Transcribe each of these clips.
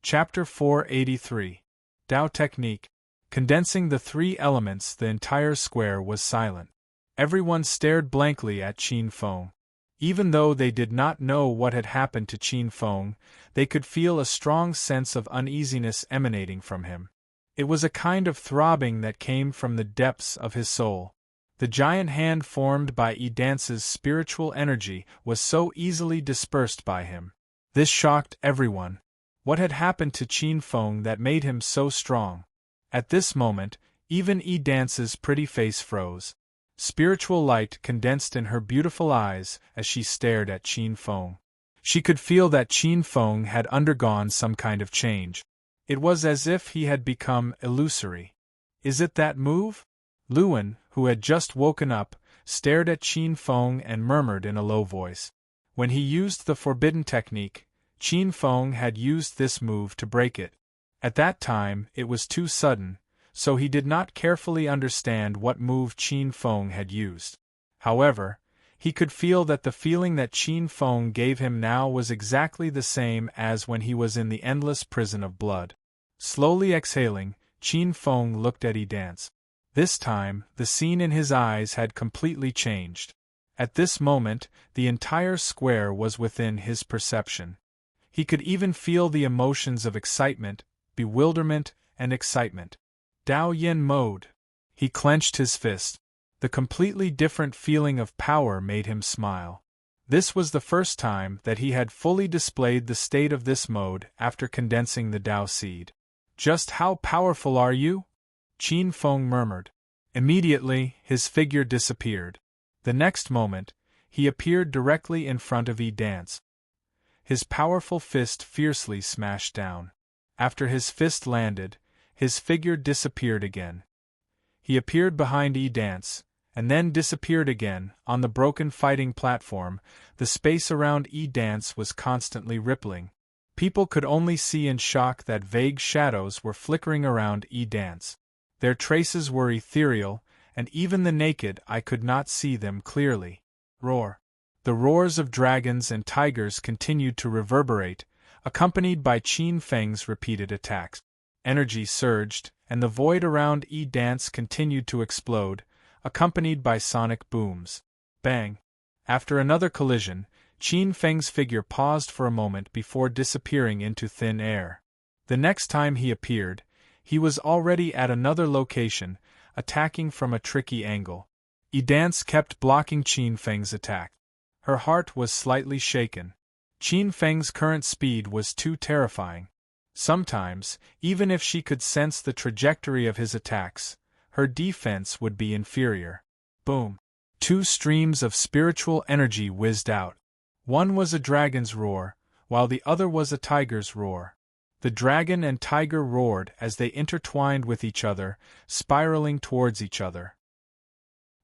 Chapter 483. Tao Technique. Condensing the three elements, the entire square was silent. Everyone stared blankly at Qin Feng. Even though they did not know what had happened to Qin Feng, they could feel a strong sense of uneasiness emanating from him. It was a kind of throbbing that came from the depths of his soul. The giant hand formed by Yi Dance's spiritual energy was so easily dispersed by him. This shocked everyone. What had happened to Qin Feng that made him so strong? At this moment, even Yi Dance's pretty face froze. Spiritual light condensed in her beautiful eyes as she stared at Qin Feng. She could feel that Qin Feng had undergone some kind of change. It was as if he had become illusory. Is it that move? Luan, who had just woken up, stared at Qin Feng and murmured in a low voice. When he used the forbidden technique, Qin Feng had used this move to break it. At that time, it was too sudden, so he did not carefully understand what move Qin Feng had used. However, he could feel that the feeling that Qin Feng gave him now was exactly the same as when he was in the endless prison of blood. Slowly exhaling, Qin Feng looked at Yi Dance. This time, the scene in his eyes had completely changed. At this moment, the entire square was within his perception. He could even feel the emotions of excitement, bewilderment, and excitement. Dao Yin mode. He clenched his fist. The completely different feeling of power made him smile. This was the first time that he had fully displayed the state of this mode after condensing the Dao seed. Just how powerful are you? Qin Feng murmured. Immediately, his figure disappeared. The next moment, he appeared directly in front of Yi Dance. His powerful fist fiercely smashed down. After his fist landed, his figure disappeared again. He appeared behind Yi Dance, and then disappeared again. On the broken fighting platform, the space around Yi Dance was constantly rippling. People could only see in shock that vague shadows were flickering around Yi Dance. Their traces were ethereal, and even the naked eye could not see them clearly. Roar. The roars of dragons and tigers continued to reverberate, accompanied by Qin Feng's repeated attacks. Energy surged, and the void around Yi Dance continued to explode, accompanied by sonic booms. Bang! After another collision, Qin Feng's figure paused for a moment before disappearing into thin air. The next time he appeared, he was already at another location, attacking from a tricky angle. Yi Dance kept blocking Qin Feng's attack. Her heart was slightly shaken. Qin Feng's current speed was too terrifying. Sometimes, even if she could sense the trajectory of his attacks, her defense would be inferior. Boom! Two streams of spiritual energy whizzed out. One was a dragon's roar, while the other was a tiger's roar. The dragon and tiger roared as they intertwined with each other, spiraling towards each other.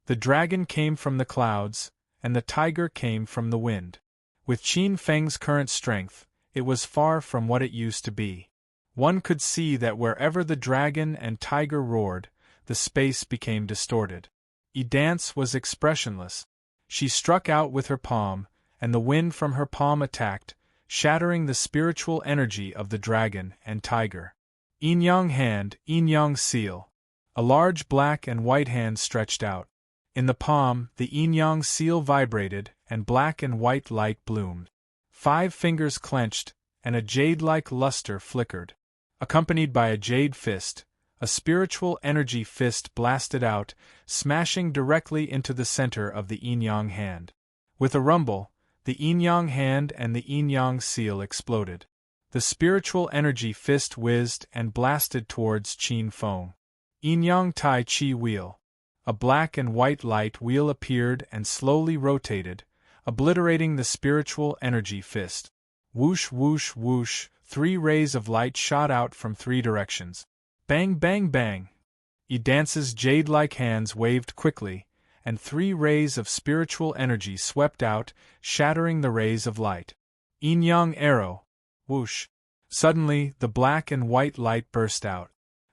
The dragon came from the clouds, and the tiger came from the wind. With Qin Feng's current strength, it was far from what it used to be. One could see that wherever the dragon and tiger roared, the space became distorted. Yi Dance was expressionless. She struck out with her palm, and the wind from her palm attacked, shattering the spiritual energy of the dragon and tiger. Yin Yang hand, Yin Yang seal. A large black and white hand stretched out. In the palm, the Yin Yang seal vibrated, and black and white light bloomed. 5 fingers clenched, and a jade-like luster flickered. Accompanied by a jade fist, a spiritual energy fist blasted out, smashing directly into the center of the Yin Yang hand. With a rumble, the Yin Yang hand and the Yin Yang seal exploded. The spiritual energy fist whizzed and blasted towards Qin Feng. Yin Yang Tai Chi wheel. A black and white light wheel appeared and slowly rotated, obliterating the spiritual energy fist. Whoosh whoosh whoosh, 3 rays of light shot out from 3 directions. Bang bang bang! Yi Dance's jade-like hands waved quickly, and 3 rays of spiritual energy swept out, shattering the rays of light. Yin Yang arrow. Whoosh! Suddenly, the black and white light burst out.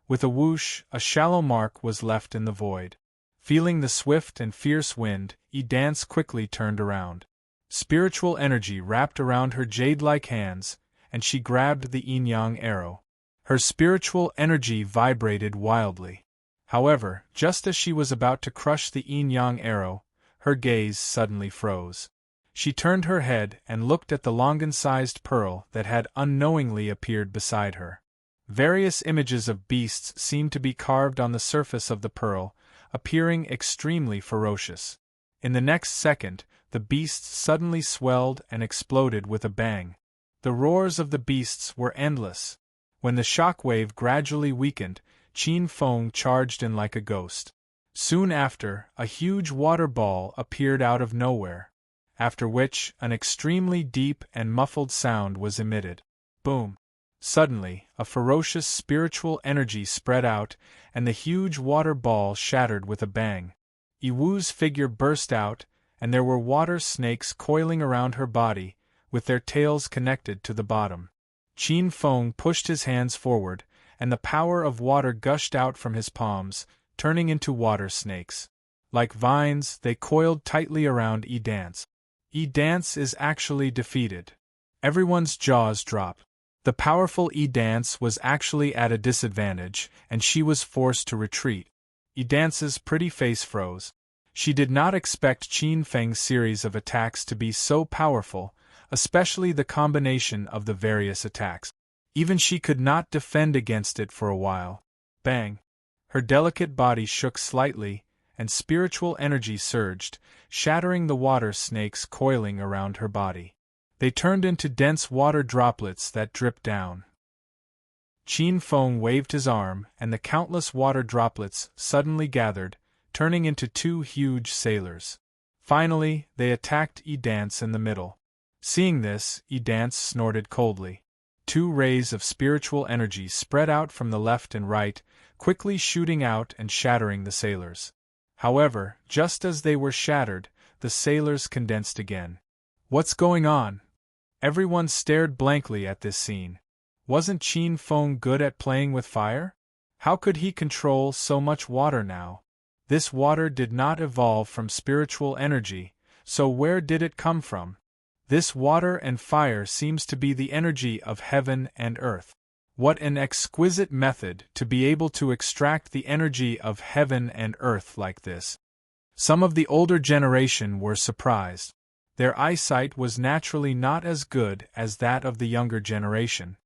With a whoosh, a shallow mark was left in the void. Feeling the swift and fierce wind, Yi Dance quickly turned around. Spiritual energy wrapped around her jade-like hands, and she grabbed the yin-yang arrow. Her spiritual energy vibrated wildly. However, just as she was about to crush the yin-yang arrow, her gaze suddenly froze. She turned her head and looked at the longan-sized pearl that had unknowingly appeared beside her. Various images of beasts seemed to be carved on the surface of the pearl, appearing extremely ferocious. In the next second, the beasts suddenly swelled and exploded with a bang. The roars of the beasts were endless. When the shock wave gradually weakened, Qin Feng charged in like a ghost. Soon after, a huge water ball appeared out of nowhere, after which an extremely deep and muffled sound was emitted. Boom! Suddenly, a ferocious spiritual energy spread out, and the huge water ball shattered with a bang. Yiwu's figure burst out, and there were water snakes coiling around her body, with their tails connected to the bottom. Qin Feng pushed his hands forward, and the power of water gushed out from his palms, turning into water snakes. Like vines, they coiled tightly around Yi Dance. Yi Dance is actually defeated. Everyone's jaws drop. The powerful Yi Dance was actually at a disadvantage, and she was forced to retreat. Yi Dance's pretty face froze. She did not expect Qin Feng's series of attacks to be so powerful, especially the combination of the various attacks. Even she could not defend against it for a while. Bang! Her delicate body shook slightly, and spiritual energy surged, shattering the water snakes coiling around her body. They turned into dense water droplets that dripped down. Qin Feng waved his arm, and the countless water droplets suddenly gathered, turning into two huge sailors. Finally, they attacked Yi Dance in the middle. Seeing this, Yi Dance snorted coldly. Two rays of spiritual energy spread out from the left and right, quickly shooting out and shattering the sailors. However, just as they were shattered, the sailors condensed again. What's going on? Everyone stared blankly at this scene. Wasn't Qin Feng good at playing with fire? How could he control so much water now? This water did not evolve from spiritual energy, so where did it come from? This water and fire seems to be the energy of heaven and earth. What an exquisite method to be able to extract the energy of heaven and earth like this. Some of the older generation were surprised. Their eyesight was naturally not as good as that of the younger generation.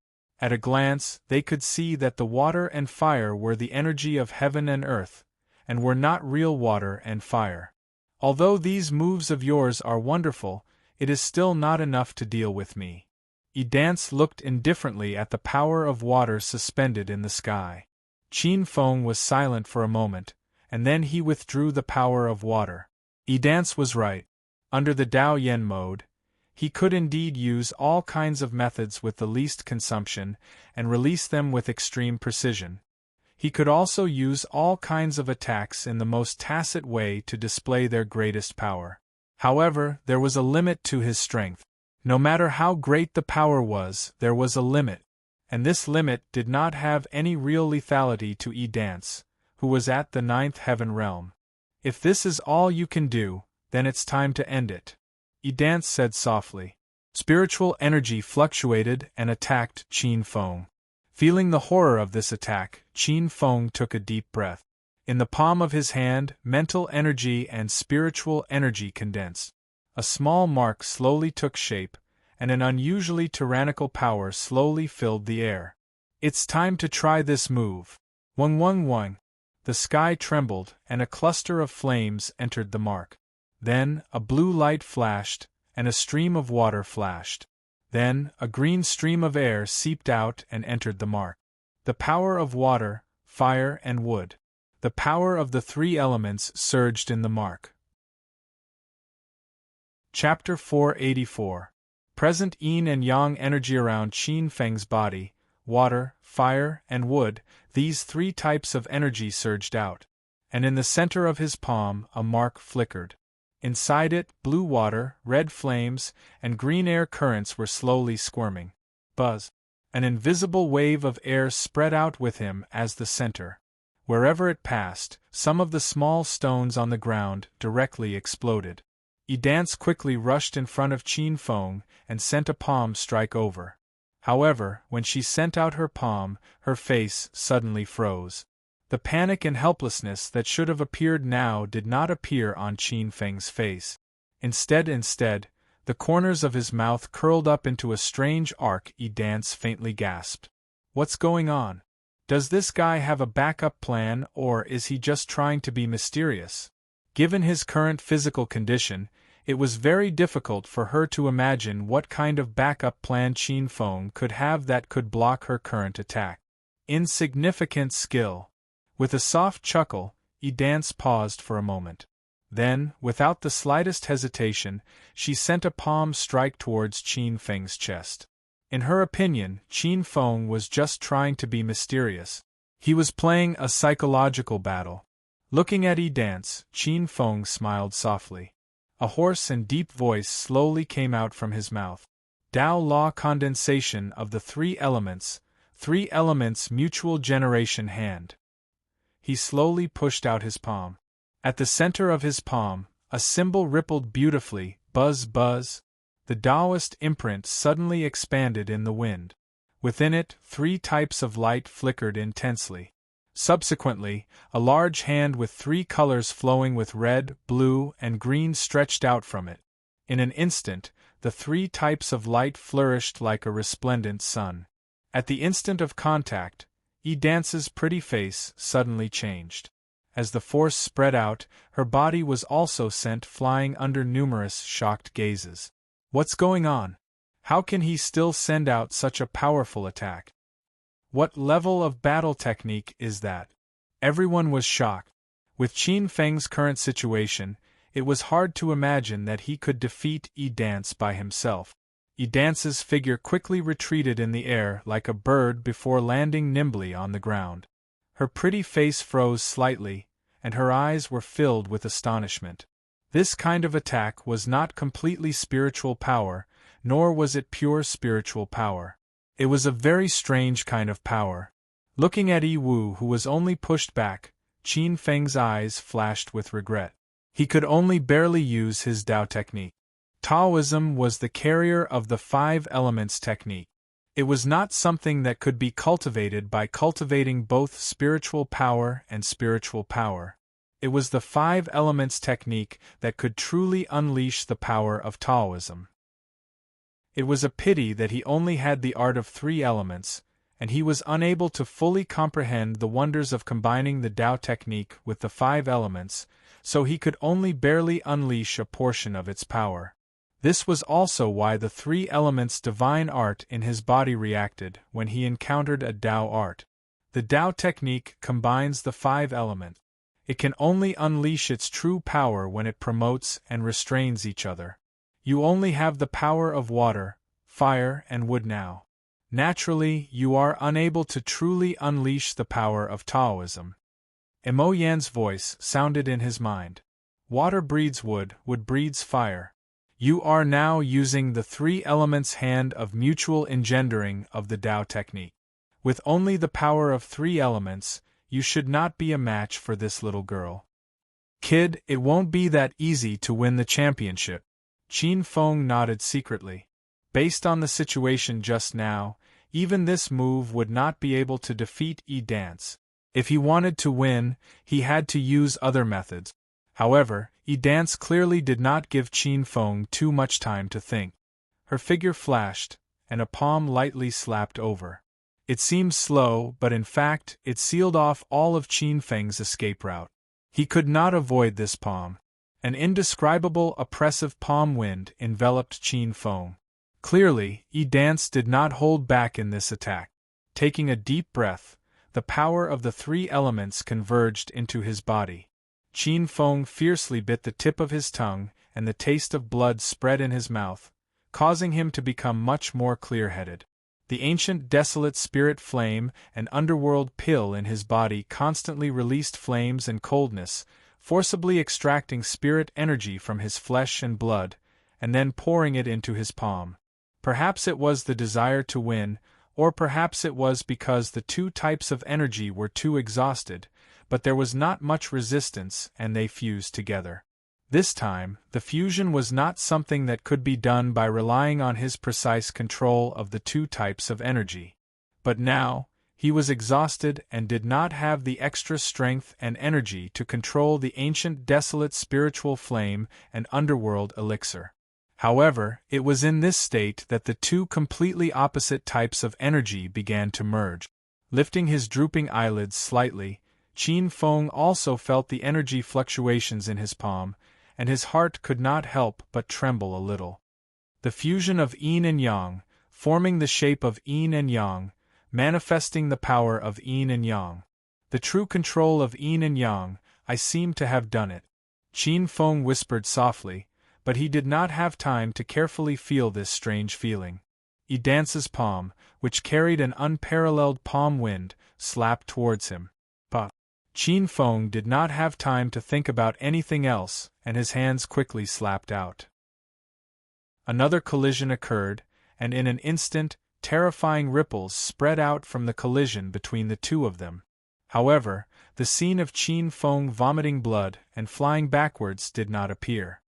At a glance, they could see that the water and fire were the energy of heaven and earth, and were not real water and fire. Although these moves of yours are wonderful, it is still not enough to deal with me. Yi Dance looked indifferently at the power of water suspended in the sky. Qin Feng was silent for a moment, and then he withdrew the power of water. Yi Dance was right. Under the Dao Yen mode, he could indeed use all kinds of methods with the least consumption, and release them with extreme precision. He could also use all kinds of attacks in the most tacit way to display their greatest power. However, there was a limit to his strength. No matter how great the power was, there was a limit, and this limit did not have any real lethality to Yi Dance, who was at the ninth heaven realm. If this is all you can do, then it's time to end it, Yi Dance said softly. Spiritual energy fluctuated and attacked Qin Feng. Feeling the horror of this attack, Qin Feng took a deep breath. In the palm of his hand, mental energy and spiritual energy condensed. A small mark slowly took shape, and an unusually tyrannical power slowly filled the air. It's time to try this move. Wang wang wang. The sky trembled, and a cluster of flames entered the mark. Then, a blue light flashed, and a stream of water flashed. Then, a green stream of air seeped out and entered the mark. The power of water, fire and wood. The power of the three elements surged in the mark. Chapter 484. Present yin and yang energy around Qin Feng's body, water, fire, and wood, these three types of energy surged out. And in the center of his palm, a mark flickered. Inside it, blue water, red flames, and green air currents were slowly squirming. Buzz! An invisible wave of air spread out with him as the center. Wherever it passed, some of the small stones on the ground directly exploded. Yi Dance quickly rushed in front of Qin Feng and sent a palm strike over. However, when she sent out her palm, her face suddenly froze. The panic and helplessness that should have appeared now did not appear on Qin Feng's face. Instead, the corners of his mouth curled up into a strange arc. Dance faintly gasped. What's going on? Does this guy have a backup plan, or is he just trying to be mysterious? Given his current physical condition, it was very difficult for her to imagine what kind of backup plan Qin Feng could have that could block her current attack. Insignificant skill. With a soft chuckle, Dance paused for a moment. Then, without the slightest hesitation, she sent a palm strike towards Qin Feng's chest. In her opinion, Qin Feng was just trying to be mysterious. He was playing a psychological battle. Looking at Dance, Qin Feng smiled softly. A hoarse and deep voice slowly came out from his mouth. Tao Law Condensation of the Three Elements Mutual Generation Hand. He slowly pushed out his palm. At the center of his palm, a symbol rippled beautifully, buzz buzz. The Taoist imprint suddenly expanded in the wind. Within it, 3 types of light flickered intensely. Subsequently, a large hand with 3 colors flowing with red, blue, and green stretched out from it. In an instant, the 3 types of light flourished like a resplendent sun. At the instant of contact, Dance's pretty face suddenly changed. As the force spread out, her body was also sent flying under numerous shocked gazes. What's going on? How can he still send out such a powerful attack? What level of battle technique is that? Everyone was shocked. With Qin Feng's current situation, it was hard to imagine that he could defeat Dance by himself. Dance's figure quickly retreated in the air like a bird before landing nimbly on the ground. Her pretty face froze slightly, and her eyes were filled with astonishment. This kind of attack was not completely spiritual power, nor was it pure spiritual power. It was a very strange kind of power. Looking at Yi Wu, who was only pushed back, Qin Feng's eyes flashed with regret. He could only barely use his Tao technique. Taoism was the carrier of the 5 elements technique. It was not something that could be cultivated by cultivating both spiritual power and spiritual power. It was the 5 elements technique that could truly unleash the power of Taoism. It was a pity that he only had the art of 3 elements, and he was unable to fully comprehend the wonders of combining the Tao technique with the 5 elements, so he could only barely unleash a portion of its power. This was also why the 3 elements divine art in his body reacted when he encountered a Tao art. The Tao technique combines the 5 elements. It can only unleash its true power when it promotes and restrains each other. You only have the power of water, fire, and wood now. Naturally, you are unable to truly unleash the power of Taoism. Emo Yan's voice sounded in his mind. Water breeds wood, wood breeds fire. You are now using the 3 elements hand of mutual engendering of the Tao technique. With only the power of 3 elements, you should not be a match for this little girl. Kid, it won't be that easy to win the championship. Qin Feng nodded secretly. Based on the situation just now, even this move would not be able to defeat Dance. If he wanted to win, he had to use other methods. However, Dance clearly did not give Qin Feng too much time to think. Her figure flashed, and a palm lightly slapped over. It seemed slow, but in fact, it sealed off all of Qin Feng's escape route. He could not avoid this palm. An indescribable oppressive palm wind enveloped Qin Feng. Clearly, Dance did not hold back in this attack. Taking a deep breath, the power of the 3 elements converged into his body. Qin Feng fiercely bit the tip of his tongue, and the taste of blood spread in his mouth, causing him to become much more clear-headed. The ancient desolate spirit flame and underworld pill in his body constantly released flames and coldness, forcibly extracting spirit energy from his flesh and blood, and then pouring it into his palm. Perhaps it was the desire to win, or perhaps it was because the 2 types of energy were too exhausted, but there was not much resistance and they fused together. This time, the fusion was not something that could be done by relying on his precise control of the two types of energy. But now, he was exhausted and did not have the extra strength and energy to control the ancient desolate spiritual flame and underworld elixir. However, it was in this state that the two completely opposite types of energy began to merge. Lifting his drooping eyelids slightly, Qin Feng also felt the energy fluctuations in his palm, and his heart could not help but tremble a little. The fusion of yin and yang, forming the shape of yin and yang, manifesting the power of yin and yang. The true control of yin and yang, I seem to have done it. Qin Feng whispered softly, but he did not have time to carefully feel this strange feeling. Yi Dance's palm, which carried an unparalleled palm wind, slapped towards him. But Qin Feng did not have time to think about anything else, and his hands quickly slapped out. Another collision occurred, and in an instant, terrifying ripples spread out from the collision between the two of them. However, the scene of Qin Feng vomiting blood and flying backwards did not appear.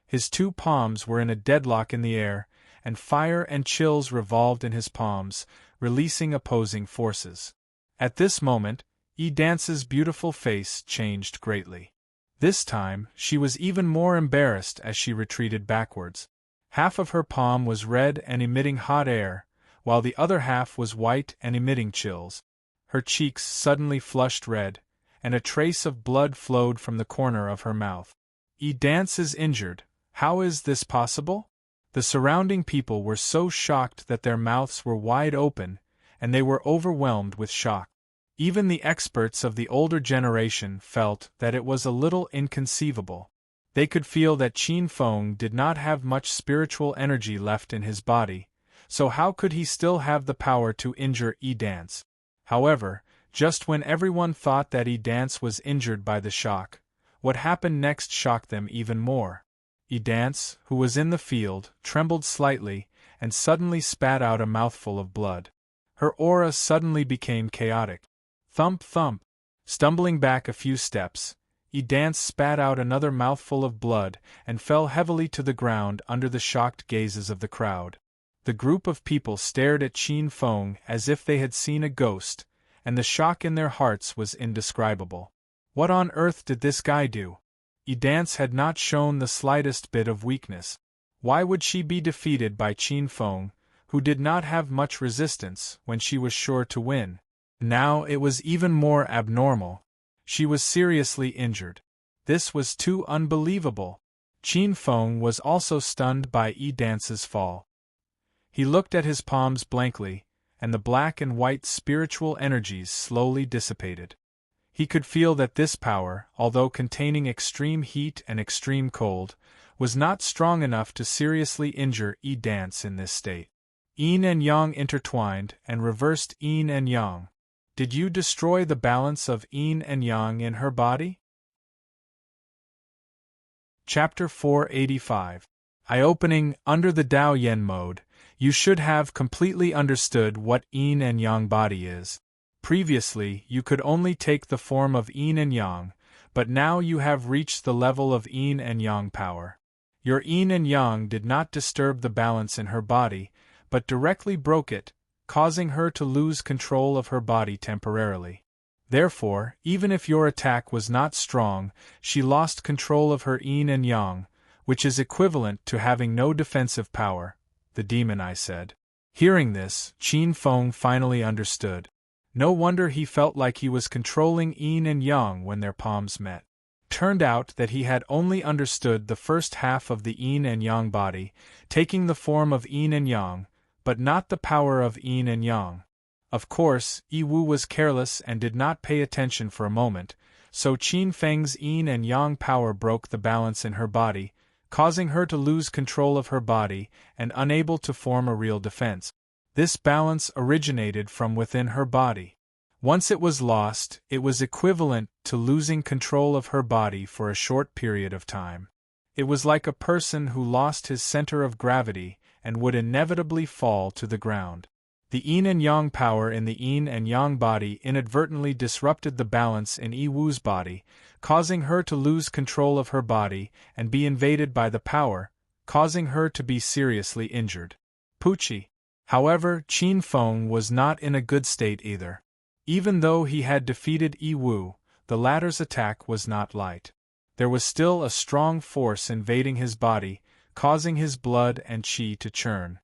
His two palms were in a deadlock in the air, and fire and chills revolved in his palms, releasing opposing forces. At this moment, Yi Dance's beautiful face changed greatly. This time, she was even more embarrassed as she retreated backwards. Half of her palm was red and emitting hot air, while the other half was white and emitting chills. Her cheeks suddenly flushed red, and a trace of blood flowed from the corner of her mouth. Yi Dance is injured. How is this possible? The surrounding people were so shocked that their mouths were wide open, and they were overwhelmed with shock. Even the experts of the older generation felt that it was a little inconceivable. They could feel that Qin Feng did not have much spiritual energy left in his body, so how could he still have the power to injure Yi Dance? However, just when everyone thought that Yi Dance was injured by the shock, what happened next shocked them even more. Yi Dance, who was in the field, trembled slightly, and suddenly spat out a mouthful of blood. Her aura suddenly became chaotic. Thump thump. Stumbling back a few steps, Yi Dance spat out another mouthful of blood and fell heavily to the ground under the shocked gazes of the crowd. The group of people stared at Qin Feng as if they had seen a ghost, and the shock in their hearts was indescribable. What on earth did this guy do? Yi Dance had not shown the slightest bit of weakness. Why would she be defeated by Qin Feng, who did not have much resistance, when she was sure to win? Now it was even more abnormal. She was seriously injured. This was too unbelievable. Qin Feng was also stunned by Yi Dance's fall. He looked at his palms blankly, and the black and white spiritual energies slowly dissipated. He could feel that this power, although containing extreme heat and extreme cold, was not strong enough to seriously injure Yi Dance in this state. Yin and Yang intertwined and reversed Yin and Yang. Did you destroy the balance of Yin and Yang in her body? Chapter 485. Eye-opening. Under the Dao Yen mode, you should have completely understood what Yin and Yang body is. Previously, you could only take the form of Yin and Yang, but now you have reached the level of Yin and Yang power. Your Yin and Yang did not disturb the balance in her body, but directly broke it, causing her to lose control of her body temporarily. Therefore, even if your attack was not strong, she lost control of her Yin and Yang, which is equivalent to having no defensive power, the demon I said. Hearing this, Qin Feng finally understood. No wonder he felt like he was controlling Yin and Yang when their palms met. Turned out that he had only understood the first half of the Yin and Yang body, taking the form of Yin and Yang, but not the power of Yin and Yang. Of course, Yi Wu was careless and did not pay attention for a moment, so Qin Feng's Yin and Yang power broke the balance in her body, causing her to lose control of her body and unable to form a real defense. This balance originated from within her body. Once it was lost, it was equivalent to losing control of her body for a short period of time. It was like a person who lost his center of gravity and would inevitably fall to the ground. The yin and yang power in the yin and yang body inadvertently disrupted the balance in Yiwu's body, causing her to lose control of her body and be invaded by the power, causing her to be seriously injured. Pucci. However, Qin Feng was not in a good state either. Even though he had defeated Yiwu, the latter's attack was not light. There was still a strong force invading his body, causing his blood and qi to churn.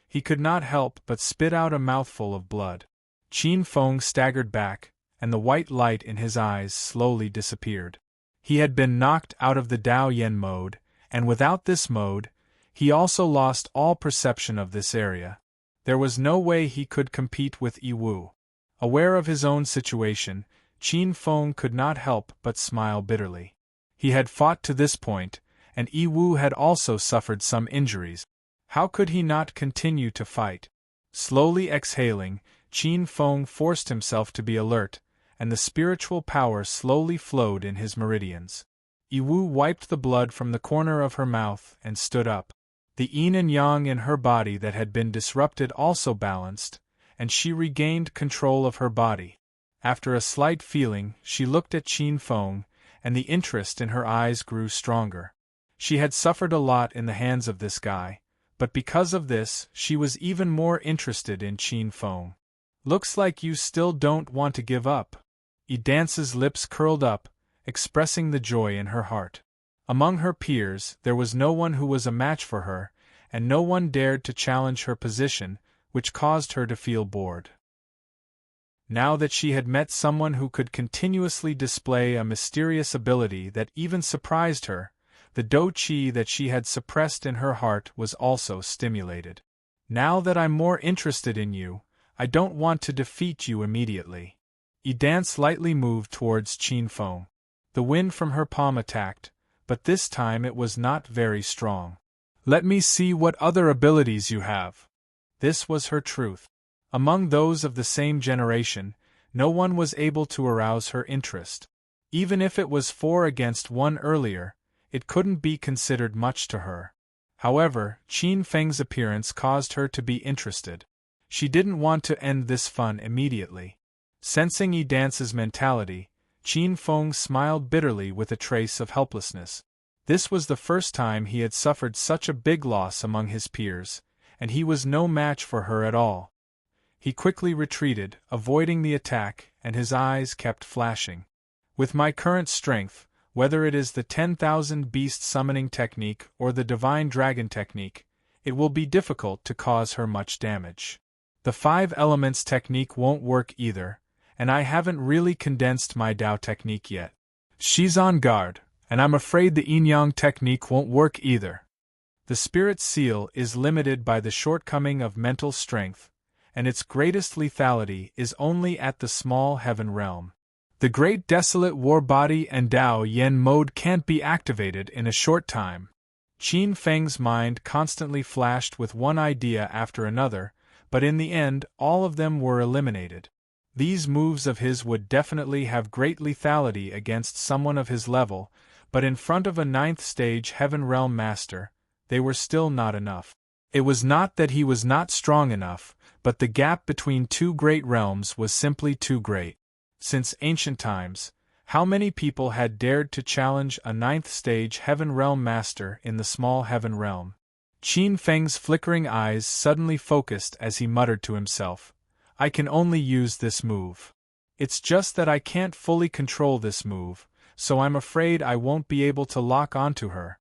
He could not help but spit out a mouthful of blood. Qin Feng staggered back, and the white light in his eyes slowly disappeared. He had been knocked out of the Dao Yen mode, and without this mode, he also lost all perception of this area. There was no way he could compete with Yiwu. Aware of his own situation, Qin Feng could not help but smile bitterly. He had fought to this point, and Yiwu had also suffered some injuries. How could he not continue to fight? Slowly exhaling, Qin Feng forced himself to be alert, and the spiritual power slowly flowed in his meridians. Yiwu wiped the blood from the corner of her mouth and stood up. The yin and yang in her body that had been disrupted also balanced, and she regained control of her body. After a slight feeling, she looked at Qin Feng, and the interest in her eyes grew stronger. She had suffered a lot in the hands of this guy, but because of this, she was even more interested in Qin Feng. Looks like you still don't want to give up. Yidance's lips curled up, expressing the joy in her heart. Among her peers, there was no one who was a match for her, and no one dared to challenge her position, which caused her to feel bored. Now that she had met someone who could continuously display a mysterious ability that even surprised her, the dou qi that she had suppressed in her heart was also stimulated. Now that I'm more interested in you, I don't want to defeat you immediately. Yidance lightly moved towards Qin Feng. The wind from her palm attacked, but this time it was not very strong. Let me see what other abilities you have. This was her truth. Among those of the same generation, no one was able to arouse her interest. Even if it was 4 against 1 earlier, it couldn't be considered much to her. However, Qin Feng's appearance caused her to be interested. She didn't want to end this fun immediately. Sensing Yidance's mentality, Qin Feng smiled bitterly with a trace of helplessness. This was the first time he had suffered such a big loss among his peers, and he was no match for her at all. He quickly retreated, avoiding the attack, and his eyes kept flashing. With my current strength, whether it is the 10,000 beast summoning technique or the divine dragon technique, it will be difficult to cause her much damage. The 5 elements technique won't work either, and I haven't really condensed my Dao technique yet. She's on guard, and I'm afraid the yin-yang technique won't work either. The spirit seal is limited by the shortcoming of mental strength, and its greatest lethality is only at the small heaven realm. The great desolate war body and Dao Yen mode can't be activated in a short time. Qin Feng's mind constantly flashed with one idea after another, but in the end all of them were eliminated. These moves of his would definitely have great lethality against someone of his level, but in front of a 9th stage Heaven Realm Master, they were still not enough. It was not that he was not strong enough, but the gap between 2 great realms was simply too great. Since ancient times, how many people had dared to challenge a 9th stage Heaven Realm Master in the small Heaven Realm? Qin Feng's flickering eyes suddenly focused as he muttered to himself, I can only use this move. It's just that I can't fully control this move, so I'm afraid I won't be able to lock onto her.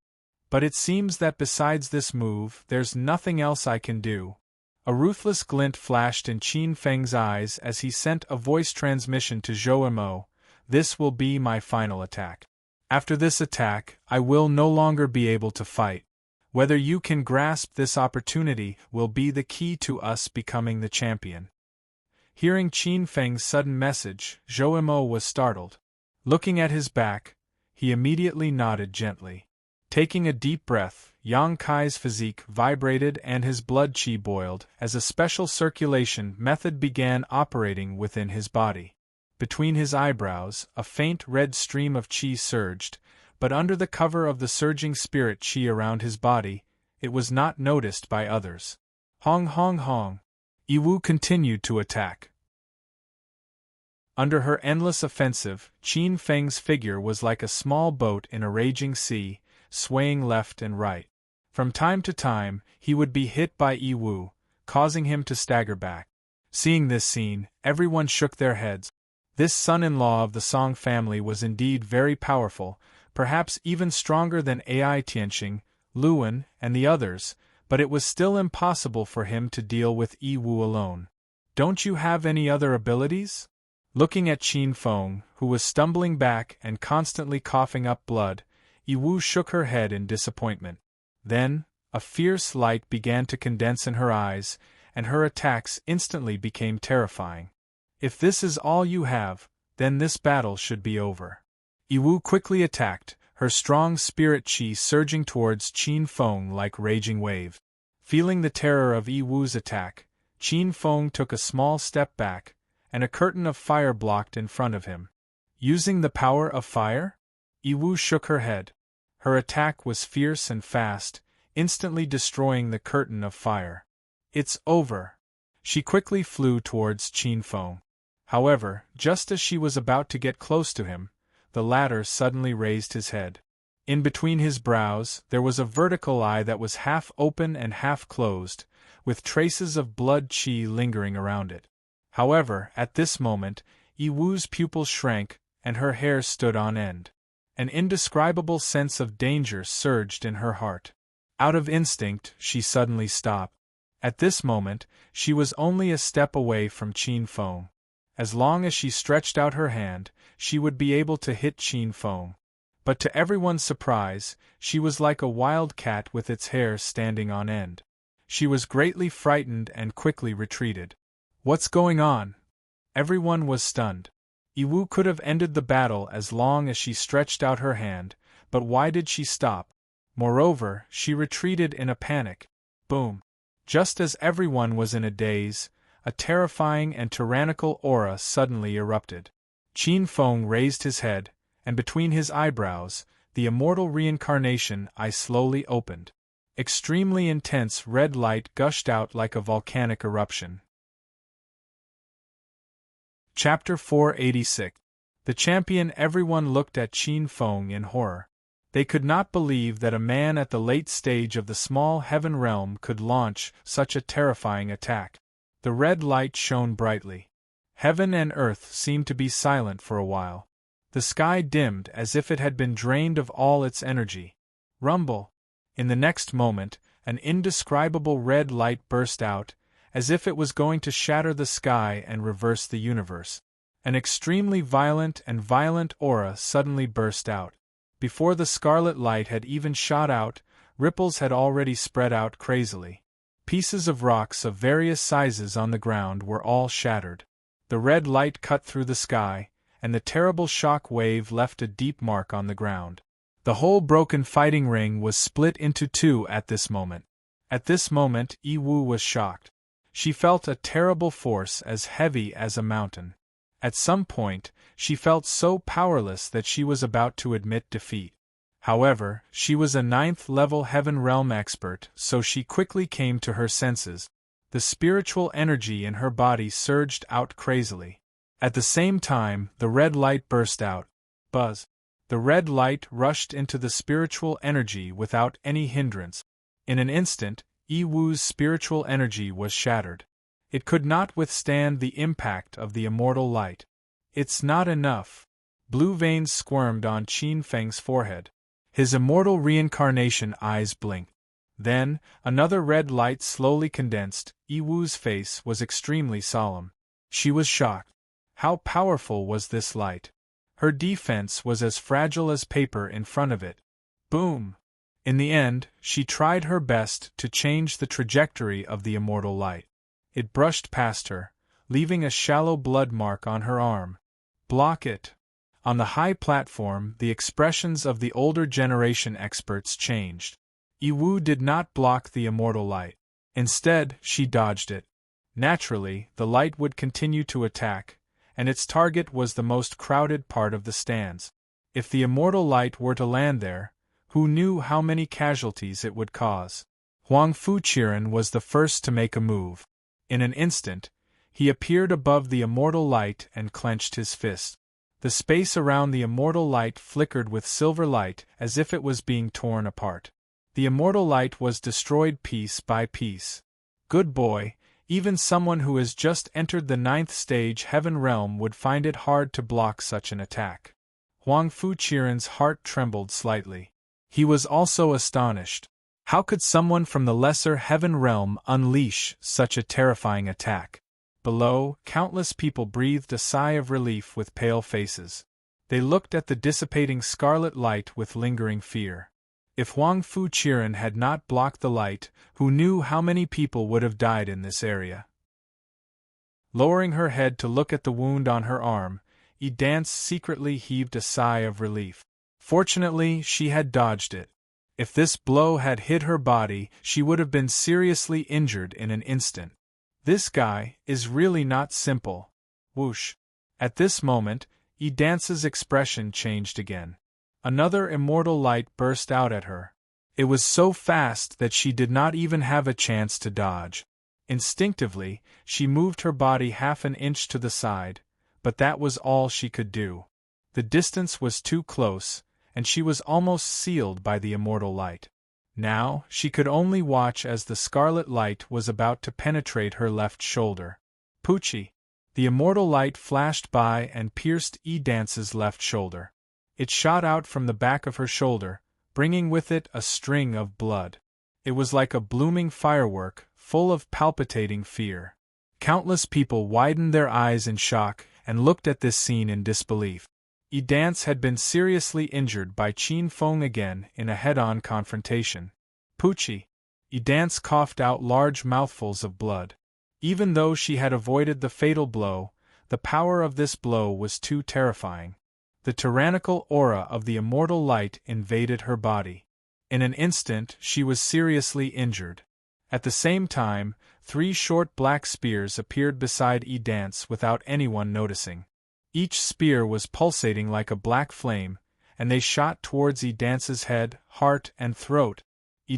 But it seems that besides this move, there's nothing else I can do. A ruthless glint flashed in Qin Feng's eyes as he sent a voice transmission to Zhou Mo, this will be my final attack. After this attack, I will no longer be able to fight. Whether you can grasp this opportunity will be the key to us becoming the champion. Hearing Qin Feng's sudden message, Zhou Mo was startled. Looking at his back, he immediately nodded gently. Taking a deep breath, Yang Kai's physique vibrated and his blood qi boiled as a special circulation method began operating within his body. Between his eyebrows, a faint red stream of qi surged, but under the cover of the surging spirit qi around his body, it was not noticed by others. Hong hong hong! Yiwu continued to attack. Under her endless offensive, Qin Feng's figure was like a small boat in a raging sea, swaying left and right. From time to time, he would be hit by Yiwu, causing him to stagger back. Seeing this scene, everyone shook their heads. This son-in-law of the Song family was indeed very powerful, perhaps even stronger than Ai Tianqing, Luan, and the others, but it was still impossible for him to deal with Yiwu alone. "Don't you have any other abilities?" Looking at Qin Feng, who was stumbling back and constantly coughing up blood, Yiwu shook her head in disappointment. Then, a fierce light began to condense in her eyes, and her attacks instantly became terrifying. "If this is all you have, then this battle should be over." Yiwu quickly attacked, her strong spirit qi surging towards Qin Feng like raging wave. Feeling the terror of Yiwu's attack, Qin Feng took a small step back, and a curtain of fire blocked in front of him. Using the power of fire? Yiwu shook her head. Her attack was fierce and fast, instantly destroying the curtain of fire. "It's over." She quickly flew towards Qin Feng. However, just as she was about to get close to him, the latter suddenly raised his head. In between his brows, there was a vertical eye that was half open and half closed, with traces of blood qi lingering around it. However, at this moment, Yiwu's pupils shrank, and her hair stood on end. An indescribable sense of danger surged in her heart. Out of instinct, she suddenly stopped. At this moment, she was only a step away from Qin Feng. As long as she stretched out her hand, she would be able to hit Qin Feng. But to everyone's surprise, she was like a wild cat with its hair standing on end. She was greatly frightened and quickly retreated. "What's going on?" Everyone was stunned. Yiwu could have ended the battle as long as she stretched out her hand, but why did she stop? Moreover, she retreated in a panic. Boom! Just as everyone was in a daze, a terrifying and tyrannical aura suddenly erupted. Qin Feng raised his head, and between his eyebrows, the immortal reincarnation eye slowly opened. Extremely intense red light gushed out like a volcanic eruption. Chapter 486. The Champion. Everyone looked at Qin Feng in horror. They could not believe that a man at the late stage of the small heaven realm could launch such a terrifying attack. The red light shone brightly. Heaven and earth seemed to be silent for a while. The sky dimmed as if it had been drained of all its energy. Rumble! In the next moment, an indescribable red light burst out, as if it was going to shatter the sky and reverse the universe. An extremely violent aura suddenly burst out. Before the scarlet light had even shot out, ripples had already spread out crazily. Pieces of rocks of various sizes on the ground were all shattered. The red light cut through the sky, and the terrible shock wave left a deep mark on the ground. The whole broken fighting ring was split into two at this moment. At this moment, Yiwu was shocked. She felt a terrible force as heavy as a mountain. At some point, she felt so powerless that she was about to admit defeat. However, she was a 9th-level Heaven Realm expert, so she quickly came to her senses. The spiritual energy in her body surged out crazily. At the same time, the red light burst out. Buzz! The red light rushed into the spiritual energy without any hindrance. In an instant, Yiwu's spiritual energy was shattered. It could not withstand the impact of the immortal light. "It's not enough." Blue veins squirmed on Qin Feng's forehead. His immortal reincarnation eyes blinked. Then, another red light slowly condensed. Yiwu's face was extremely solemn. She was shocked. How powerful was this light? Her defense was as fragile as paper in front of it. Boom! In the end, she tried her best to change the trajectory of the immortal light. It brushed past her, leaving a shallow blood mark on her arm. Block it! On the high platform, the expressions of the older generation experts changed. Yiwu did not block the immortal light. Instead, she dodged it. Naturally, the light would continue to attack, and its target was the most crowded part of the stands. If the immortal light were to land there, who knew how many casualties it would cause? Huang Fuqiren was the first to make a move. In an instant, he appeared above the immortal light and clenched his fist. The space around the immortal light flickered with silver light as if it was being torn apart. The immortal light was destroyed piece by piece. Good boy, even someone who has just entered the 9th stage heaven realm would find it hard to block such an attack. Huang Fuqiren's heart trembled slightly. He was also astonished. How could someone from the lesser heaven realm unleash such a terrifying attack? Below, countless people breathed a sigh of relief with pale faces. They looked at the dissipating scarlet light with lingering fear. If Huang Fuqiren had not blocked the light, who knew how many people would have died in this area? Lowering her head to look at the wound on her arm, Dance secretly heaved a sigh of relief. Fortunately, she had dodged it. If this blow had hit her body, she would have been seriously injured in an instant. This guy is really not simple. Whoosh. At this moment, Dance's expression changed again. Another immortal light burst out at her. It was so fast that she did not even have a chance to dodge. Instinctively, she moved her body half an inch to the side, but that was all she could do. The distance was too close, and she was almost sealed by the immortal light. Now, she could only watch as the scarlet light was about to penetrate her left shoulder. Poochie! The immortal light flashed by and pierced Dance's left shoulder. It shot out from the back of her shoulder, bringing with it a string of blood. It was like a blooming firework, full of palpitating fear. Countless people widened their eyes in shock and looked at this scene in disbelief. Dance had been seriously injured by Qin Feng again in a head-on confrontation. Poochie! Dance coughed out large mouthfuls of blood. Even though she had avoided the fatal blow, the power of this blow was too terrifying. The tyrannical aura of the immortal light invaded her body. In an instant, she was seriously injured. At the same time, 3 short black spears appeared beside Dance without anyone noticing. Each spear was pulsating like a black flame, and they shot towards Dance's head, heart, and throat.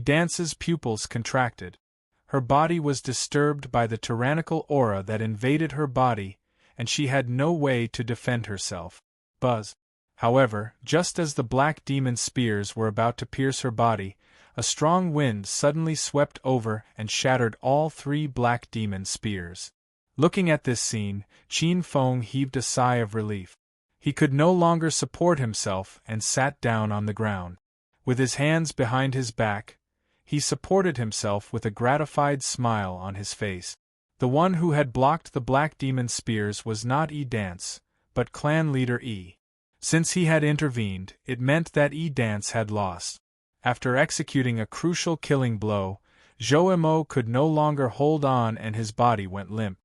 Dance's pupils contracted. Her body was disturbed by the tyrannical aura that invaded her body, and she had no way to defend herself. Buzz. However, just as the black demon spears were about to pierce her body, a strong wind suddenly swept over and shattered all 3 black demon spears. Looking at this scene, Qin Feng heaved a sigh of relief. He could no longer support himself and sat down on the ground. With his hands behind his back, he supported himself with a gratified smile on his face. The one who had blocked the black demon spears was not Dance, but clan leader Yi. Since he had intervened, it meant that Dance had lost. After executing a crucial killing blow, Zhou Mo could no longer hold on and his body went limp.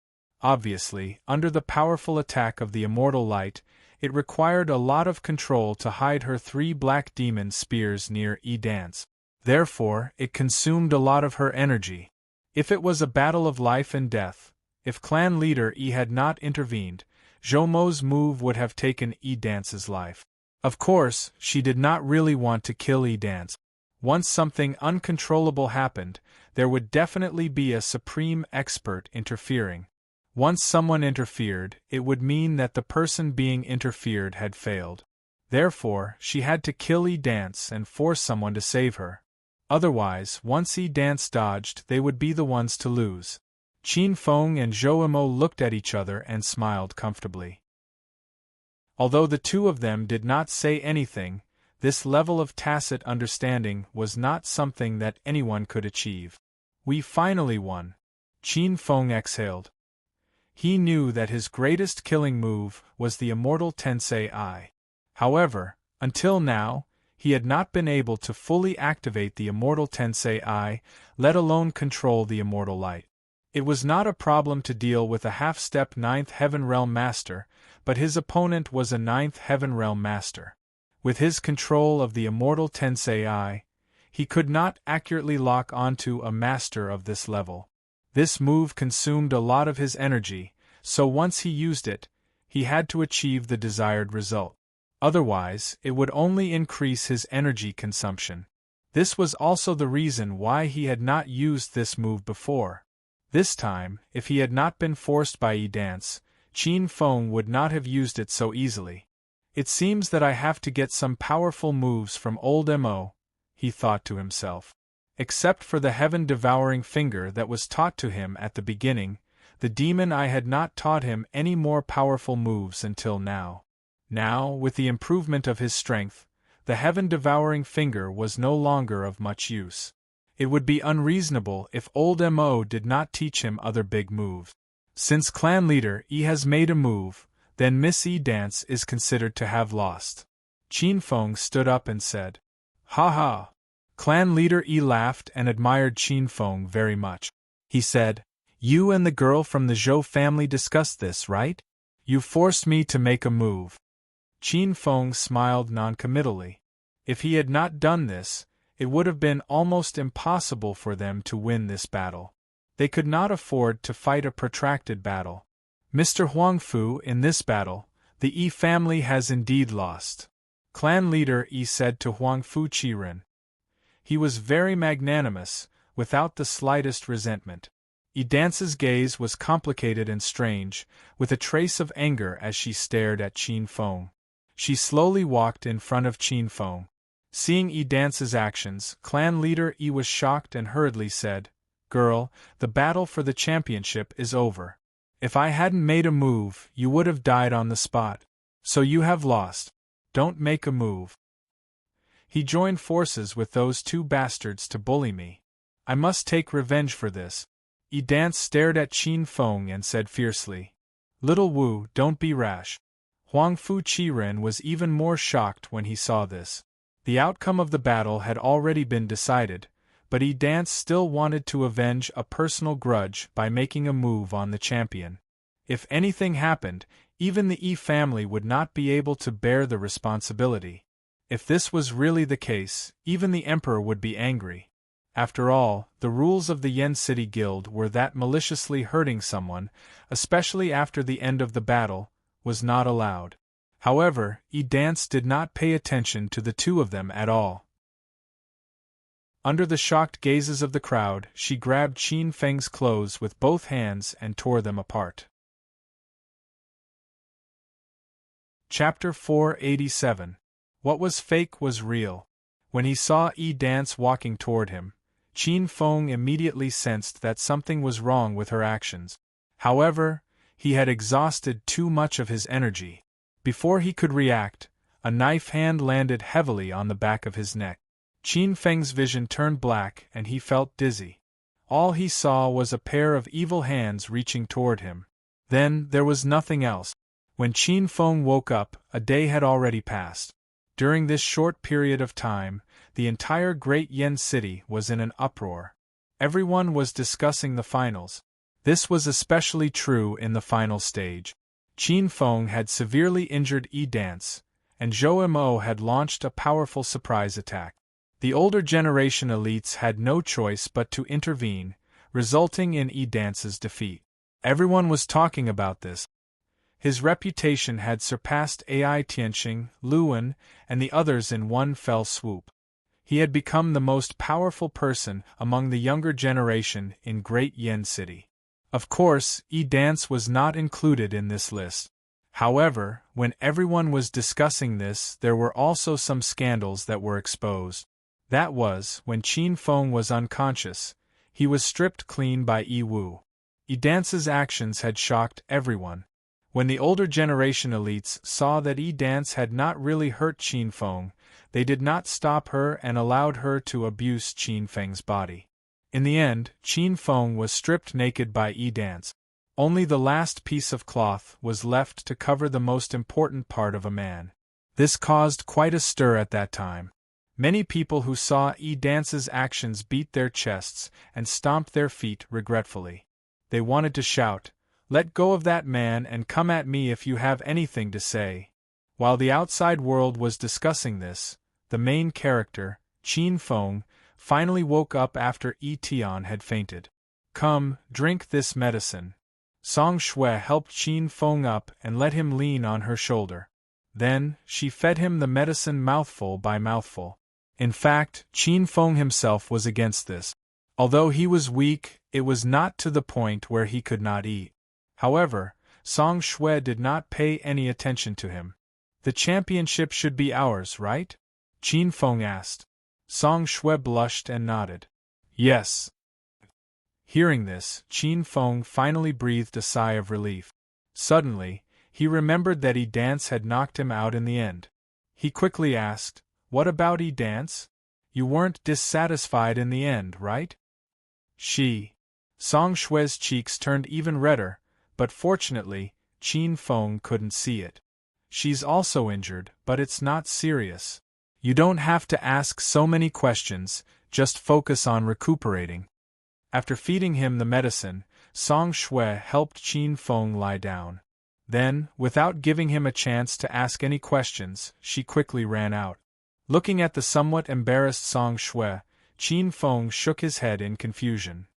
Obviously, under the powerful attack of the immortal light, it required a lot of control to hide her 3 black demon spears near Dance. Therefore, it consumed a lot of her energy. If it was a battle of life and death, if clan leader Yi had not intervened, Zhou Mo's move would have taken Dance's life. Of course, she did not really want to kill Dance. Once something uncontrollable happened, there would definitely be a supreme expert interfering. Once someone interfered, it would mean that the person being interfered had failed. Therefore, she had to kill Dance and force someone to save her. Otherwise, once Dance dodged, they would be the ones to lose. Qin Feng and Zhou Mo looked at each other and smiled comfortably. Although the two of them did not say anything, this level of tacit understanding was not something that anyone could achieve. We finally won. Qin Feng exhaled. He knew that his greatest killing move was the immortal Tensei Eye. However, until now, he had not been able to fully activate the immortal Tensei Eye, let alone control the immortal light. It was not a problem to deal with a half-step 9th Heaven Realm Master, but his opponent was a 9th Heaven Realm Master. With his control of the immortal Tensei Eye, he could not accurately lock onto a master of this level. This move consumed a lot of his energy, so once he used it, he had to achieve the desired result. Otherwise, it would only increase his energy consumption. This was also the reason why he had not used this move before. This time, if he had not been forced by Yi Dance, Qin Feng would not have used it so easily. It seems that I have to get some powerful moves from old Mo, he thought to himself. Except for the heaven-devouring finger that was taught to him at the beginning, the demon eye had not taught him any more powerful moves until now. Now, with the improvement of his strength, the heaven-devouring finger was no longer of much use. It would be unreasonable if old Mo did not teach him other big moves. Since clan leader Yi has made a move, then Miss Yi Dance is considered to have lost. Qin Feng stood up and said, "Ha ha!" Clan leader Yi laughed and admired Qin Feng very much. He said, "You and the girl from the Zhou family discussed this, right? You forced me to make a move." Qin Feng smiled noncommittally. If he had not done this, it would have been almost impossible for them to win this battle. They could not afford to fight a protracted battle. "Mr. Huangfu, in this battle, the Yi family has indeed lost," clan leader Yi said to Huangfu Qiren. He was very magnanimous, without the slightest resentment. Yi Dance's gaze was complicated and strange, with a trace of anger as she stared at Qin Feng. She slowly walked in front of Qin Feng. Seeing Yi Dance's actions, clan leader Yi was shocked and hurriedly said, "Girl, the battle for the championship is over. If I hadn't made a move, you would have died on the spot. So you have lost. Don't make a move." He joined forces with those two bastards to bully me. I must take revenge for this. Yi Dance stared at Qin Feng and said fiercely, "Little Wu, don't be rash." Huangfu Qiren was even more shocked when he saw this. The outcome of the battle had already been decided, but Yi Dance still wanted to avenge a personal grudge by making a move on the champion. If anything happened, even the Yi family would not be able to bear the responsibility. If this was really the case, even the emperor would be angry. After all, the rules of the Yen City Guild were that maliciously hurting someone, especially after the end of the battle, was not allowed. However, Yi Dance did not pay attention to the two of them at all. Under the shocked gazes of the crowd, she grabbed Qin Feng's clothes with both hands and tore them apart. Chapter 487. What was fake was real. When he saw Yi Dance walking toward him, Qin Feng immediately sensed that something was wrong with her actions. However, he had exhausted too much of his energy. Before he could react, a knife hand landed heavily on the back of his neck. Qin Feng's vision turned black and he felt dizzy. All he saw was a pair of evil hands reaching toward him. Then there was nothing else. When Qin Feng woke up, a day had already passed. During this short period of time, the entire Great Yen City was in an uproar. Everyone was discussing the finals. This was especially true in the final stage. Qin Feng had severely injured Yi Dance, and Zhou Mo had launched a powerful surprise attack. The older generation elites had no choice but to intervene, resulting in Yi Dance's defeat. Everyone was talking about this. His reputation had surpassed Ai Tianxing, Luan, and the others in one fell swoop. He had become the most powerful person among the younger generation in Great Yen City. Of course, Yi Dance was not included in this list. However, when everyone was discussing this, there were also some scandals that were exposed. That was, when Qin Feng was unconscious, he was stripped clean by Yi Wu. Yi Dance's actions had shocked everyone. When the older generation elites saw that Yi Dance had not really hurt Qin Feng, they did not stop her and allowed her to abuse Qin Feng's body. In the end, Qin Feng was stripped naked by Yi Dance. Only the last piece of cloth was left to cover the most important part of a man. This caused quite a stir at that time. Many people who saw Yi Dance's actions beat their chests and stomped their feet regretfully. They wanted to shout, "Let go of that man and come at me if you have anything to say." While the outside world was discussing this, the main character, Qin Feng, finally woke up after Yi Tian had fainted. "Come, drink this medicine." Song Shui helped Qin Feng up and let him lean on her shoulder. Then, she fed him the medicine mouthful by mouthful. In fact, Qin Feng himself was against this. Although he was weak, It was not to the point where he could not eat. However, Song Shui did not pay any attention to him. The championship should be ours, right? Qin Feng asked. Song Shui blushed and nodded. Yes. Hearing this, Qin Feng finally breathed a sigh of relief. Suddenly, he remembered that Yi Dance had knocked him out in the end. He quickly asked, "What about Yi Dance? You weren't dissatisfied in the end, right?" Song Shui's cheeks turned even redder, but fortunately, Qin Feng couldn't see it. "She's also injured, but it's not serious. You don't have to ask so many questions, just focus on recuperating." After feeding him the medicine, Song Shui helped Qin Feng lie down. Then, without giving him a chance to ask any questions, she quickly ran out. Looking at the somewhat embarrassed Song Shui, Qin Feng shook his head in confusion.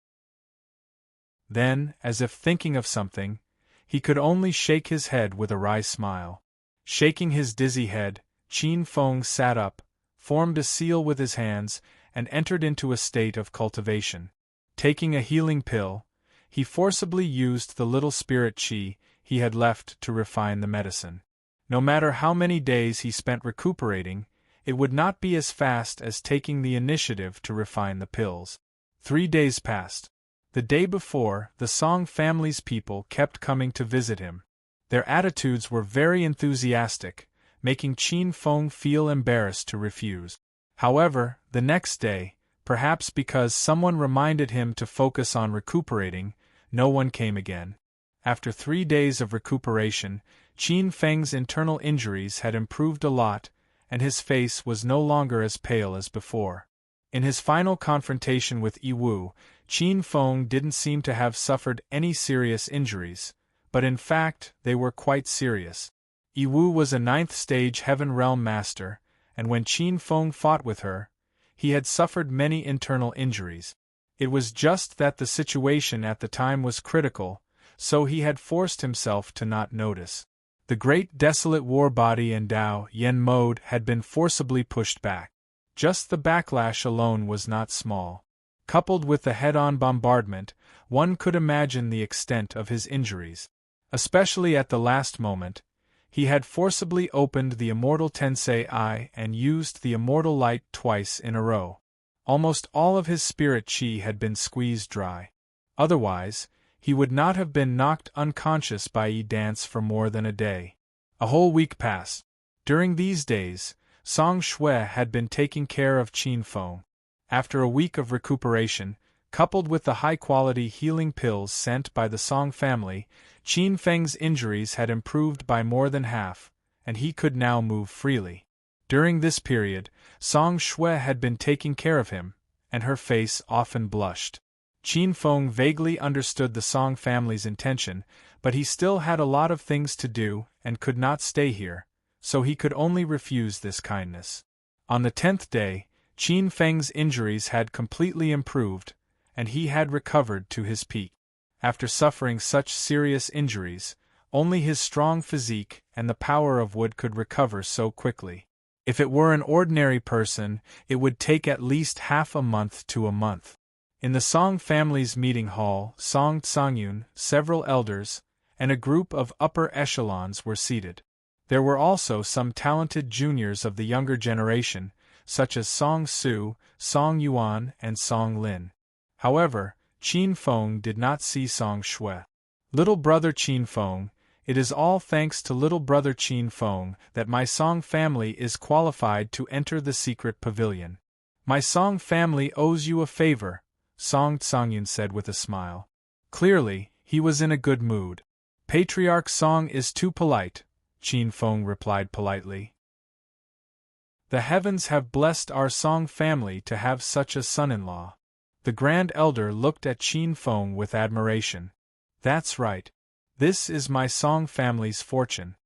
Then, as if thinking of something, he could only shake his head with a wry smile. Shaking his dizzy head, Qin Feng sat up, formed a seal with his hands, and entered into a state of cultivation. Taking a healing pill, he forcibly used the little spirit qi he had left to refine the medicine. No matter how many days he spent recuperating, it would not be as fast as taking the initiative to refine the pills. 3 days passed. The day before, the Song family's people kept coming to visit him. Their attitudes were very enthusiastic, making Qin Feng feel embarrassed to refuse. However, the next day, perhaps because someone reminded him to focus on recuperating, no one came again. After 3 days of recuperation, Qin Feng's internal injuries had improved a lot, and his face was no longer as pale as before. In his final confrontation with Yi Wu, Qin Feng didn't seem to have suffered any serious injuries, but in fact they were quite serious. Yi Wu was a 9th-stage Heaven Realm master, and when Qin Feng fought with her, he had suffered many internal injuries. It was just that the situation at the time was critical, so he had forced himself to not notice. The great desolate war body in Dao Yen mode had been forcibly pushed back. Just the backlash alone was not small. Coupled with the head-on bombardment, one could imagine the extent of his injuries. Especially at the last moment, he had forcibly opened the Immortal Tensei Eye and used the Immortal Light twice in a row. Almost all of his spirit chi had been squeezed dry. Otherwise, he would not have been knocked unconscious by Yi Dance for more than a day. A whole week passed. During these days, Song Shui had been taking care of Qin Feng. After a week of recuperation, coupled with the high-quality healing pills sent by the Song family, Qin Feng's injuries had improved by more than half, and he could now move freely. During this period, Song Shui had been taking care of him, and her face often blushed. Qin Feng vaguely understood the Song family's intention, but he still had a lot of things to do and could not stay here, so he could only refuse this kindness. On the 10th day, Qin Feng's injuries had completely improved, and he had recovered to his peak. After suffering such serious injuries, only his strong physique and the power of wood could recover so quickly. If it were an ordinary person, it would take at least half a month to a month. In the Song family's meeting hall, Song Tsangyun, several elders, and a group of upper echelons were seated. There were also some talented juniors of the younger generation, such as Song Su, Song Yuan, and Song Lin. However, Qin Feng did not see Song Shui. "Little brother Qin Feng, it is all thanks to little brother Qin Feng that my Song family is qualified to enter the secret pavilion. My Song family owes you a favor," Song Tsangyun said with a smile. Clearly, he was in a good mood. "Patriarch Song is too polite," Qin Feng replied politely. "The heavens have blessed our Song family to have such a son-in-law." The Grand Elder looked at Qin Feng with admiration. "That's right. This is my Song family's fortune."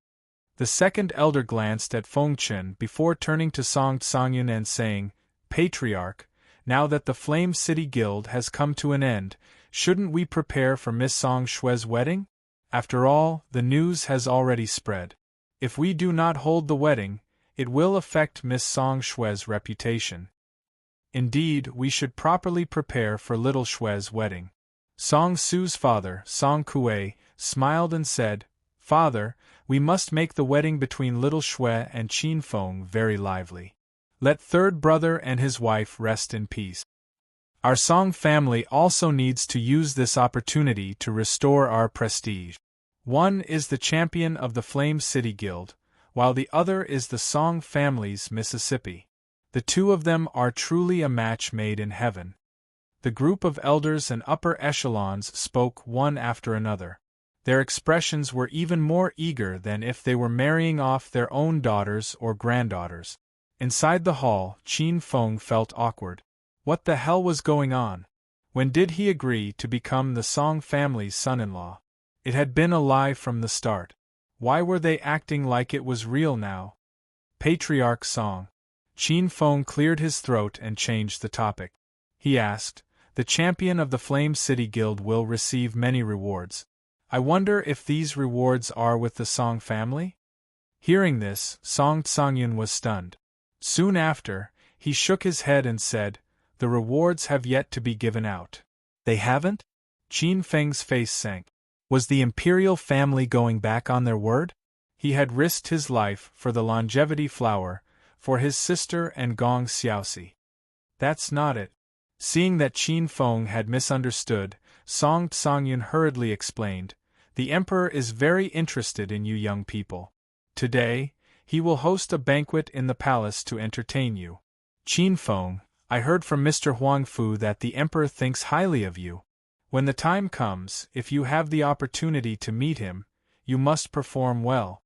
The second elder glanced at Feng Chen before turning to Song Tsangyun and saying, "Patriarch, now that the Flame City Guild has come to an end, shouldn't we prepare for Miss Song Shui's wedding? After all, the news has already spread. If we do not hold the wedding, it will affect Miss Song Shui's reputation. Indeed, we should properly prepare for little Shui's wedding." Song Su's father, Song Kue, smiled and said, "Father, we must make the wedding between little Shui and Qin Feng very lively. Let third brother and his wife rest in peace. Our Song family also needs to use this opportunity to restore our prestige. One is the champion of the Flame City Guild, while the other is the Song family's Mississippi. The two of them are truly a match made in heaven." The group of elders and upper echelons spoke one after another. Their expressions were even more eager than if they were marrying off their own daughters or granddaughters. Inside the hall, Qin Feng felt awkward. What the hell was going on? When did he agree to become the Song family's son-in-law? It had been a lie from the start. Why were they acting like it was real now? Patriarch Song. Qin Feng cleared his throat and changed the topic. He asked, "The champion of the Flame City Guild will receive many rewards. I wonder if these rewards are with the Song family?" Hearing this, Song Tsangyun was stunned. Soon after, he shook his head and said, "The rewards have yet to be given out." "They haven't?" Qin Feng's face sank. Was the imperial family going back on their word? He had risked his life for the longevity flower, for his sister and Gong Xiaoxi. That's not it. Seeing that Qin Feng had misunderstood, Song Tsangyun hurriedly explained, "The emperor is very interested in you young people. Today, he will host a banquet in the palace to entertain you. Qin Feng, I heard from Mr. Huangfu that the emperor thinks highly of you. When the time comes, if you have the opportunity to meet him, you must perform well."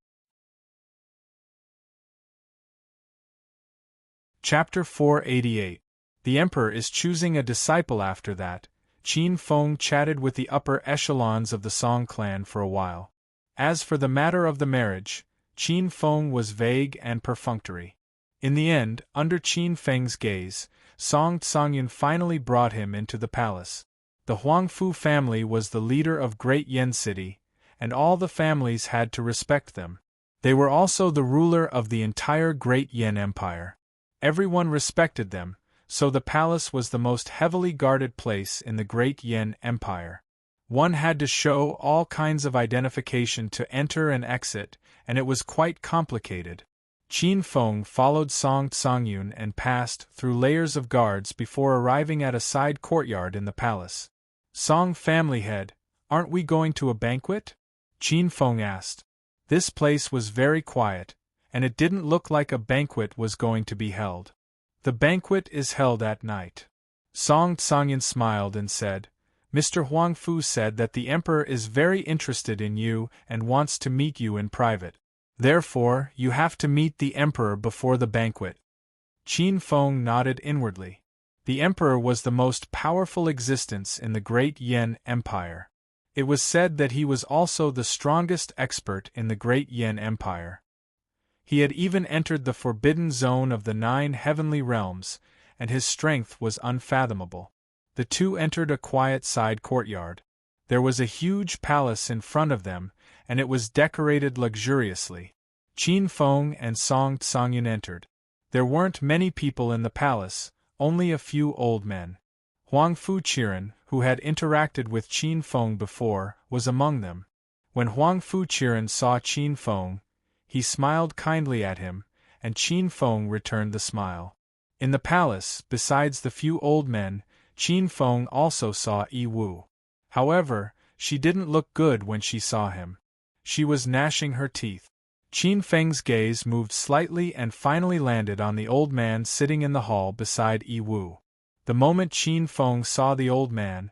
Chapter 488. The Emperor is choosing a disciple. After that, Qin Feng chatted with the upper echelons of the Song clan for a while. As for the matter of the marriage, Qin Feng was vague and perfunctory. In the end, under Qin Feng's gaze, Song Tsangyun finally brought him into the palace. The Huangfu family was the leader of Great Yen City, and all the families had to respect them. They were also the ruler of the entire Great Yen Empire. Everyone respected them, so the palace was the most heavily guarded place in the Great Yen Empire. One had to show all kinds of identification to enter and exit, and it was quite complicated. Qin Feng followed Song Tsangyun and passed through layers of guards before arriving at a side courtyard in the palace. "Song family head, aren't we going to a banquet?" Qin Feng asked. This place was very quiet, and it didn't look like a banquet was going to be held. "The banquet is held at night." Song Tsangyun smiled and said, "Mr. Huangfu said that the emperor is very interested in you and wants to meet you in private. Therefore, you have to meet the emperor before the banquet." Qin Feng nodded inwardly. The emperor was the most powerful existence in the Great Yen Empire. It was said that he was also the strongest expert in the Great Yen Empire. He had even entered the forbidden zone of the 9 heavenly realms, and his strength was unfathomable. The two entered a quiet side courtyard. There was a huge palace in front of them, and it was decorated luxuriously. Qin Feng and Song Tsangyun entered. There weren't many people in the palace, only a few old men. Huangfu Qiren, who had interacted with Qin Feng before, was among them. When Huangfu Qiren saw Qin Feng, he smiled kindly at him, and Qin Feng returned the smile. In the palace, besides the few old men, Qin Feng also saw Yi Wu. However, she didn't look good when she saw him. She was gnashing her teeth. Qin Feng's gaze moved slightly and finally landed on the old man sitting in the hall beside Yi Wu. The moment Qin Feng saw the old man,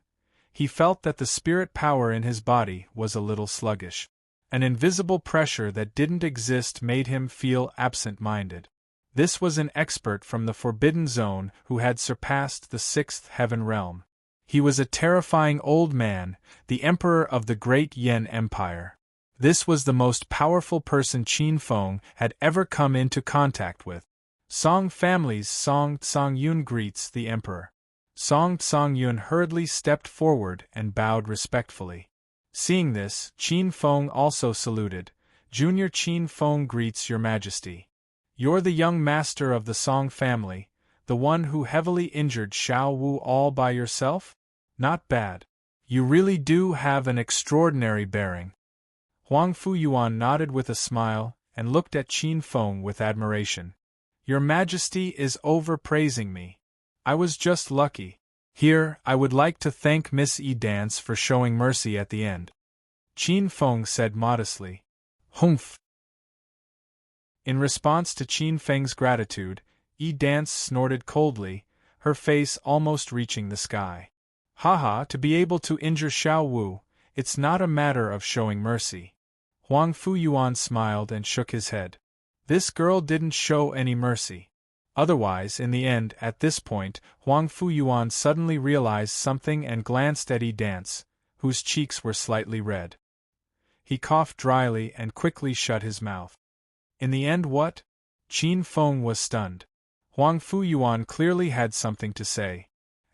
he felt that the spirit power in his body was a little sluggish. An invisible pressure that didn't exist made him feel absent-minded. This was an expert from the Forbidden Zone who had surpassed the 6th heaven realm. He was a terrifying old man, the emperor of the Great Yen Empire. This was the most powerful person Qin Feng had ever come into contact with. Song family's Song Tsangyun greets the emperor. Song Tsangyun hurriedly stepped forward and bowed respectfully. Seeing this, Qin Feng also saluted. "Junior Qin Feng greets your majesty. You're the young master of the Song family, the one who heavily injured Xiao Wu all by yourself? Not bad. You really do have an extraordinary bearing. Huang Fuyuan nodded with a smile and looked at Qin Feng with admiration. Your Majesty is overpraising me. I was just lucky. Here, I would like to thank Miss Yi Dance for showing mercy at the end. Qin Feng said modestly. Humph. In response to Qin Feng's gratitude, Yi Dance snorted coldly, her face almost reaching the sky. Haha, to be able to injure Xiao Wu, it's not a matter of showing mercy. Huang Fuyuan smiled and shook his head. This girl didn't show any mercy. Otherwise, in the end, at this point, Huang Fuyuan suddenly realized something and glanced at Yi Dance, whose cheeks were slightly red. He coughed dryly and quickly shut his mouth. In the end what? Qin Feng was stunned. Huang Fuyuan clearly had something to say.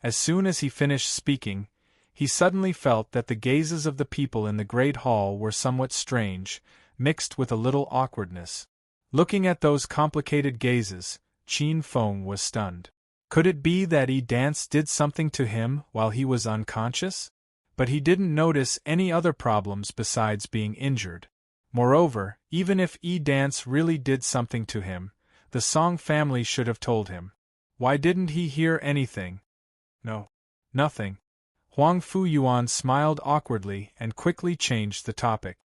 As soon as he finished speaking, he suddenly felt that the gazes of the people in the great hall were somewhat strange, mixed with a little awkwardness. Looking at those complicated gazes, Qin Feng was stunned. Could it be that Yi Dance did something to him while he was unconscious? But he didn't notice any other problems besides being injured. Moreover, even if Yi Dance really did something to him, the Song family should have told him. Why didn't he hear anything? No. Nothing. Huang Fuyuan smiled awkwardly and quickly changed the topic.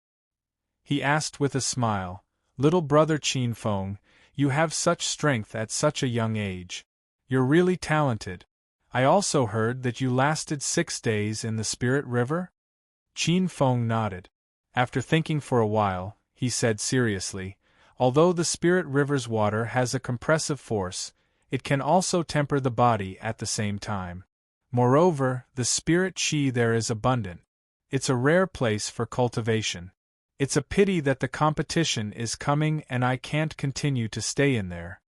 He asked with a smile, Little brother Qin Feng, you have such strength at such a young age. You're really talented. I also heard that you lasted 6 days in the Spirit River? Qin Feng nodded. After thinking for a while, he said seriously, although the Spirit River's water has a compressive force, it can also temper the body at the same time. Moreover, the spirit qi there is abundant. It's a rare place for cultivation. It's a pity that the competition is coming and I can't continue to stay in there.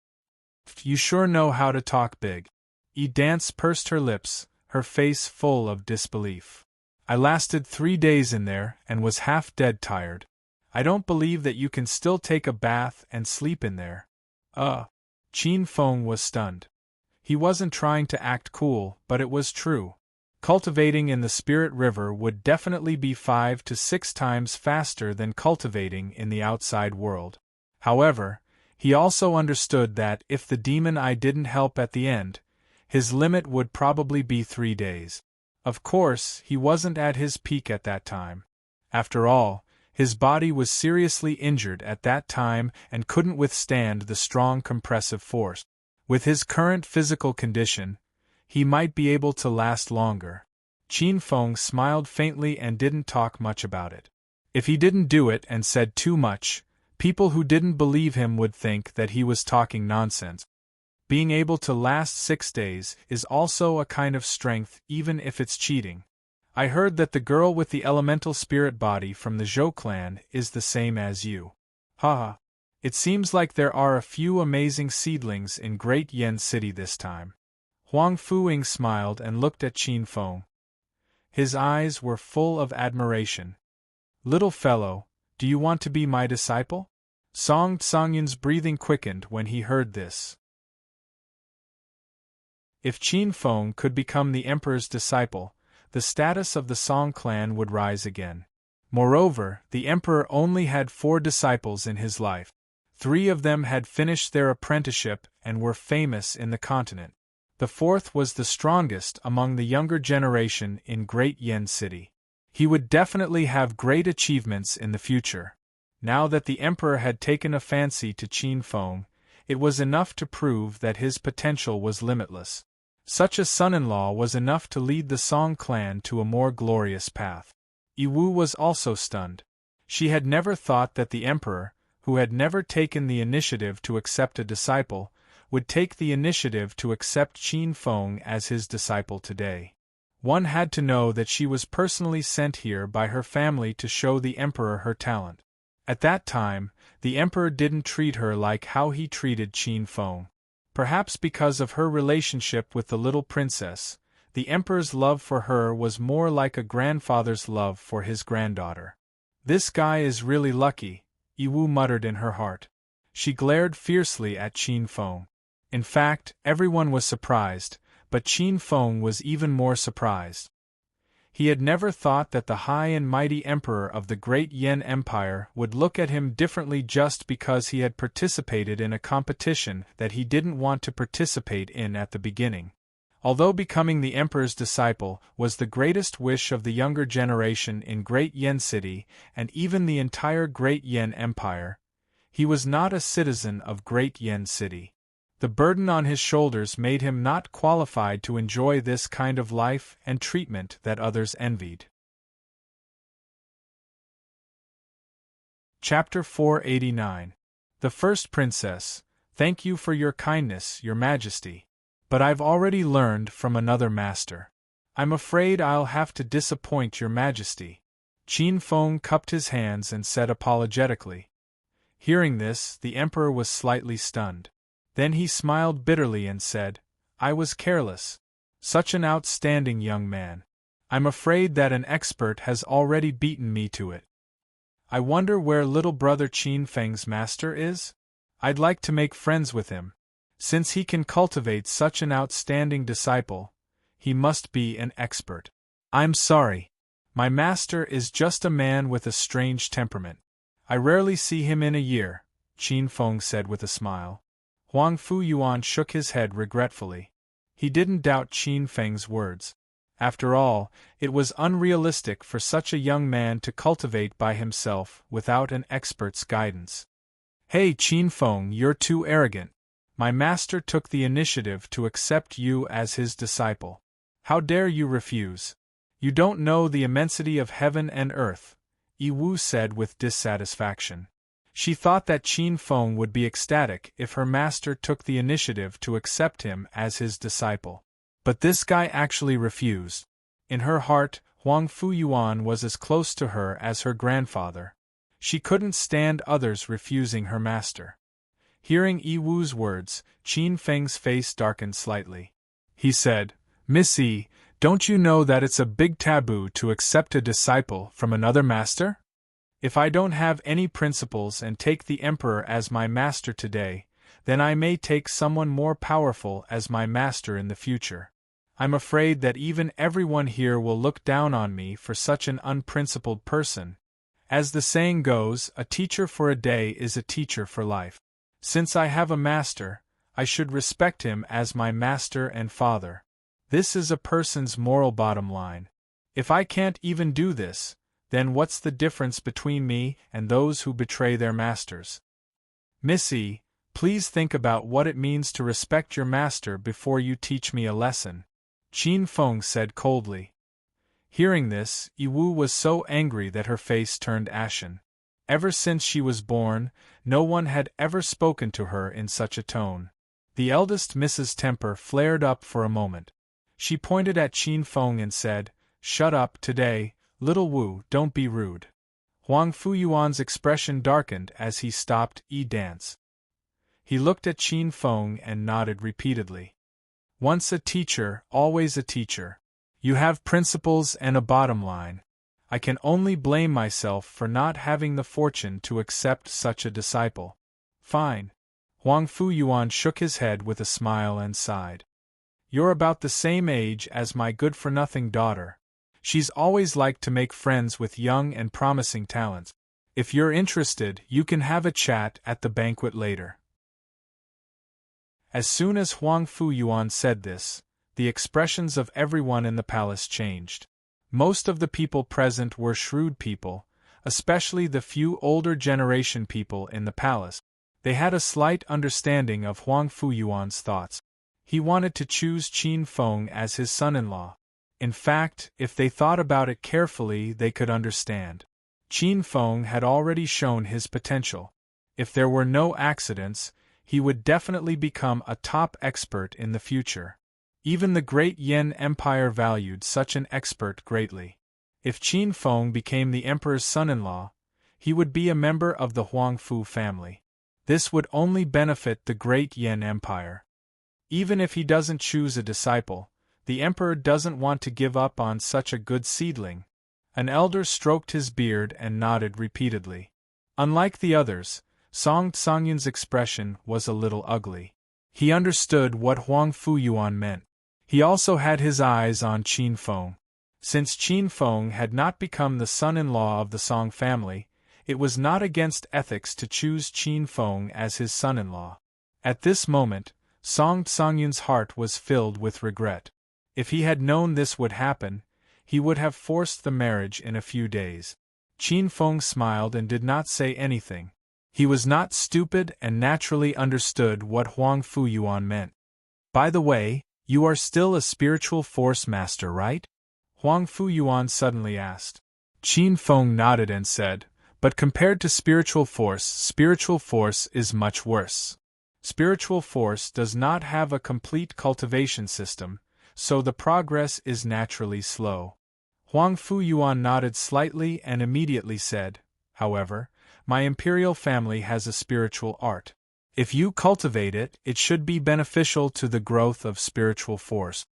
You sure know how to talk big. Yi Dance pursed her lips, her face full of disbelief. I lasted 3 days in there and was half dead tired. I don't believe that you can still take a bath and sleep in there. Qin Feng was stunned. He wasn't trying to act cool, but it was true. Cultivating in the Spirit River would definitely be 5 to 6 times faster than cultivating in the outside world. However, he also understood that if the demon eye didn't help at the end, his limit would probably be 3 days. Of course, he wasn't at his peak at that time. After all, his body was seriously injured at that time and couldn't withstand the strong compressive force. With his current physical condition, he might be able to last longer. Qin Feng smiled faintly and didn't talk much about it. If he didn't do it and said too much, people who didn't believe him would think that he was talking nonsense. Being able to last 6 days is also a kind of strength even if it's cheating. I heard that the girl with the elemental spirit body from the Zhou clan is the same as you. Haha. It seems like there are a few amazing seedlings in Great Yen City this time. Huang Fuing smiled and looked at Qin Feng. His eyes were full of admiration. Little fellow, do you want to be my disciple? Song Tsongyun's breathing quickened when he heard this. If Qin Feng could become the emperor's disciple, the status of the Song clan would rise again. Moreover, the emperor only had 4 disciples in his life. 3 of them had finished their apprenticeship and were famous in the continent. The 4th was the strongest among the younger generation in Great Yen City. He would definitely have great achievements in the future. Now that the emperor had taken a fancy to Qin Feng, it was enough to prove that his potential was limitless. Such a son-in-law was enough to lead the Song clan to a more glorious path. Yi Wu was also stunned. She had never thought that the emperor, who had never taken the initiative to accept a disciple, would take the initiative to accept Qin Feng as his disciple today. One had to know that she was personally sent here by her family to show the emperor her talent. At that time, the emperor didn't treat her like how he treated Qin Feng. Perhaps because of her relationship with the little princess, the emperor's love for her was more like a grandfather's love for his granddaughter. This guy is really lucky, Yi Wu muttered in her heart. She glared fiercely at Qin Feng. In fact, everyone was surprised, but Qin Feng was even more surprised. He had never thought that the high and mighty emperor of the great Yen Empire would look at him differently just because he had participated in a competition that he didn't want to participate in at the beginning. Although becoming the emperor's disciple was the greatest wish of the younger generation in Great Yen City and even the entire Great Yen Empire, he was not a citizen of Great Yen City. The burden on his shoulders made him not qualified to enjoy this kind of life and treatment that others envied. Chapter 489. The First Princess. Thank you for your kindness, Your Majesty. But I've already learned from another master. I'm afraid I'll have to disappoint Your Majesty. Qin Feng cupped his hands and said apologetically. Hearing this, the emperor was slightly stunned. Then he smiled bitterly and said, I was careless. Such an outstanding young man. I'm afraid that an expert has already beaten me to it. I wonder where little brother Qin Feng's master is? I'd like to make friends with him. Since he can cultivate such an outstanding disciple, he must be an expert. I'm sorry. My master is just a man with a strange temperament. I rarely see him in a year, Qin Feng said with a smile. Huang Fuyuan shook his head regretfully. He didn't doubt Qin Feng's words. After all, it was unrealistic for such a young man to cultivate by himself without an expert's guidance. Hey Qin Feng, you're too arrogant. My master took the initiative to accept you as his disciple. How dare you refuse? You don't know the immensity of heaven and earth, Yi Wu said with dissatisfaction. She thought that Qin Feng would be ecstatic if her master took the initiative to accept him as his disciple. But this guy actually refused. In her heart, Huang Fuyuan was as close to her as her grandfather. She couldn't stand others refusing her master. Hearing Yi Wu's words, Qin Feng's face darkened slightly. He said, Miss Yi, don't you know that it's a big taboo to accept a disciple from another master? If I don't have any principles and take the emperor as my master today, then I may take someone more powerful as my master in the future. I'm afraid that even everyone here will look down on me for such an unprincipled person. As the saying goes, a teacher for a day is a teacher for life. Since I have a master, I should respect him as my master and father. This is a person's moral bottom line. If I can't even do this, then what's the difference between me and those who betray their masters? Missy, please think about what it means to respect your master before you teach me a lesson, Qin Feng said coldly. Hearing this, Yi Wu was so angry that her face turned ashen. Ever since she was born, no one had ever spoken to her in such a tone. The eldest Mrs. Temper flared up for a moment. She pointed at Qin Feng and said, Shut up today, little Wu, don't be rude. Huang Fuyuan's expression darkened as he stopped dance. He looked at Qin Feng and nodded repeatedly. Once a teacher, always a teacher. You have principles and a bottom line. I can only blame myself for not having the fortune to accept such a disciple. Fine. Huang Fuyuan shook his head with a smile and sighed. You're about the same age as my good-for-nothing daughter. She's always liked to make friends with young and promising talents. If you're interested, you can have a chat at the banquet later. As soon as Huang Fuyuan said this, the expressions of everyone in the palace changed. Most of the people present were shrewd people, especially the few older generation people in the palace. They had a slight understanding of Huang Fuyuan's thoughts. He wanted to choose Qin Feng as his son-in-law. In fact, if they thought about it carefully, they could understand. Qin Feng had already shown his potential. If there were no accidents, he would definitely become a top expert in the future. Even the great Yen Empire valued such an expert greatly. If Qin Feng became the emperor's son-in-law, he would be a member of the Huangfu family. This would only benefit the great Yen Empire. Even if he doesn't choose a disciple, the emperor doesn't want to give up on such a good seedling. An elder stroked his beard and nodded repeatedly. Unlike the others, Song Tsongyun's expression was a little ugly. He understood what Huang Fuyuan meant. He also had his eyes on Qin Feng. Since Qin Feng had not become the son-in-law of the Song family, it was not against ethics to choose Qin Feng as his son-in-law. At this moment, Song Tsangyun's heart was filled with regret. If he had known this would happen, he would have forced the marriage in a few days. Qin Feng smiled and did not say anything. He was not stupid and naturally understood what Huang Fuyuan meant. By the way, you are still a spiritual force master, right? Huang Fuyuan suddenly asked. Qin Feng nodded and said, but compared to spiritual force is much worse. Spiritual force does not have a complete cultivation system, so the progress is naturally slow. Huang Fuyuan nodded slightly and immediately said, however, my imperial family has a spiritual art. If you cultivate it, it should be beneficial to the growth of spiritual force.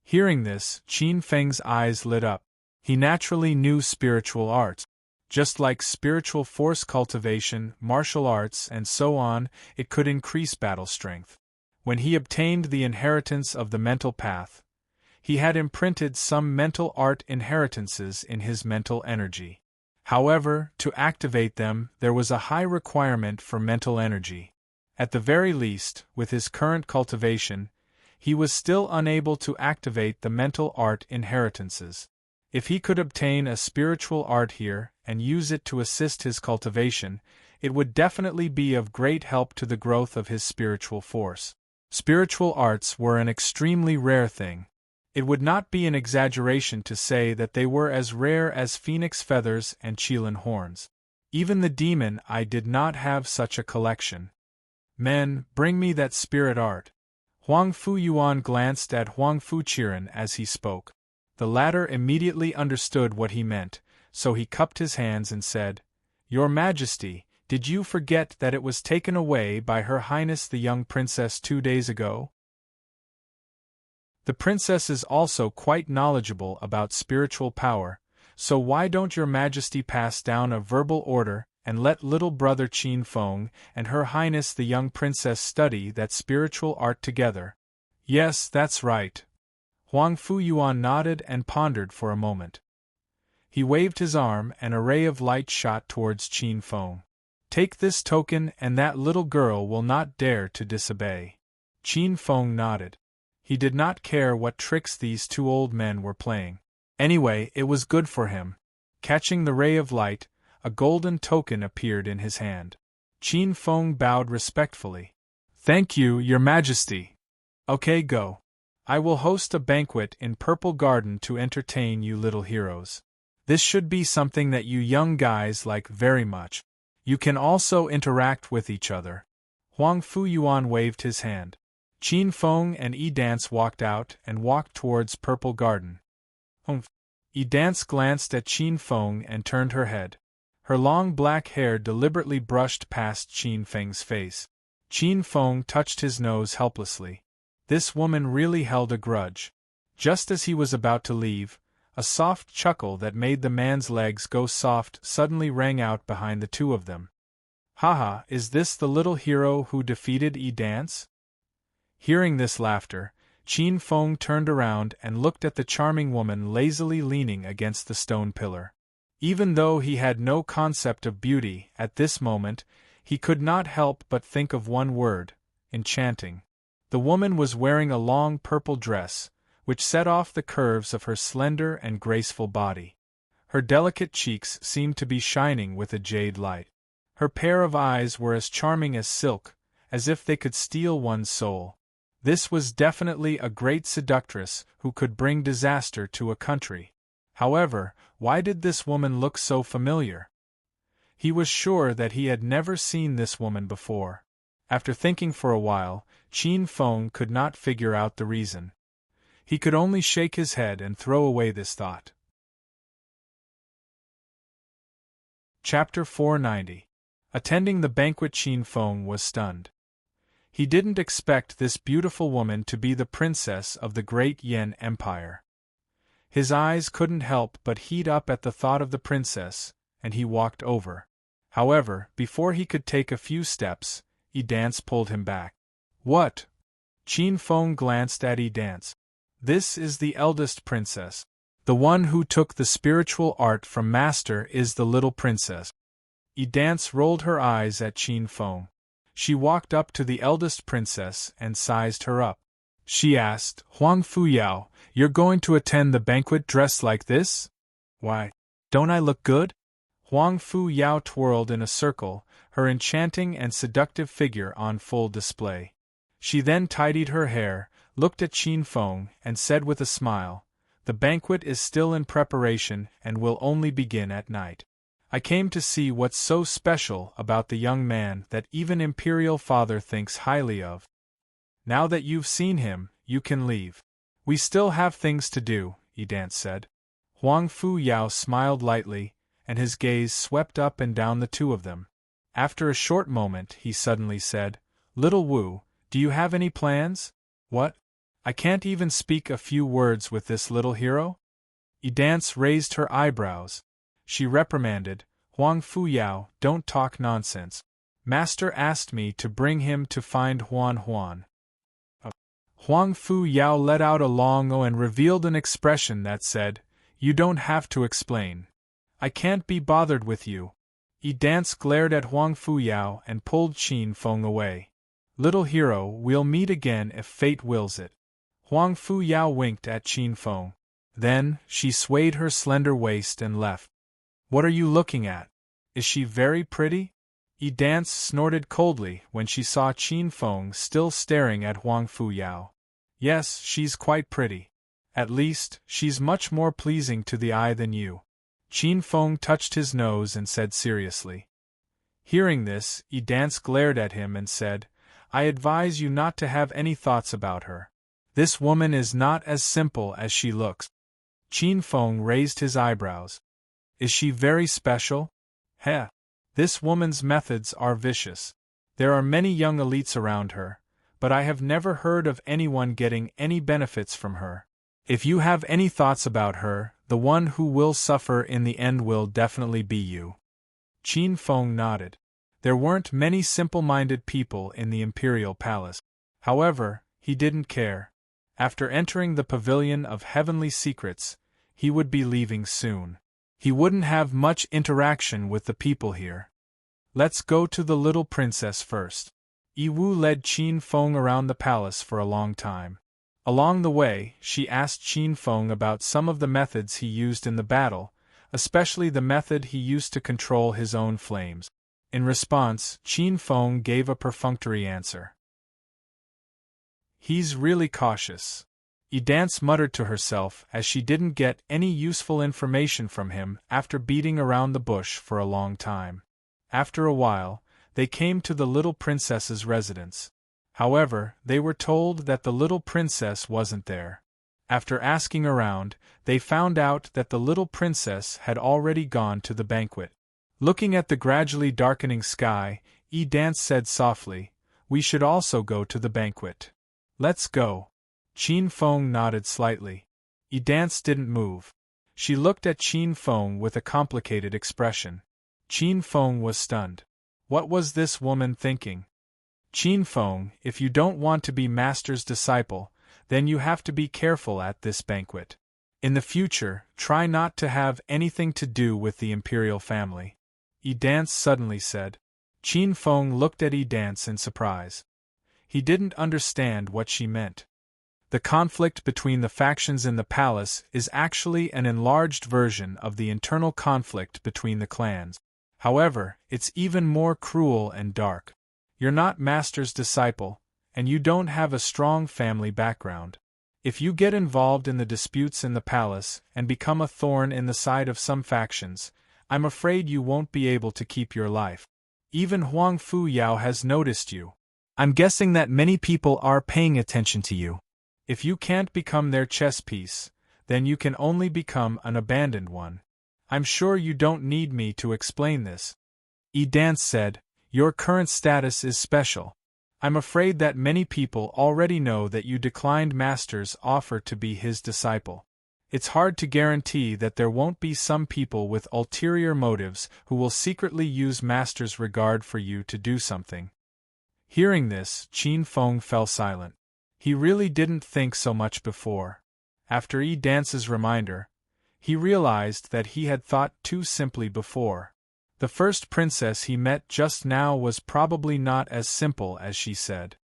Hearing this, Qin Feng's eyes lit up. He naturally knew spiritual arts. Just like spiritual force cultivation, martial arts, and so on, it could increase battle strength. When he obtained the inheritance of the mental path, he had imprinted some mental art inheritances in his mental energy. However, to activate them, there was a high requirement for mental energy. At the very least, with his current cultivation, he was still unable to activate the mental art inheritances. If he could obtain a spiritual art here and use it to assist his cultivation, it would definitely be of great help to the growth of his spiritual force. Spiritual arts were an extremely rare thing. It would not be an exaggeration to say that they were as rare as phoenix feathers and qilin horns. Even the demon eye did not have such a collection. Men, bring me that spirit art. Huang Fuyuan glanced at Huang Fuqiren as he spoke. The latter immediately understood what he meant, so he cupped his hands and said, Your Majesty, did you forget that it was taken away by Her Highness the young princess 2 days ago? The princess is also quite knowledgeable about spiritual power, so why don't Your Majesty pass down a verbal order and let little brother Qin Feng and Her Highness the young princess study that spiritual art together? Yes, that's right. Huang Fuyuan nodded and pondered for a moment. He waved his arm and a ray of light shot towards Qin Feng. Take this token and that little girl will not dare to disobey. Qin Feng nodded. He did not care what tricks these two old men were playing. Anyway, it was good for him. Catching the ray of light, a golden token appeared in his hand. Qin Feng bowed respectfully. Thank you, Your Majesty. Okay, go. I will host a banquet in Purple Garden to entertain you little heroes. This should be something that you young guys like very much. You can also interact with each other. Huang Fuyuan waved his hand. Qin Feng and Yi Dance walked out and walked towards Purple Garden. Yi Dance glanced at Qin Feng and turned her head. Her long black hair deliberately brushed past Qin Feng's face. Qin Feng touched his nose helplessly. This woman really held a grudge. Just as he was about to leave, a soft chuckle that made the man's legs go soft suddenly rang out behind the two of them. Haha, is this the little hero who defeated Yi Dance? Hearing this laughter, Qin Feng turned around and looked at the charming woman lazily leaning against the stone pillar. Even though he had no concept of beauty at this moment, he could not help but think of one word: enchanting. The woman was wearing a long purple dress, which set off the curves of her slender and graceful body. Her delicate cheeks seemed to be shining with a jade light. Her pair of eyes were as charming as silk, as if they could steal one's soul. This was definitely a great seductress who could bring disaster to a country. However, why did this woman look so familiar? He was sure that he had never seen this woman before. After thinking for a while, Qin Feng could not figure out the reason. He could only shake his head and throw away this thought. Chapter 490. Attending the banquet, Qin Feng was stunned. He didn't expect this beautiful woman to be the princess of the great Yan Empire. His eyes couldn't help but heat up at the thought of the princess, and he walked over. However, before he could take a few steps, Yi Dance pulled him back. What? Qin Feng glanced at Yi Dance. This is the eldest princess. The one who took the spiritual art from Master is the little princess. Dance rolled her eyes at Qin Feng. She walked up to the eldest princess and sized her up. She asked, Huang Fuyao, you're going to attend the banquet dressed like this? Why, don't I look good? Huang Fuyao twirled in a circle, her enchanting and seductive figure on full display. She then tidied her hair, looked at Qin Feng, and said with a smile, the banquet is still in preparation and will only begin at night. I came to see what's so special about the young man that even Imperial Father thinks highly of. Now that you've seen him, you can leave. We still have things to do, Dance said. Huang Fuyao smiled lightly, and his gaze swept up and down the two of them. After a short moment, he suddenly said, Little Wu, do you have any plans? What? I can't even speak a few words with this little hero? Dance raised her eyebrows. She reprimanded, Huang Fuyao, don't talk nonsense. Master asked me to bring him to find Huan Huan. Huang Fuyao let out a long "oh" and revealed an expression that said, You don't have to explain. I can't be bothered with you. Dance glared at Huang Fuyao and pulled Qin Feng away. Little hero, we'll meet again if fate wills it. Huang Fuyao winked at Qin Feng. Then, she swayed her slender waist and left. What are you looking at? Is she very pretty? Dance snorted coldly when she saw Qin Feng still staring at Huang Fuyao. Yes, she's quite pretty. At least, she's much more pleasing to the eye than you. Qin Feng touched his nose and said seriously. Hearing this, Dance glared at him and said, I advise you not to have any thoughts about her. This woman is not as simple as she looks. Qin Feng raised his eyebrows. Is she very special? Heh. This woman's methods are vicious. There are many young elites around her, but I have never heard of anyone getting any benefits from her. If you have any thoughts about her, the one who will suffer in the end will definitely be you. Qin Feng nodded. There weren't many simple-minded people in the imperial palace. However, he didn't care. After entering the pavilion of heavenly secrets, he would be leaving soon. He wouldn't have much interaction with the people here. Let's go to the little princess first. Wu led Qin Feng around the palace for a long time. Along the way, she asked Qin Feng about some of the methods he used in the battle, especially the method he used to control his own flames. In response, Qin Feng gave a perfunctory answer. He's really cautious. Dance muttered to herself as she didn't get any useful information from him after beating around the bush for a long time. After a while, they came to the little princess's residence. However, they were told that the little princess wasn't there. After asking around, they found out that the little princess had already gone to the banquet. Looking at the gradually darkening sky, Dance said softly, We should also go to the banquet. Let's go. Qin Feng nodded slightly. Dance didn't move. She looked at Qin Feng with a complicated expression. Qin Feng was stunned. What was this woman thinking? Qin Feng, if you don't want to be Master's disciple, then you have to be careful at this banquet. In the future, try not to have anything to do with the imperial family. Dance suddenly said. Qin Feng looked at Dance in surprise. He didn't understand what she meant. The conflict between the factions in the palace is actually an enlarged version of the internal conflict between the clans. However, it's even more cruel and dark. You're not Master's disciple, and you don't have a strong family background. If you get involved in the disputes in the palace and become a thorn in the side of some factions, I'm afraid you won't be able to keep your life. Even Huang Fuyao has noticed you. I'm guessing that many people are paying attention to you. If you can't become their chess piece, then you can only become an abandoned one. I'm sure you don't need me to explain this. Dance said, Your current status is special. I'm afraid that many people already know that you declined Master's offer to be his disciple. It's hard to guarantee that there won't be some people with ulterior motives who will secretly use Master's regard for you to do something. Hearing this, Qin Feng fell silent. He really didn't think so much before. After Dance's reminder, He realized that he had thought too simply before. The first princess he met just now was probably not as simple as she said.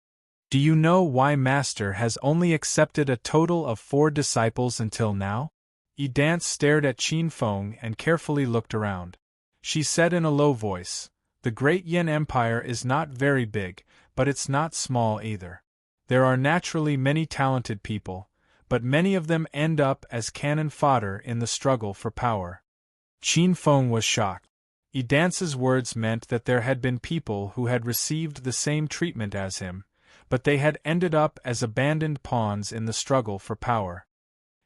Do you know why Master has only accepted a total of 4 disciples until now? Dance stared at Qin Feng and carefully looked around. She said in a low voice, "The Great Yin Empire is not very big, but it's not small either. There are naturally many talented people, but many of them end up as cannon fodder in the struggle for power." Qin Feng was shocked. Dance's words meant that there had been people who had received the same treatment as him, but they had ended up as abandoned pawns in the struggle for power.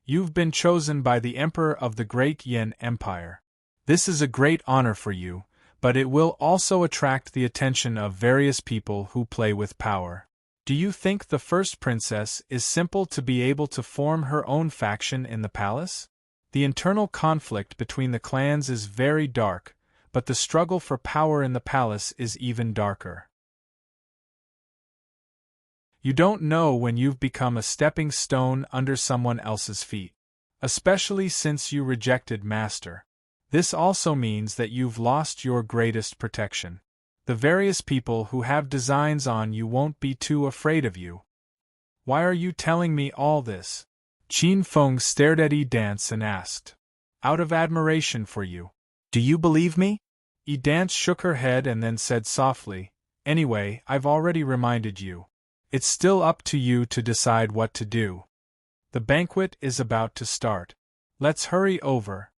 You've been chosen by the Emperor of the Great Yin Empire. This is a great honor for you, but it will also attract the attention of various people who play with power. Do you think the first princess is simple to be able to form her own faction in the palace? The internal conflict between the clans is very dark, but the struggle for power in the palace is even darker. You don't know when you've become a stepping stone under someone else's feet. Especially since you rejected Master. This also means that you've lost your greatest protection. The various people who have designs on you won't be too afraid of you. Why are you telling me all this? Qin Feng stared at Dance and asked. Out of admiration for you. Do you believe me? Dance shook her head and then said softly, Anyway, I've already reminded you. It's still up to you to decide what to do. The banquet is about to start. Let's hurry over.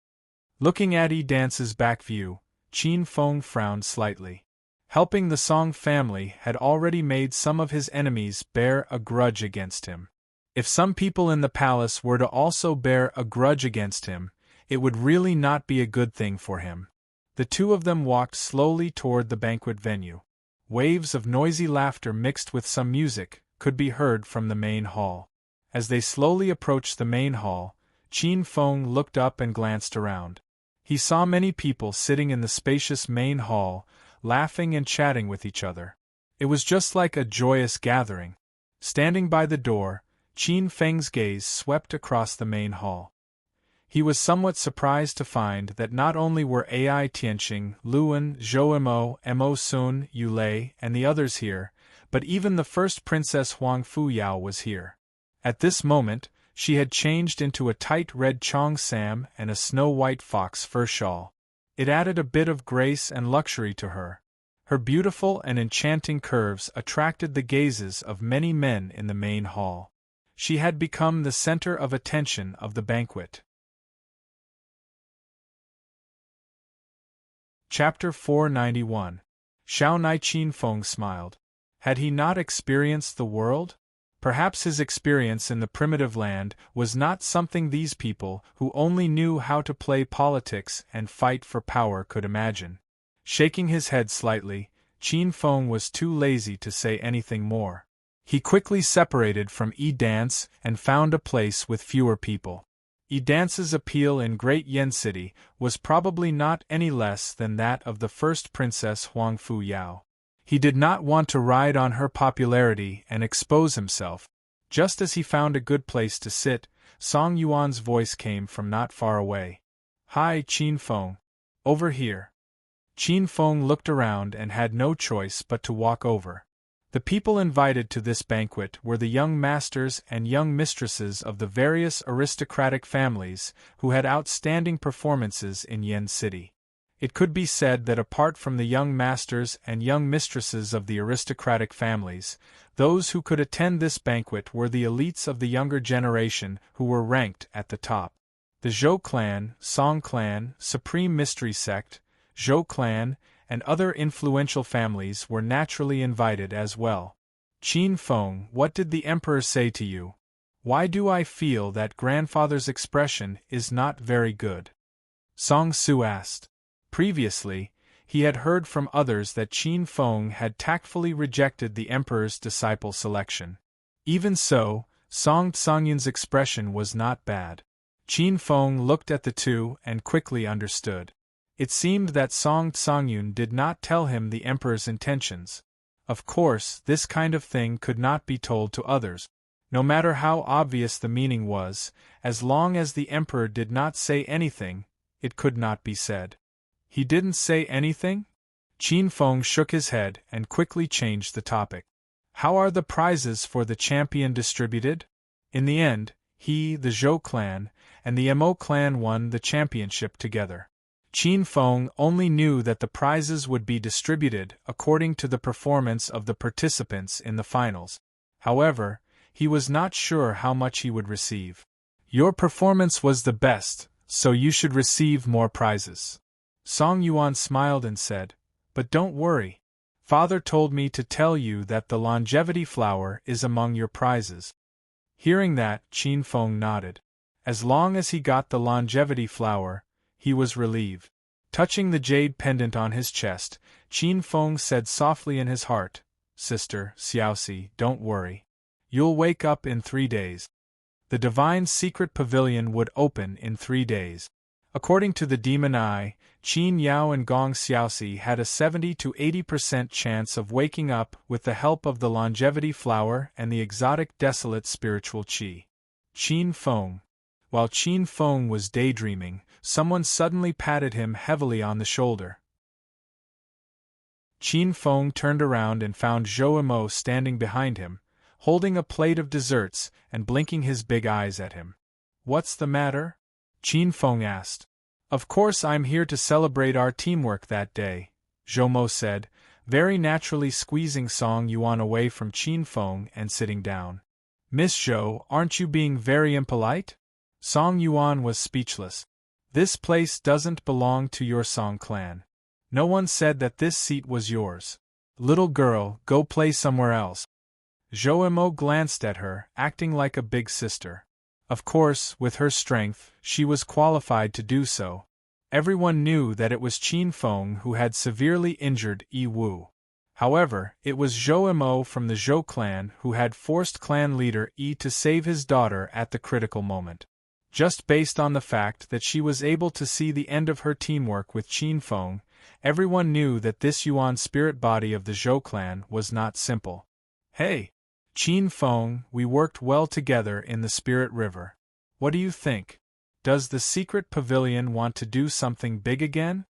Looking at Dance's back view, Qin Feng frowned slightly. Helping the Song family had already made some of his enemies bear a grudge against him. If some people in the palace were to also bear a grudge against him, it would really not be a good thing for him. The two of them walked slowly toward the banquet venue. Waves of noisy laughter mixed with some music could be heard from the main hall. As they slowly approached the main hall, Qin Feng looked up and glanced around. He saw many people sitting in the spacious main hall, laughing and chatting with each other. It was just like a joyous gathering. Standing by the door, Qin Feng's gaze swept across the main hall. He was somewhat surprised to find that not only were Ai Tianqing, Luan, Zhou Mo Sun, Yu Lei, and the others here, but even the first Princess Huang Fuyao was here. At this moment, she had changed into a tight red Chong Sam and a snow-white fox fur shawl. It added a bit of grace and luxury to her. Her beautiful and enchanting curves attracted the gazes of many men in the main hall. She had become the center of attention of the banquet. Chapter 491. Xiao Nai. Qin Feng smiled. Had he not experienced the world? Perhaps his experience in the primitive land was not something these people who only knew how to play politics and fight for power could imagine. Shaking his head slightly, Qin Feng was too lazy to say anything more. He quickly separated from Dance and found a place with fewer people. Dance's appeal in Great Yen City was probably not any less than that of the first Princess Huang Fuyao. He did not want to ride on her popularity and expose himself. Just as he found a good place to sit, Song Yuan's voice came from not far away. "Hi, Qin Feng. Over here." Qin Feng looked around and had no choice but to walk over. The people invited to this banquet were the young masters and young mistresses of the various aristocratic families who had outstanding performances in Yen City. It could be said that apart from the young masters and young mistresses of the aristocratic families, those who could attend this banquet were the elites of the younger generation who were ranked at the top. The Zhou clan, Song clan, Supreme Mystery Sect, Zhou clan, and other influential families were naturally invited as well. "Qin Feng, what did the Emperor say to you? Why do I feel that grandfather's expression is not very good?" Song Su asked. Previously, he had heard from others that Qin Feng had tactfully rejected the Emperor's disciple selection. Even so, Song Tsangyun's expression was not bad. Qin Feng looked at the two and quickly understood. It seemed that Song Tsangyun did not tell him the Emperor's intentions. Of course, this kind of thing could not be told to others. No matter how obvious the meaning was, as long as the emperor did not say anything, it could not be said. He didn't say anything? Qin Feng shook his head and quickly changed the topic. How are the prizes for the champion distributed? In the end, he, the Zhou clan, and the Mo clan won the championship together. Qin Feng only knew that the prizes would be distributed according to the performance of the participants in the finals. However, he was not sure how much he would receive. Your performance was the best, so you should receive more prizes. Song Yuan smiled and said, but don't worry. Father told me to tell you that the longevity flower is among your prizes. Hearing that, Qin Feng nodded. As long as he got the longevity flower, he was relieved. Touching the jade pendant on his chest, Qin Feng said softly in his heart, Sister, Xiaoxi, don't worry. You'll wake up in 3 days. The divine secret pavilion would open in 3 days. According to the demon eye, Qin Yao and Gong Xiaoxi had a 70 to 80% chance of waking up with the help of the longevity flower and the exotic desolate spiritual qi. Qin Feng. While Qin Feng was daydreaming, someone suddenly patted him heavily on the shoulder. Qin Feng turned around and found Zhou Mo standing behind him, holding a plate of desserts and blinking his big eyes at him. What's the matter? Qin Feng asked. Of course I'm here to celebrate our teamwork that day, Zhou Mo said, very naturally squeezing Song Yuan away from Qin Feng and sitting down. Miss Zhou, aren't you being very impolite? Song Yuan was speechless. This place doesn't belong to your Song clan. No one said that this seat was yours. Little girl, go play somewhere else. Zhou Mo glanced at her, acting like a big sister. Of course, with her strength, she was qualified to do so. Everyone knew that it was Qin Feng who had severely injured Yi Wu. However, it was Zhou Mo from the Zhou clan who had forced clan leader Yi to save his daughter at the critical moment. Just based on the fact that she was able to see the end of her teamwork with Qin Feng, everyone knew that this Yuan spirit body of the Zhou clan was not simple. Hey! Qin Feng, we worked well together in the Spirit River. What do you think? Does the secret pavilion want to do something big again?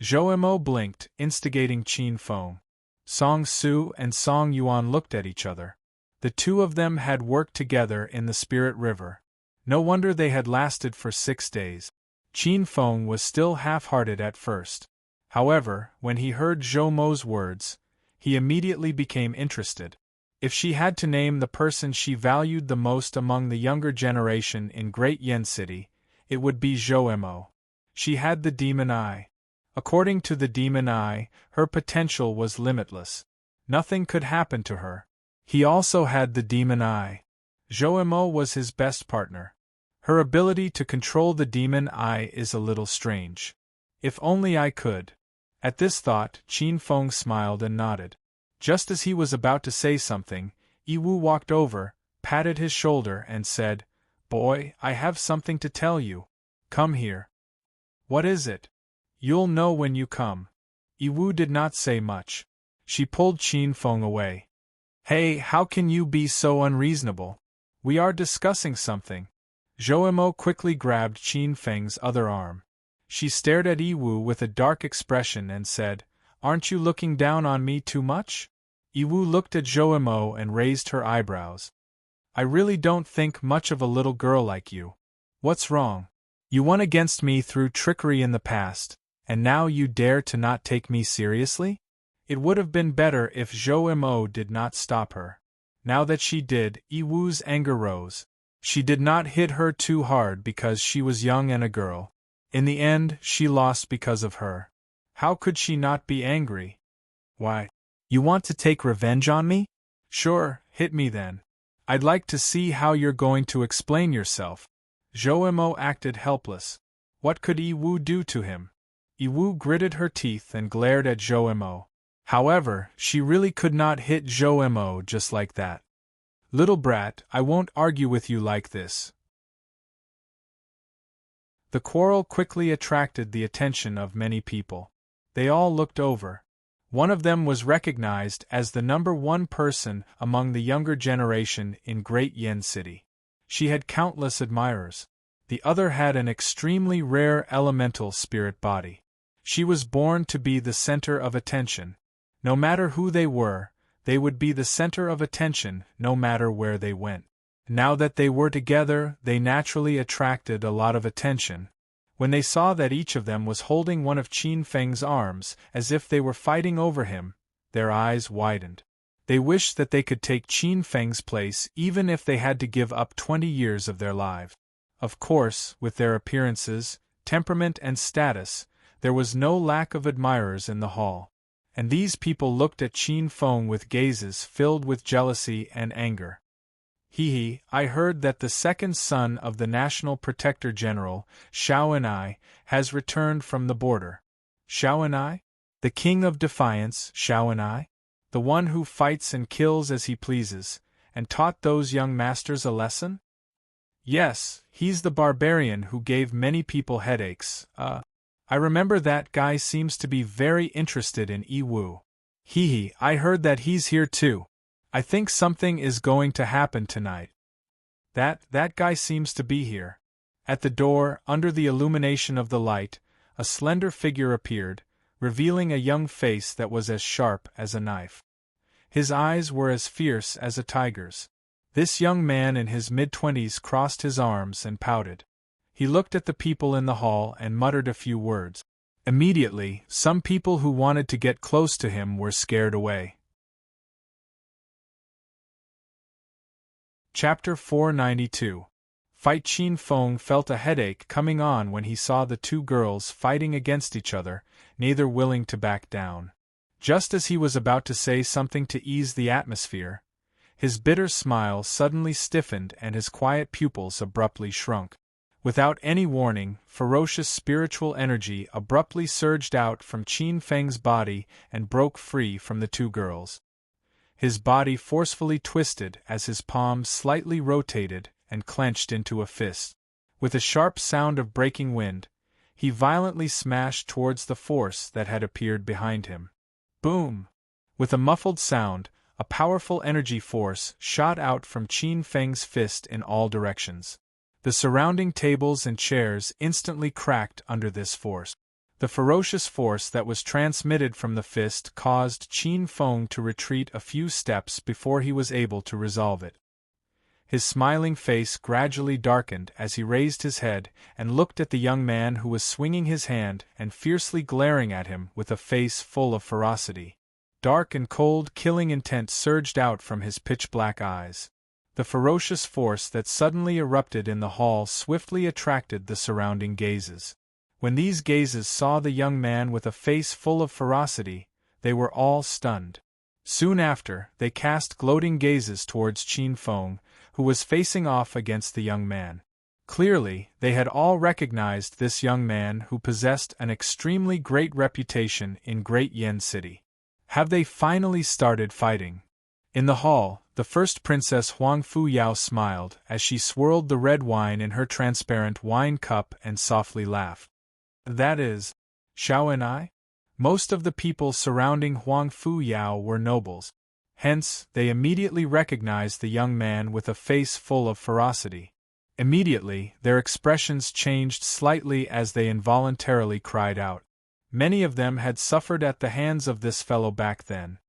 Zhou Mo blinked, instigating Qin Feng. Song Su and Song Yuan looked at each other. The two of them had worked together in the Spirit River. No wonder they had lasted for 6 days. Qin Feng was still half-hearted at first. However, when he heard Zhou Mo's words, he immediately became interested. If she had to name the person she valued the most among the younger generation in Great Yen City, it would be Zhou Mo. She had the demon eye. According to the demon eye, her potential was limitless. Nothing could happen to her. He also had the demon eye. Zhou Mo was his best partner. Her ability to control the demon eye is a little strange. If only I could. At this thought, Qin Feng smiled and nodded. Just as he was about to say something, Yi Wu walked over, patted his shoulder and said, Boy, I have something to tell you. Come here. What is it? You'll know when you come. Yi Wu did not say much. She pulled Qin Feng away. Hey, how can you be so unreasonable? We are discussing something. Zhou Mo quickly grabbed Qin Feng's other arm. She stared at Yi Wu with a dark expression and said, Aren't you looking down on me too much? Yi Wu looked at Zhou Mo and raised her eyebrows. I really don't think much of a little girl like you. What's wrong? You won against me through trickery in the past, and now you dare to not take me seriously? It would have been better if Zhou Mo did not stop her. Now that she did, Yi Wu's anger rose. She did not hit her too hard because she was young and a girl. In the end, she lost because of her. How could she not be angry? Why? You want to take revenge on me? Sure, hit me then. I'd like to see how you're going to explain yourself. Zhou Mo acted helpless. What could Yi Wu do to him? Yi Wu gritted her teeth and glared at Zhou Mo. However, she really could not hit Zhou Mo just like that. Little brat, I won't argue with you like this. The quarrel quickly attracted the attention of many people. They all looked over. One of them was recognized as the #1 person among the younger generation in Great Yen City. She had countless admirers. The other had an extremely rare elemental spirit body. She was born to be the center of attention. No matter who they were, they would be the center of attention no matter where they went. Now that they were together, they naturally attracted a lot of attention. When they saw that each of them was holding one of Qin Feng's arms, as if they were fighting over him, their eyes widened. They wished that they could take Qin Feng's place even if they had to give up 20 years of their lives. Of course, with their appearances, temperament and status, there was no lack of admirers in the hall. And these people looked at Qin Feng with gazes filled with jealousy and anger. I heard that the second son of the National Protector General, Xiao Enai, has returned from the border. Xiao Enai? The King of Defiance, Xiao Enai? The one who fights and kills as he pleases, and taught those young masters a lesson? Yes, he's the barbarian who gave many people headaches. I remember that guy seems to be very interested in Yiwu. I heard that he's here too. I think something is going to happen tonight. That guy seems to be here. At the door, under the illumination of the light, a slender figure appeared, revealing a young face that was as sharp as a knife. His eyes were as fierce as a tiger's. This young man in his mid-20s crossed his arms and pouted. He looked at the people in the hall and muttered a few words. Immediately, some people who wanted to get close to him were scared away. Chapter 492. Fight. Qin Feng felt a headache coming on when he saw the two girls fighting against each other, neither willing to back down. Just as he was about to say something to ease the atmosphere, his bitter smile suddenly stiffened and his quiet pupils abruptly shrunk. Without any warning, ferocious spiritual energy abruptly surged out from Qin Feng's body and broke free from the two girls. His body forcefully twisted as his palms slightly rotated and clenched into a fist. With a sharp sound of breaking wind, he violently smashed towards the force that had appeared behind him. Boom! With a muffled sound, a powerful energy force shot out from Qin Feng's fist in all directions. The surrounding tables and chairs instantly cracked under this force. The ferocious force that was transmitted from the fist caused Qin Feng to retreat a few steps before he was able to resolve it. His smiling face gradually darkened as he raised his head and looked at the young man who was swinging his hand and fiercely glaring at him with a face full of ferocity. Dark and cold killing intent surged out from his pitch-black eyes. The ferocious force that suddenly erupted in the hall swiftly attracted the surrounding gazes. When these gazes saw the young man with a face full of ferocity, they were all stunned. Soon after, they cast gloating gazes towards Qin Feng, who was facing off against the young man. Clearly, they had all recognized this young man who possessed an extremely great reputation in Great Yen City. Have they finally started fighting? In the hall, the first Princess Huang Fu Yao smiled as she swirled the red wine in her transparent wine cup and softly laughed. That is, Xiao Enai? Most of the people surrounding Huang Fu Yao were nobles. Hence, they immediately recognized the young man with a face full of ferocity. Immediately, their expressions changed slightly as they involuntarily cried out. Many of them had suffered at the hands of this fellow back then.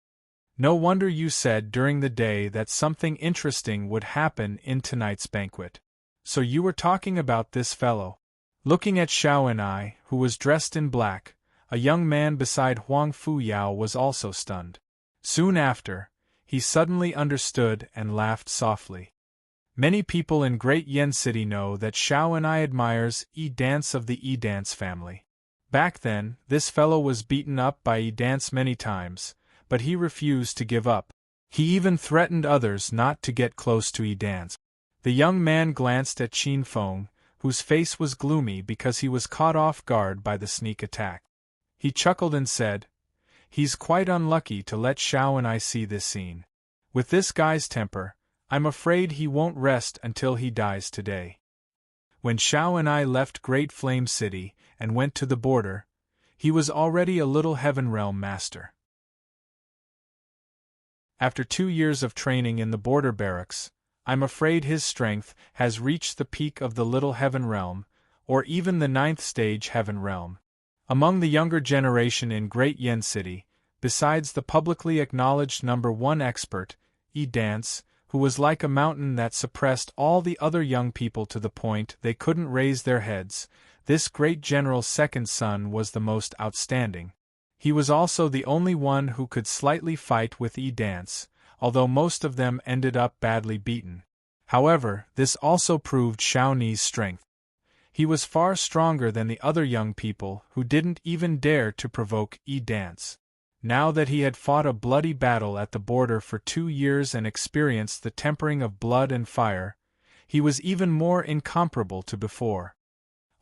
No wonder you said during the day that something interesting would happen in tonight's banquet. So you were talking about this fellow. Looking at Xiao Enai, who was dressed in black, a young man beside Huang Fu Yao was also stunned. Soon after, he suddenly understood and laughed softly. Many people in Great Yen City know that Xiao Enai admires Yi Dance of the Yi Dance family. Back then, this fellow was beaten up by Yi Dance many times, but he refused to give up. He even threatened others not to get close to Yi Dance. The young man glanced at Qin Feng, whose face was gloomy because he was caught off guard by the sneak attack. He chuckled and said, "He's quite unlucky to let Xiao Enai see this scene. With this guy's temper, I'm afraid he won't rest until he dies today." When Xiao Enai left Great Flame City and went to the border, he was already a little Heaven Realm master. After 2 years of training in the border barracks, I'm afraid his strength has reached the peak of the Little Heaven Realm, or even the 9th stage Heaven Realm. Among the younger generation in Great Yen City, besides the publicly acknowledged #1 expert, Dance, who was like a mountain that suppressed all the other young people to the point they couldn't raise their heads, this great general's second son was the most outstanding. He was also the only one who could slightly fight with Dance, although most of them ended up badly beaten. However, this also proved Xiao Ni's strength. He was far stronger than the other young people who didn't even dare to provoke Dance. Now that he had fought a bloody battle at the border for 2 years and experienced the tempering of blood and fire, he was even more incomparable to before.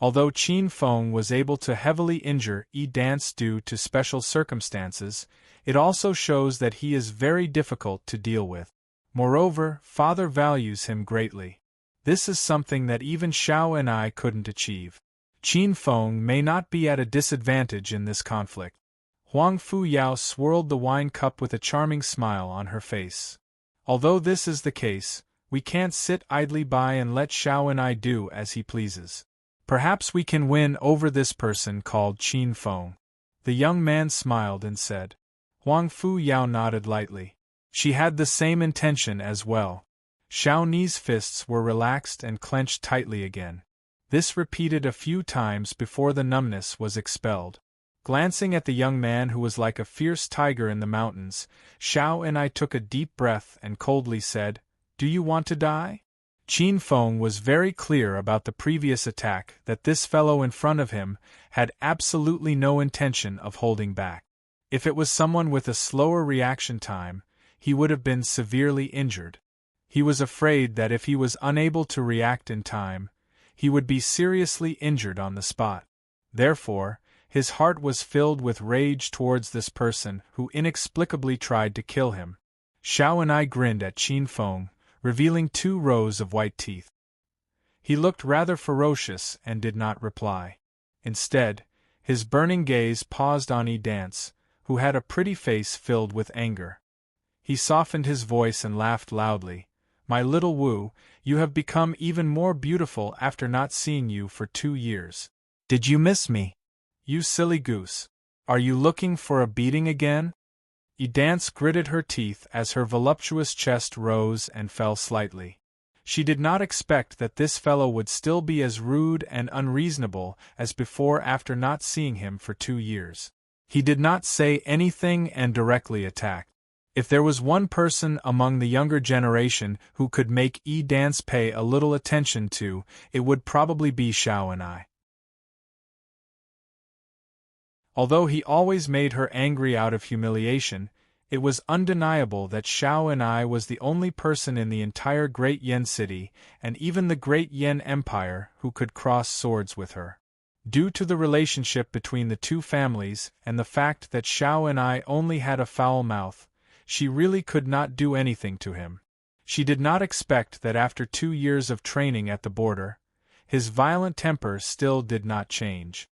Although Qin Feng was able to heavily injure Dance due to special circumstances, it also shows that he is very difficult to deal with. Moreover, Father values him greatly. This is something that even Xiao and I couldn't achieve. Qin Feng may not be at a disadvantage in this conflict. Huang Fu Yao swirled the wine cup with a charming smile on her face. Although this is the case, we can't sit idly by and let Xiao and I do as he pleases. Perhaps we can win over this person called Qin Feng. The young man smiled and said. Huang Fu Yao nodded lightly. She had the same intention as well. Xiao Ni's fists were relaxed and clenched tightly again. This repeated a few times before the numbness was expelled. Glancing at the young man who was like a fierce tiger in the mountains, Xiao and I took a deep breath and coldly said, "Do you want to die?" Qin Feng was very clear about the previous attack that this fellow in front of him had absolutely no intention of holding back. If it was someone with a slower reaction time, he would have been severely injured. He was afraid that if he was unable to react in time, he would be seriously injured on the spot. Therefore, his heart was filled with rage towards this person who inexplicably tried to kill him. Xiao and I grinned at Qin Feng, revealing 2 rows of white teeth. He looked rather ferocious and did not reply. Instead, his burning gaze paused on Dance, who had a pretty face filled with anger. He softened his voice and laughed loudly. "My little Wu, you have become even more beautiful after not seeing you for 2 years. Did you miss me? You silly goose. Are you looking for a beating again?" Dance gritted her teeth as her voluptuous chest rose and fell slightly. She did not expect that this fellow would still be as rude and unreasonable as before after not seeing him for 2 years. He did not say anything and directly attacked. If there was one person among the younger generation who could make Dance pay a little attention to, it would probably be Xiao and I. Although he always made her angry out of humiliation, it was undeniable that Xiao and I was the only person in the entire Great Yen City, and even the Great Yen Empire, who could cross swords with her. Due to the relationship between the 2 families and the fact that Xiao and I only had a foul mouth, she really could not do anything to him. She did not expect that after 2 years of training at the border, his violent temper still did not change.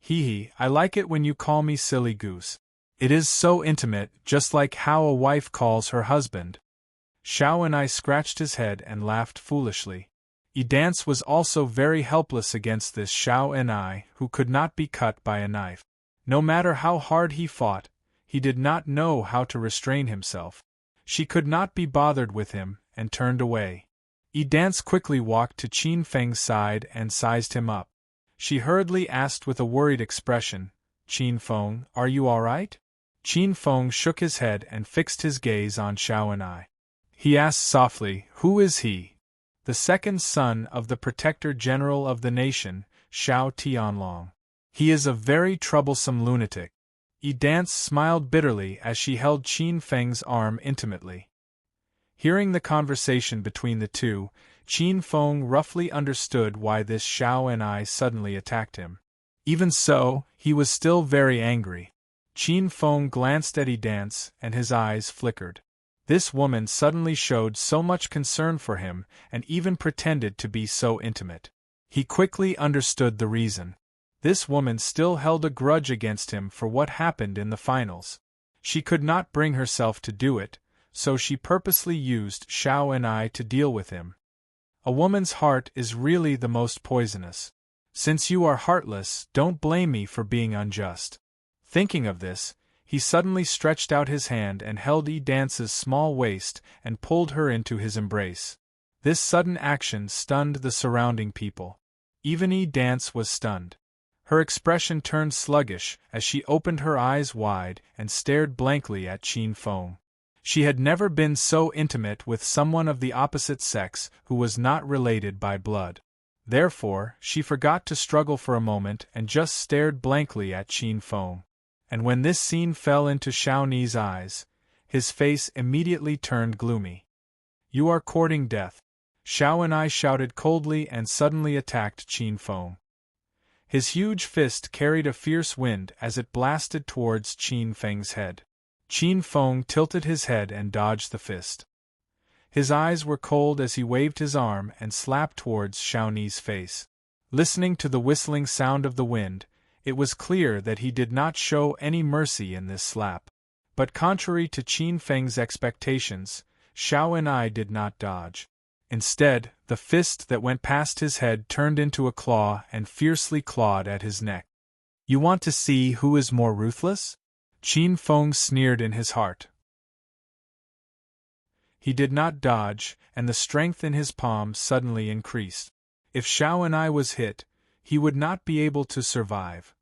"Hee, I like it when you call me silly goose. It is so intimate, just like how a wife calls her husband." Xiao and I scratched his head and laughed foolishly. Dance was also very helpless against this Xiao and I, who could not be cut by a knife. No matter how hard he fought, he did not know how to restrain himself. She could not be bothered with him, and turned away. Dance quickly walked to Qin Feng's side and sized him up. She hurriedly asked with a worried expression, "Qin Feng, are you all right?" Qin Feng shook his head and fixed his gaze on Xiao and I. He asked softly, "Who is he?" "The second son of the Protector General of the nation, Xiao Tianlong. He is a very troublesome lunatic." Dance smiled bitterly as she held Qin Feng's arm intimately. Hearing the conversation between the two, Qin Feng roughly understood why this Xiao and I suddenly attacked him. Even so, he was still very angry. Qin Feng glanced at Dance, and his eyes flickered. This woman suddenly showed so much concern for him, and even pretended to be so intimate. He quickly understood the reason. This woman still held a grudge against him for what happened in the finals. She could not bring herself to do it, so she purposely used Xiao and I to deal with him. A woman's heart is really the most poisonous. Since you are heartless, don't blame me for being unjust. Thinking of this, he suddenly stretched out his hand and held Yi Dance's small waist and pulled her into his embrace. This sudden action stunned the surrounding people. Even Yi Dance was stunned. Her expression turned sluggish as she opened her eyes wide and stared blankly at Qin Feng. She had never been so intimate with someone of the opposite sex who was not related by blood. Therefore, she forgot to struggle for a moment and just stared blankly at Qin Feng. And when this scene fell into Xiao Ni's eyes, his face immediately turned gloomy. You are courting death. Xiao and I shouted coldly and suddenly attacked Qin Feng. His huge fist carried a fierce wind as it blasted towards Qin Feng's head. Qin Feng tilted his head and dodged the fist. His eyes were cold as he waved his arm and slapped towards Xiao Ni's face. Listening to the whistling sound of the wind, it was clear that he did not show any mercy in this slap. But contrary to Qin Feng's expectations, Xiao and I did not dodge. Instead, the fist that went past his head turned into a claw and fiercely clawed at his neck. You want to see who is more ruthless? Qin Feng sneered in his heart. He did not dodge, and the strength in his palm suddenly increased. If Xiao and I was hit, he would not be able to survive.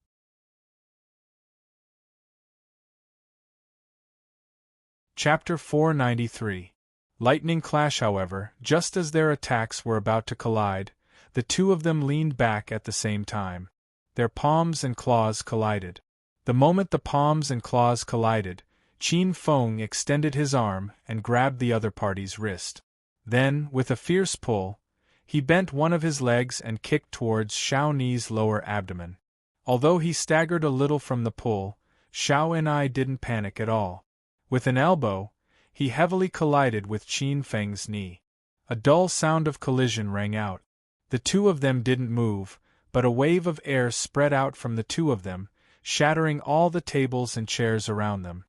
Chapter 493. Lightning clash. However, just as their attacks were about to collide, the two of them leaned back at the same time. Their palms and claws collided. The moment the palms and claws collided, Qin Feng extended his arm and grabbed the other party's wrist. Then, with a fierce pull, he bent one of his legs and kicked towards Xiao Ni's lower abdomen. Although he staggered a little from the pull, Xiao and I didn't panic at all. With an elbow, he heavily collided with Qin Feng's knee. A dull sound of collision rang out. The two of them didn't move, but a wave of air spread out from the two of them, shattering all the tables and chairs around them.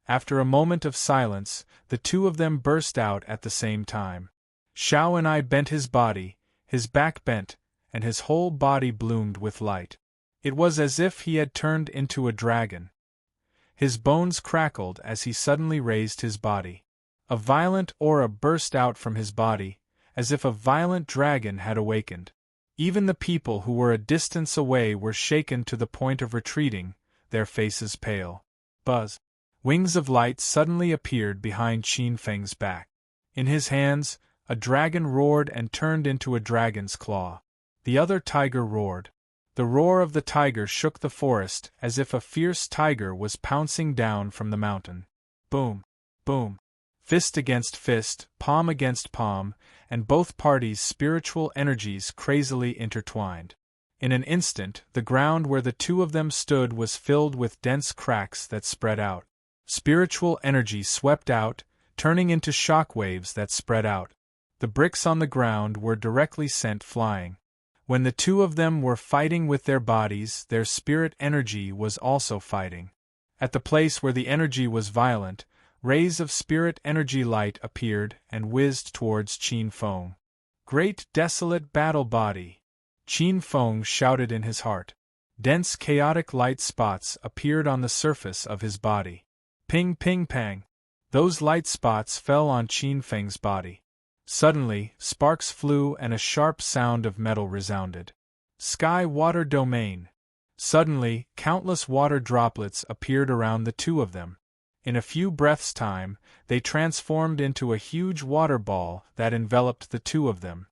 After a moment of silence, the two of them burst out at the same time. Xiao and I bent his body, his back bent, and his whole body bloomed with light. It was as if he had turned into a dragon. His bones crackled as he suddenly raised his body. A violent aura burst out from his body, as if a violent dragon had awakened. Even the people who were a distance away were shaken to the point of retreating, their faces pale. Buzz! Wings of light suddenly appeared behind Qin Feng's back. In his hands, a dragon roared and turned into a dragon's claw. The other tiger roared. The roar of the tiger shook the forest as if a fierce tiger was pouncing down from the mountain. Boom! Boom! Fist against fist, palm against palm, and both parties' spiritual energies crazily intertwined. In an instant, the ground where the two of them stood was filled with dense cracks that spread out. Spiritual energy swept out, turning into shock waves that spread out. The bricks on the ground were directly sent flying. When the two of them were fighting with their bodies, their spirit energy was also fighting. At the place where the energy was violent, rays of spirit energy light appeared and whizzed towards Qin Feng. Great desolate battle body! Qin Feng shouted in his heart. Dense chaotic light spots appeared on the surface of his body. Ping ping pang! Those light spots fell on Qin Feng's body. Suddenly, sparks flew and a sharp sound of metal resounded. Sky-water domain! Suddenly, countless water droplets appeared around the two of them. In a few breaths' time, they transformed into a huge water ball that enveloped the two of them.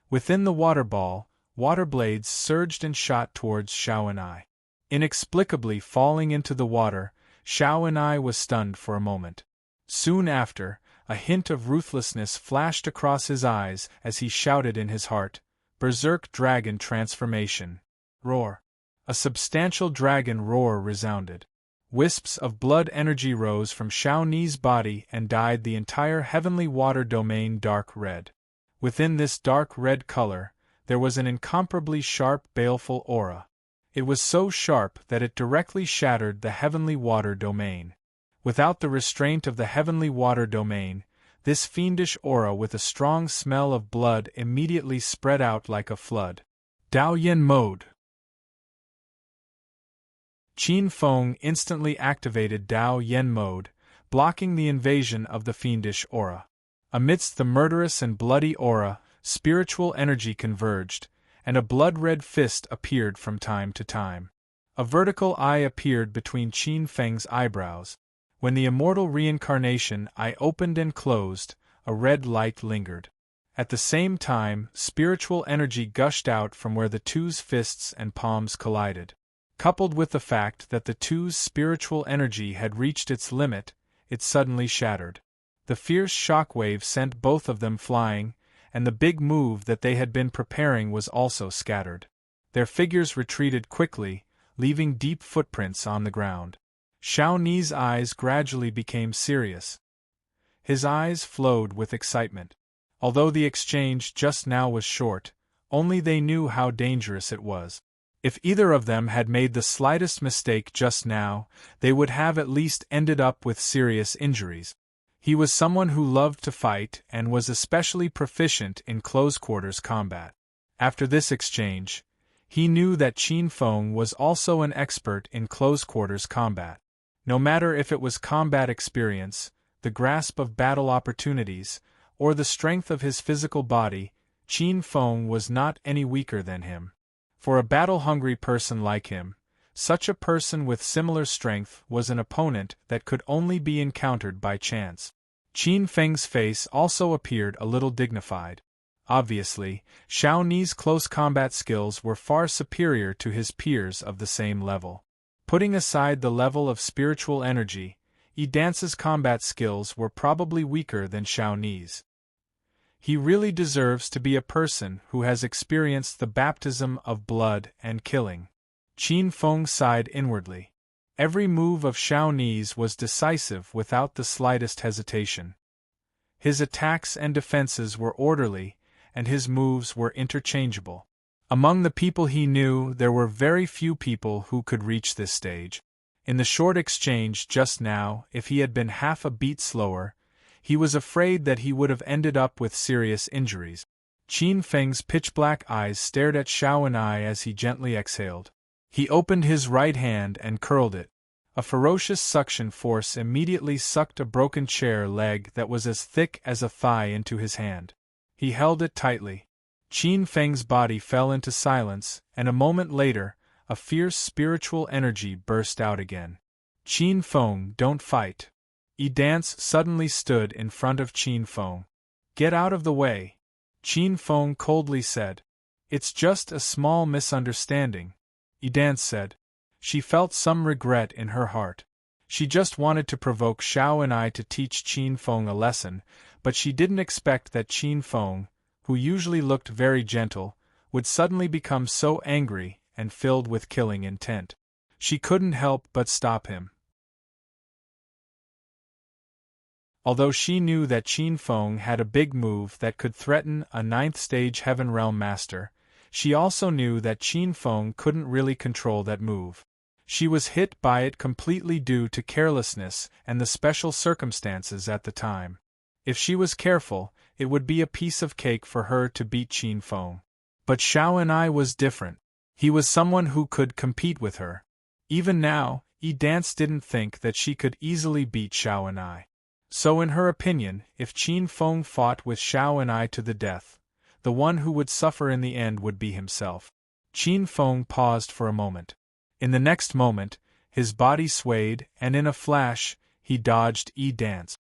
Within the water ball, water blades surged and shot towards Xiao and I. Inexplicably falling into the water, Xiao and I was stunned for a moment. Soon after, a hint of ruthlessness flashed across his eyes as he shouted in his heart, "Berserk Dragon Transformation!" Roar! A substantial dragon roar resounded. Wisps of blood energy rose from Xiao Ni's body and dyed the entire heavenly water domain dark red. Within this dark red color, there was an incomparably sharp, baleful aura. It was so sharp that it directly shattered the heavenly water domain. Without the restraint of the heavenly water domain, This fiendish aura with a strong smell of blood immediately spread out like a flood. Dao Yin mode. Qin Feng instantly activated Dao Yin mode, blocking the invasion of the fiendish aura. Amidst the murderous and bloody aura, spiritual energy converged, and a blood-red fist appeared from time to time. A vertical eye appeared between Qin Feng's eyebrows. When the immortal reincarnation eye opened and closed, a red light lingered. At the same time, spiritual energy gushed out from where the two's fists and palms collided. Coupled with the fact that the two's spiritual energy had reached its limit, it suddenly shattered. The fierce shockwave sent both of them flying, and the big move that they had been preparing was also scattered. Their figures retreated quickly, leaving deep footprints on the ground. Xiao Ni's eyes gradually became serious. His eyes flowed with excitement. Although the exchange just now was short, only they knew how dangerous it was. If either of them had made the slightest mistake just now, they would have at least ended up with serious injuries. He was someone who loved to fight and was especially proficient in close-quarters combat. After this exchange, he knew that Qin Feng was also an expert in close-quarters combat. No matter if it was combat experience, the grasp of battle opportunities, or the strength of his physical body, Qin Feng was not any weaker than him. For a battle-hungry person like him, such a person with similar strength was an opponent that could only be encountered by chance. Qin Feng's face also appeared a little dignified. Obviously, Xiao Ni's close combat skills were far superior to his peers of the same level. Putting aside the level of spiritual energy, Yi Dance's combat skills were probably weaker than Xiao Ni's. He really deserves to be a person who has experienced the baptism of blood and killing. Qin Feng sighed inwardly. Every move of Xiao Ni's was decisive without the slightest hesitation. His attacks and defenses were orderly, and his moves were interchangeable. Among the people he knew, there were very few people who could reach this stage. In the short exchange just now, if he had been half a beat slower, he was afraid that he would have ended up with serious injuries. Qin Feng's pitch-black eyes stared at Xiao Ni as he gently exhaled. He opened his right hand and curled it. A ferocious suction force immediately sucked a broken chair leg that was as thick as a thigh into his hand. He held it tightly. Qin Feng's body fell into silence, and a moment later, a fierce spiritual energy burst out again. Qin Feng, don't fight. Yi Dance suddenly stood in front of Qin Feng. Get out of the way. Qin Feng coldly said. It's just a small misunderstanding, Yi Dance said. She felt some regret in her heart. She just wanted to provoke Xiao and I to teach Qin Feng a lesson, but she didn't expect that Qin Feng, who usually looked very gentle, would suddenly become so angry and filled with killing intent. She couldn't help but stop him. Although she knew that Qin Feng had a big move that could threaten a 9th-stage Heaven Realm Master, she also knew that Qin Feng couldn't really control that move. She was hit by it completely due to carelessness and the special circumstances at the time. If she was careful, it would be a piece of cake for her to beat Qin Feng. But Xiao and I was different. He was someone who could compete with her. Even now, Yi Dance didn't think that she could easily beat Xiao and I. So in her opinion, if Qin Feng fought with Xiao and I to the death, the one who would suffer in the end would be himself. Qin Feng paused for a moment. In the next moment, his body swayed, and in a flash, he dodged Yi Dance.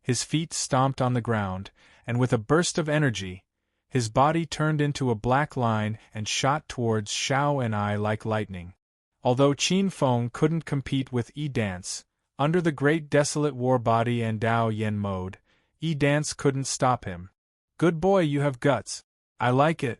His feet stomped on the ground, and with a burst of energy, his body turned into a black line and shot towards Xiao and I like lightning. Although Qin Feng couldn't compete with Yi Dance, under the Great Desolate War Body and Dao Yin mode, Yi Dance couldn't stop him. Good boy, you have guts. I like it.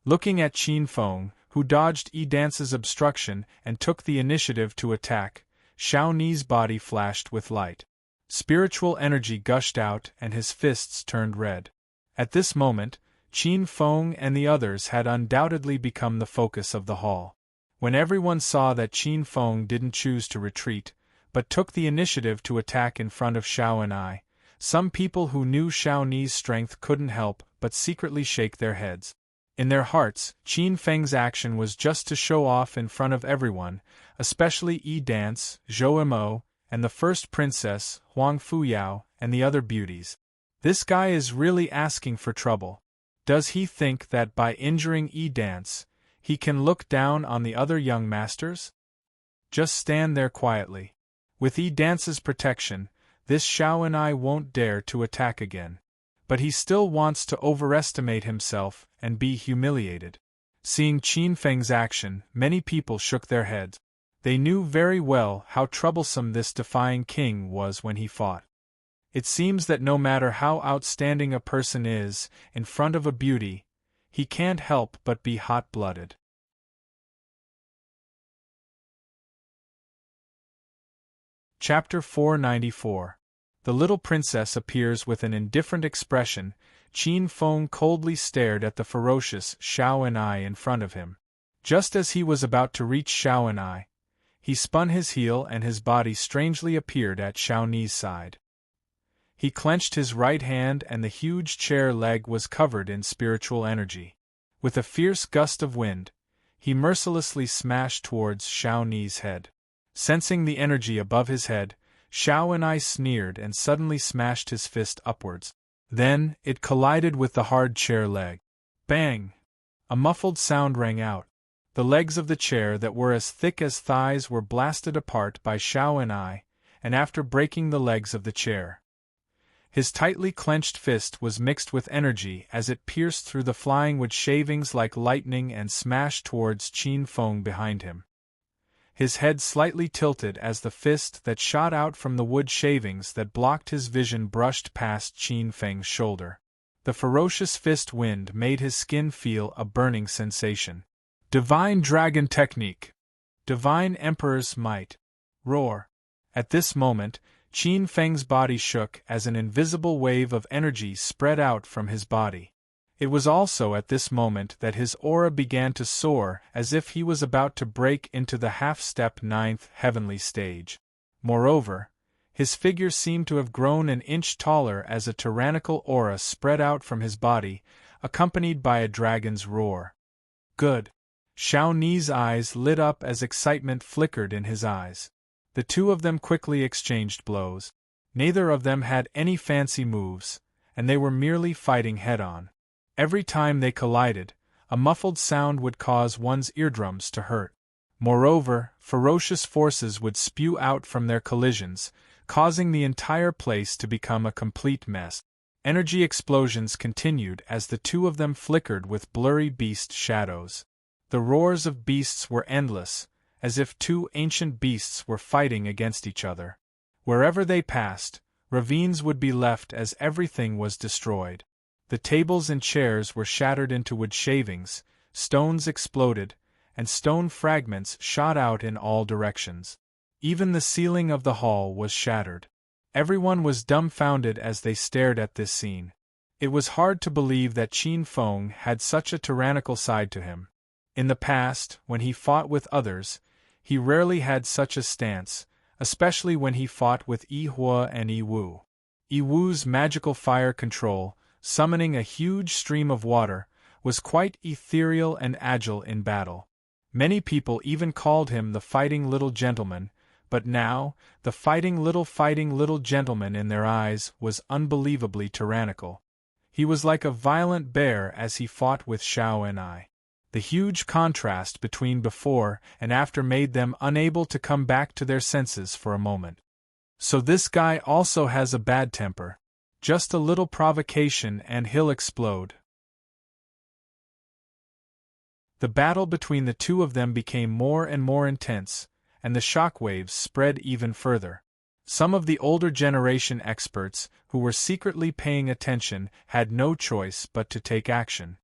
Looking at Qin Feng, who dodged Yi Dance's obstruction and took the initiative to attack, Xiao Ni's body flashed with light. Spiritual energy gushed out and his fists turned red. At this moment, Qin Feng and the others had undoubtedly become the focus of the hall. When everyone saw that Qin Feng didn't choose to retreat, but took the initiative to attack in front of Xiao and I, Some people who knew Xiaoni's strength couldn't help but secretly shake their heads. In their hearts, Qin Feng's action was just to show off in front of everyone, especially Yi Dance, Zhou Mo, and the first princess, Huang Fuyao, and the other beauties. This guy is really asking for trouble. Does he think that by injuring Yi Dance, he can look down on the other young masters? Just stand there quietly. With Yi Dance's protection, this Xiao'an won't dare to attack again. But he still wants to overestimate himself and be humiliated. Seeing Qin Feng's action, many people shook their heads. They knew very well how troublesome this defying king was when he fought. It seems that no matter how outstanding a person is, in front of a beauty, he can't help but be hot-blooded. Chapter 494. The little princess appears with an indifferent expression. Qin Feng coldly stared at the ferocious Xiao'an in front of him. Just as he was about to reach Xiao'an, he spun his heel and his body strangely appeared at Xiaoni's side. He clenched his right hand and the huge chair leg was covered in spiritual energy. With a fierce gust of wind, he mercilessly smashed towards Xiaoni's head. Sensing the energy above his head, Xiao'an sneered and suddenly smashed his fist upwards. Then, it collided with the hard chair leg. Bang! A muffled sound rang out. The legs of the chair that were as thick as thighs were blasted apart by Xiao'an, and after breaking the legs of the chair, his tightly clenched fist was mixed with energy as it pierced through the flying wood shavings like lightning and smashed towards Qin Feng behind him. His head slightly tilted as the fist that shot out from the wood shavings that blocked his vision brushed past Qin Feng's shoulder. The ferocious fist wind made his skin feel a burning sensation. Divine Dragon Technique! Divine Emperor's Might! Roar! At this moment, Qin Feng's body shook as an invisible wave of energy spread out from his body. It was also at this moment that his aura began to soar as if he was about to break into the half-step ninth heavenly stage. Moreover, his figure seemed to have grown an inch taller as a tyrannical aura spread out from his body, accompanied by a dragon's roar. Good! Xiaoni's eyes lit up as excitement flickered in his eyes. The two of them quickly exchanged blows. Neither of them had any fancy moves, and they were merely fighting head-on. Every time they collided, a muffled sound would cause one's eardrums to hurt. Moreover, ferocious forces would spew out from their collisions, causing the entire place to become a complete mess. Energy explosions continued as the two of them flickered with blurry beast shadows. The roars of beasts were endless, as if two ancient beasts were fighting against each other. Wherever they passed, ravines would be left as everything was destroyed. The tables and chairs were shattered into wood shavings, stones exploded, and stone fragments shot out in all directions. Even the ceiling of the hall was shattered. Everyone was dumbfounded as they stared at this scene. It was hard to believe that Qin Feng had such a tyrannical side to him. In the past, when he fought with others, he rarely had such a stance, especially when he fought with Yi Hua and Yi Wu. Yi Wu's magical fire control, summoning a huge stream of water, was quite ethereal and agile in battle. Many people even called him the fighting little gentleman, but now, the fighting little gentleman in their eyes was unbelievably tyrannical. He was like a violent bear as he fought with Xiao'an. The huge contrast between before and after made them unable to come back to their senses for a moment. So this guy also has a bad temper. Just a little provocation and he'll explode. The battle between the two of them became more and more intense, and the shockwaves spread even further. Some of the older generation experts, who were secretly paying attention, had no choice but to take action.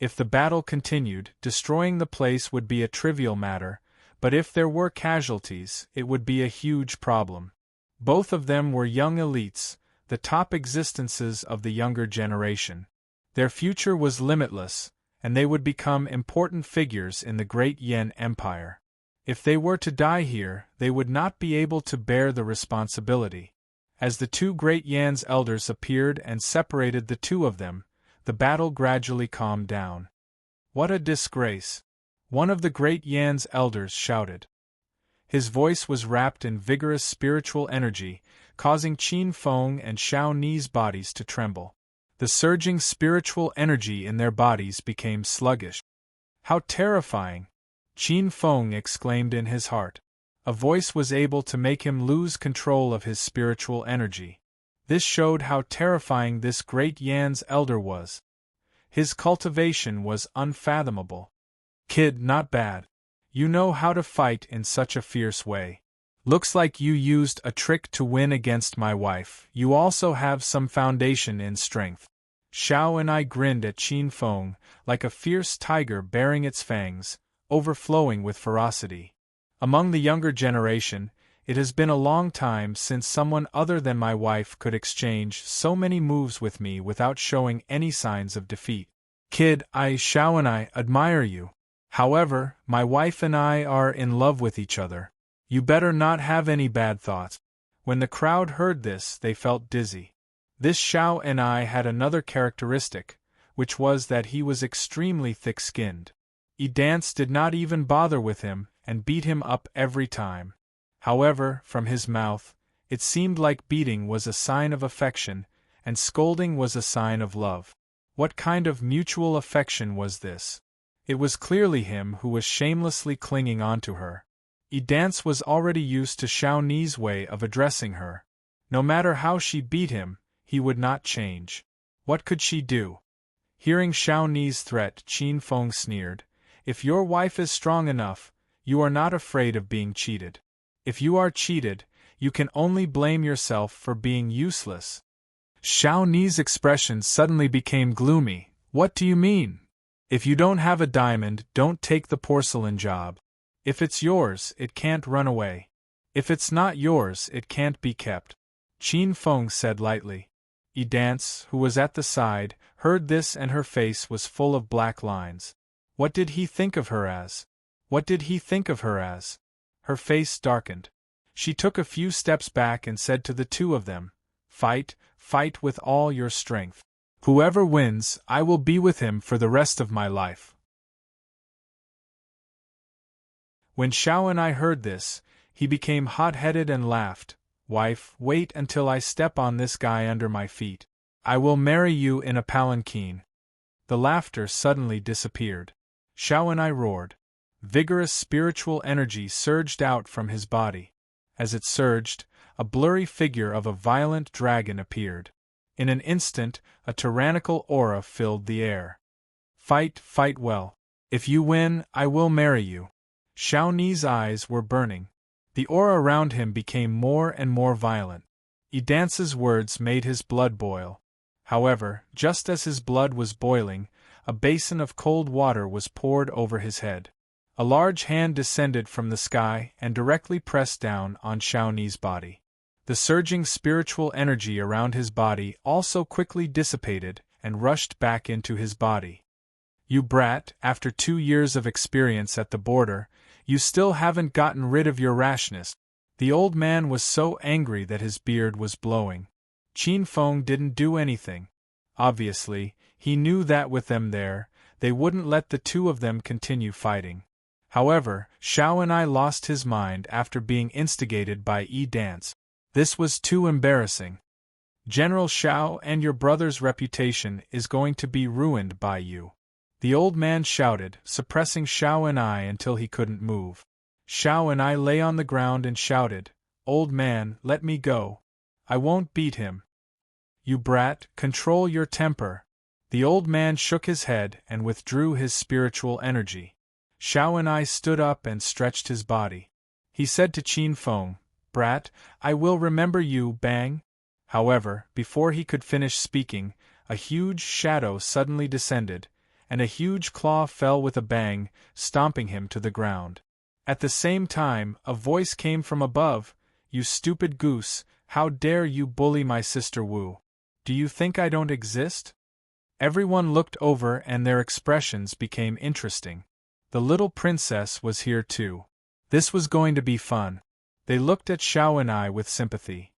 If the battle continued, destroying the place would be a trivial matter, but if there were casualties, it would be a huge problem. Both of them were young elites, the top existences of the younger generation. Their future was limitless, and they would become important figures in the great Yan Empire. If they were to die here, they would not be able to bear the responsibility. As the two great Yan's elders appeared and separated the two of them, the battle gradually calmed down. "What a disgrace!" one of the great Yan's elders shouted. His voice was wrapped in vigorous spiritual energy, causing Qin Feng and Xiao Ni's bodies to tremble. The surging spiritual energy in their bodies became sluggish. "How terrifying!" Qin Feng exclaimed in his heart. A voice was able to make him lose control of his spiritual energy. This showed how terrifying this great Yan's elder was. His cultivation was unfathomable. "Kid, not bad. You know how to fight in such a fierce way. Looks like you used a trick to win against my wife. You also have some foundation in strength." Xiao and I grinned at Qin Feng, like a fierce tiger baring its fangs, overflowing with ferocity. Among the younger generation, it has been a long time since someone other than my wife could exchange so many moves with me without showing any signs of defeat. "Kid, Xiao and I admire you. However, my wife and I are in love with each other. You better not have any bad thoughts." When the crowd heard this, they felt dizzy. This Xiao and I had another characteristic, which was that he was extremely thick-skinned. Dance did not even bother with him, and beat him up every time. However, from his mouth, it seemed like beating was a sign of affection, and scolding was a sign of love. What kind of mutual affection was this? It was clearly him who was shamelessly clinging onto her. Dance was already used to Xiao Ni's way of addressing her. No matter how she beat him, he would not change. What could she do? Hearing Xiao Ni's threat, Qin Feng sneered. "If your wife is strong enough, you are not afraid of being cheated. If you are cheated, you can only blame yourself for being useless." Xiao Ni's expression suddenly became gloomy. "What do you mean? If you don't have a diamond, don't take the porcelain job. If it's yours, it can't run away. If it's not yours, it can't be kept," Qin Feng said lightly. Dance, who was at the side, heard this and her face was full of black lines. What did he think of her as? What did he think of her as? Her face darkened. She took a few steps back and said to the two of them, "Fight, fight with all your strength. Whoever wins, I will be with him for the rest of my life." When Xiao and I heard this, he became hot-headed and laughed. "Wife, wait until I step on this guy under my feet. I will marry you in a palanquin." The laughter suddenly disappeared. Xiao and I roared. Vigorous spiritual energy surged out from his body. As it surged, a blurry figure of a violent dragon appeared. In an instant, a tyrannical aura filled the air. "Fight, fight well. If you win, I will marry you." Xiao Ni's eyes were burning. The aura around him became more and more violent. Dance's words made his blood boil. However, just as his blood was boiling, a basin of cold water was poured over his head. A large hand descended from the sky and directly pressed down on Xiao Ni's body. The surging spiritual energy around his body also quickly dissipated and rushed back into his body. "You brat, after 2 years of experience at the border, you still haven't gotten rid of your rashness." The old man was so angry that his beard was blowing. Qin Feng didn't do anything. Obviously, he knew that with them there, they wouldn't let the two of them continue fighting. However, Xiao and I lost his mind after being instigated by Dance. This was too embarrassing. "General Xiao, and your brother's reputation is going to be ruined by you," the old man shouted, suppressing Xiao and I until he couldn't move. Xiao and I lay on the ground and shouted, "Old man, let me go. I won't beat him." "You brat, control your temper." The old man shook his head and withdrew his spiritual energy. Xiao and I stood up and stretched his body. He said to Qin Feng, "Brat, I will remember you, bang." However, before he could finish speaking, a huge shadow suddenly descended, and a huge claw fell with a bang, stomping him to the ground. At the same time, a voice came from above, "You stupid goose, how dare you bully my sister Wu? Do you think I don't exist?" Everyone looked over and their expressions became interesting. The little princess was here too. This was going to be fun. They looked at Xiao and I with sympathy.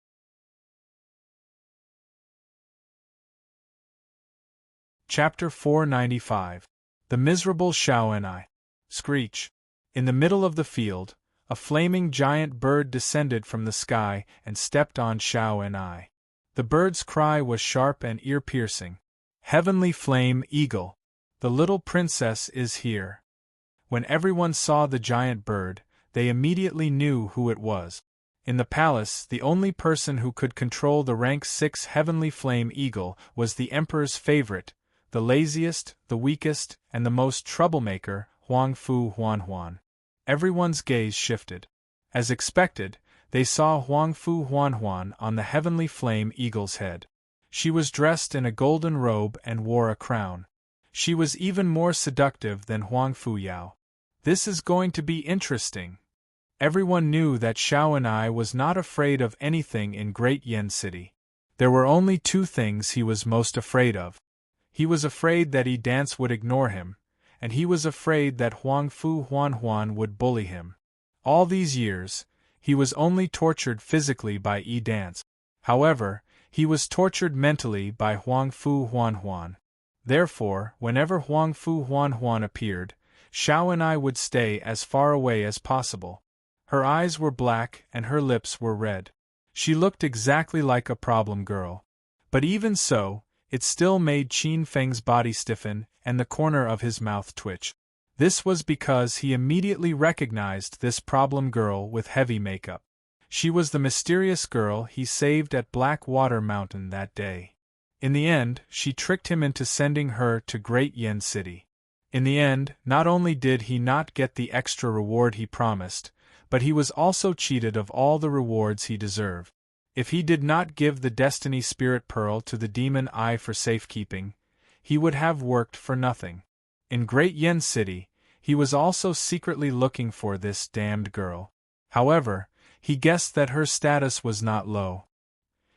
Chapter 495. The Miserable Xiao and I. Screech. In the middle of the field, a flaming giant bird descended from the sky and stepped on Xiao and I. The bird's cry was sharp and ear-piercing. Heavenly Flame Eagle! The little princess is here. When everyone saw the giant bird, they immediately knew who it was. In the palace, the only person who could control the rank 6 Heavenly Flame Eagle was the Emperor's favorite, the laziest, the weakest, and the most troublemaker, Huang Fu Huan. Everyone's gaze shifted. As expected, they saw Huang Fu Huan on the Heavenly Flame Eagle's head. She was dressed in a golden robe and wore a crown. She was even more seductive than Huang Fu Yao. This is going to be interesting. Everyone knew that Xiao and I was not afraid of anything in Great Yen City. There were only 2 things he was most afraid of. He was afraid that Yi Dance would ignore him, and he was afraid that Huang Fu Huan would bully him. All these years, he was only tortured physically by Yi Dance. However, he was tortured mentally by Huang Fu Huan. Therefore, whenever Huang Fu Huan appeared, Xiao and I would stay as far away as possible. Her eyes were black and her lips were red. She looked exactly like a problem girl. But even so, it still made Qin Feng's body stiffen and the corner of his mouth twitch. This was because he immediately recognized this problem girl with heavy makeup. She was the mysterious girl he saved at Blackwater Mountain that day. In the end, she tricked him into sending her to Great Yen City. In the end, not only did he not get the extra reward he promised, but he was also cheated of all the rewards he deserved. If he did not give the Destiny Spirit Pearl to the Demon Eye for safekeeping, he would have worked for nothing. In Great Yen City, he was also secretly looking for this damned girl. However, he guessed that her status was not low.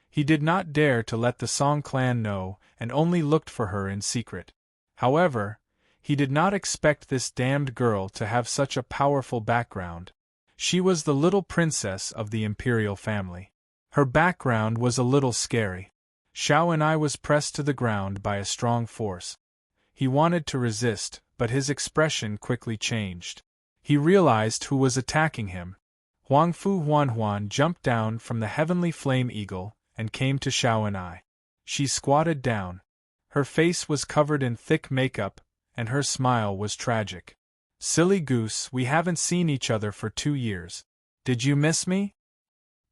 He did not dare to let the Song clan know and only looked for her in secret. However, he did not expect this damned girl to have such a powerful background. She was the little princess of the imperial family. Her background was a little scary. Xiao and I was pressed to the ground by a strong force. He wanted to resist, but his expression quickly changed. He realized who was attacking him. Huang Fu Huan jumped down from the Heavenly Flame Eagle and came to Xiao and I. She squatted down. Her face was covered in thick makeup, and her smile was tragic. Silly goose, we haven't seen each other for 2 years. Did you miss me?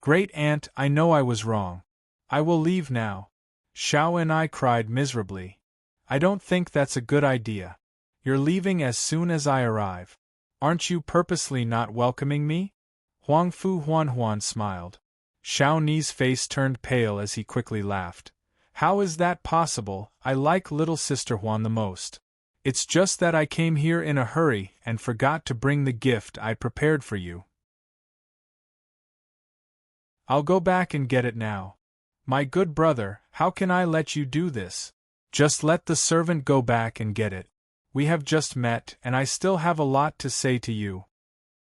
Great Aunt, I know I was wrong. I will leave now. Xiao and I cried miserably. I don't think that's a good idea. You're leaving as soon as I arrive. Aren't you purposely not welcoming me? Huang Fu Huan smiled. Xiao Ni's face turned pale as he quickly laughed. How is that possible? I like little sister Huan the most. It's just that I came here in a hurry and forgot to bring the gift I prepared for you. I'll go back and get it now. My good brother, how can I let you do this? Just let the servant go back and get it. We have just met and I still have a lot to say to you.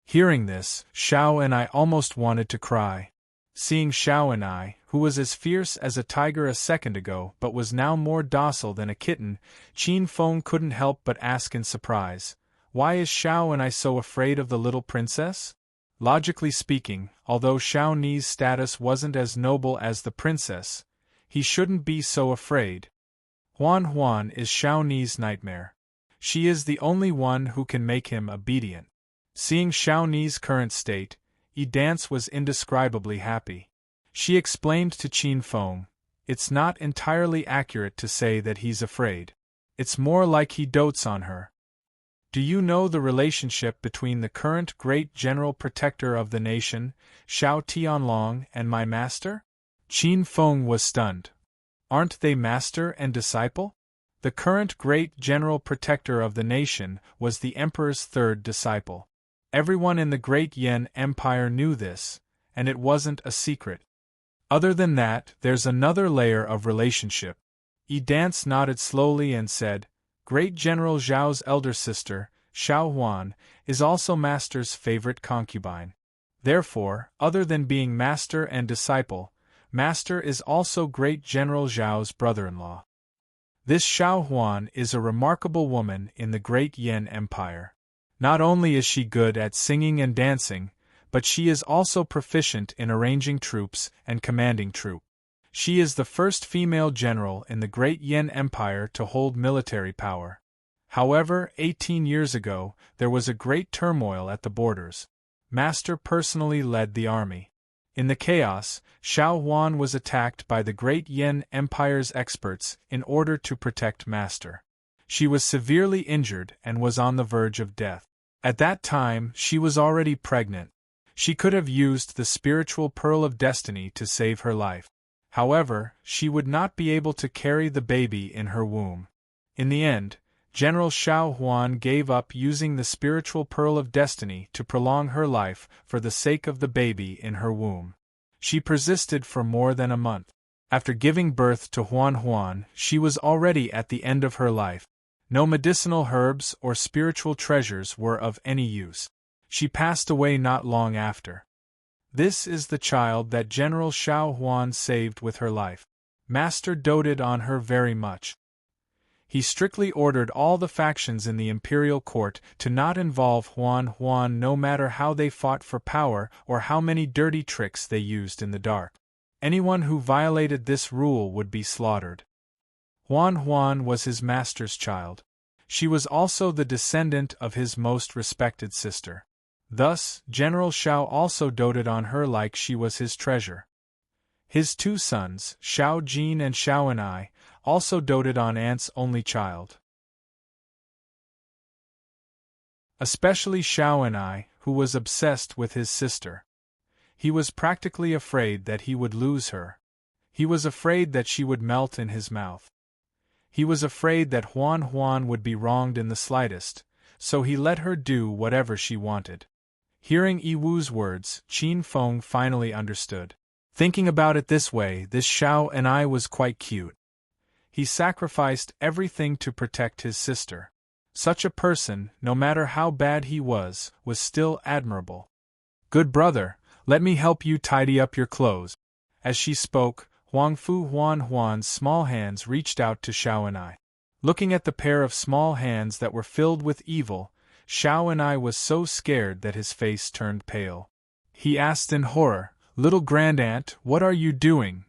Hearing this, Xiao and I almost wanted to cry. Seeing Xiao and I, who was as fierce as a tiger a second ago but was now more docile than a kitten, Qin Feng couldn't help but ask in surprise, why is Xiao and I so afraid of the little princess? Logically speaking, although Xiao Ni's status wasn't as noble as the princess, he shouldn't be so afraid. Huan is Xiao Ni's nightmare. She is the only one who can make him obedient. Seeing Xiao Ni's current state, Yi Dance was indescribably happy. She explained to Qin Feng, it's not entirely accurate to say that he's afraid. It's more like he dotes on her. Do you know the relationship between the current great general protector of the nation, Xiao Tianlong, and my master? Qin Feng was stunned. Aren't they master and disciple? The current great general protector of the nation was the emperor's 3rd disciple. Everyone in the Great Yen Empire knew this, and it wasn't a secret. Other than that, there's another layer of relationship. Yi Dance nodded slowly and said, Great General Zhao's elder sister, Xiao Huan, is also Master's favorite concubine. Therefore, other than being Master and disciple, Master is also Great General Zhao's brother-in-law. This Xiao Huan is a remarkable woman in the great Yan Empire. Not only is she good at singing and dancing, but she is also proficient in arranging troops and commanding troops. She is the first female general in the great Yan Empire to hold military power. However, 18 years ago, there was a great turmoil at the borders. Master personally led the army. In the chaos, Xiao Huan was attacked by the great Yan Empire's experts in order to protect Master. She was severely injured and was on the verge of death. At that time, she was already pregnant. She could have used the spiritual pearl of destiny to save her life. However, she would not be able to carry the baby in her womb. In the end, General Xiao Huan gave up using the spiritual pearl of destiny to prolong her life for the sake of the baby in her womb. She persisted for more than a month. After giving birth to Huan Huan, she was already at the end of her life. No medicinal herbs or spiritual treasures were of any use. She passed away not long after. This is the child that General Xiao Huan saved with her life. Master doted on her very much. He strictly ordered all the factions in the imperial court to not involve Huan Huan no matter how they fought for power or how many dirty tricks they used in the dark. Anyone who violated this rule would be slaughtered. Huan Huan was his master's child. She was also the descendant of his most respected sister. Thus, General Xiao also doted on her like she was his treasure. His two sons, Xiao Jin and Xiao Enai, also doted on Aunt's only child. Especially Xiao Enai, who was obsessed with his sister. He was practically afraid that he would lose her. He was afraid that she would melt in his mouth. He was afraid that Huan Huan would be wronged in the slightest, so he let her do whatever she wanted. Hearing Yi Wu's words, Qin Feng finally understood. Thinking about it this way, this Xiao Enai was quite cute. He sacrificed everything to protect his sister. Such a person, no matter how bad he was still admirable. Good brother, let me help you tidy up your clothes. As she spoke, Huangfu Huan Huan's small hands reached out to Xiao Enai. Looking at the pair of small hands that were filled with evil, Xiao Enai was so scared that his face turned pale. He asked in horror, "Little grandaunt, what are you doing?"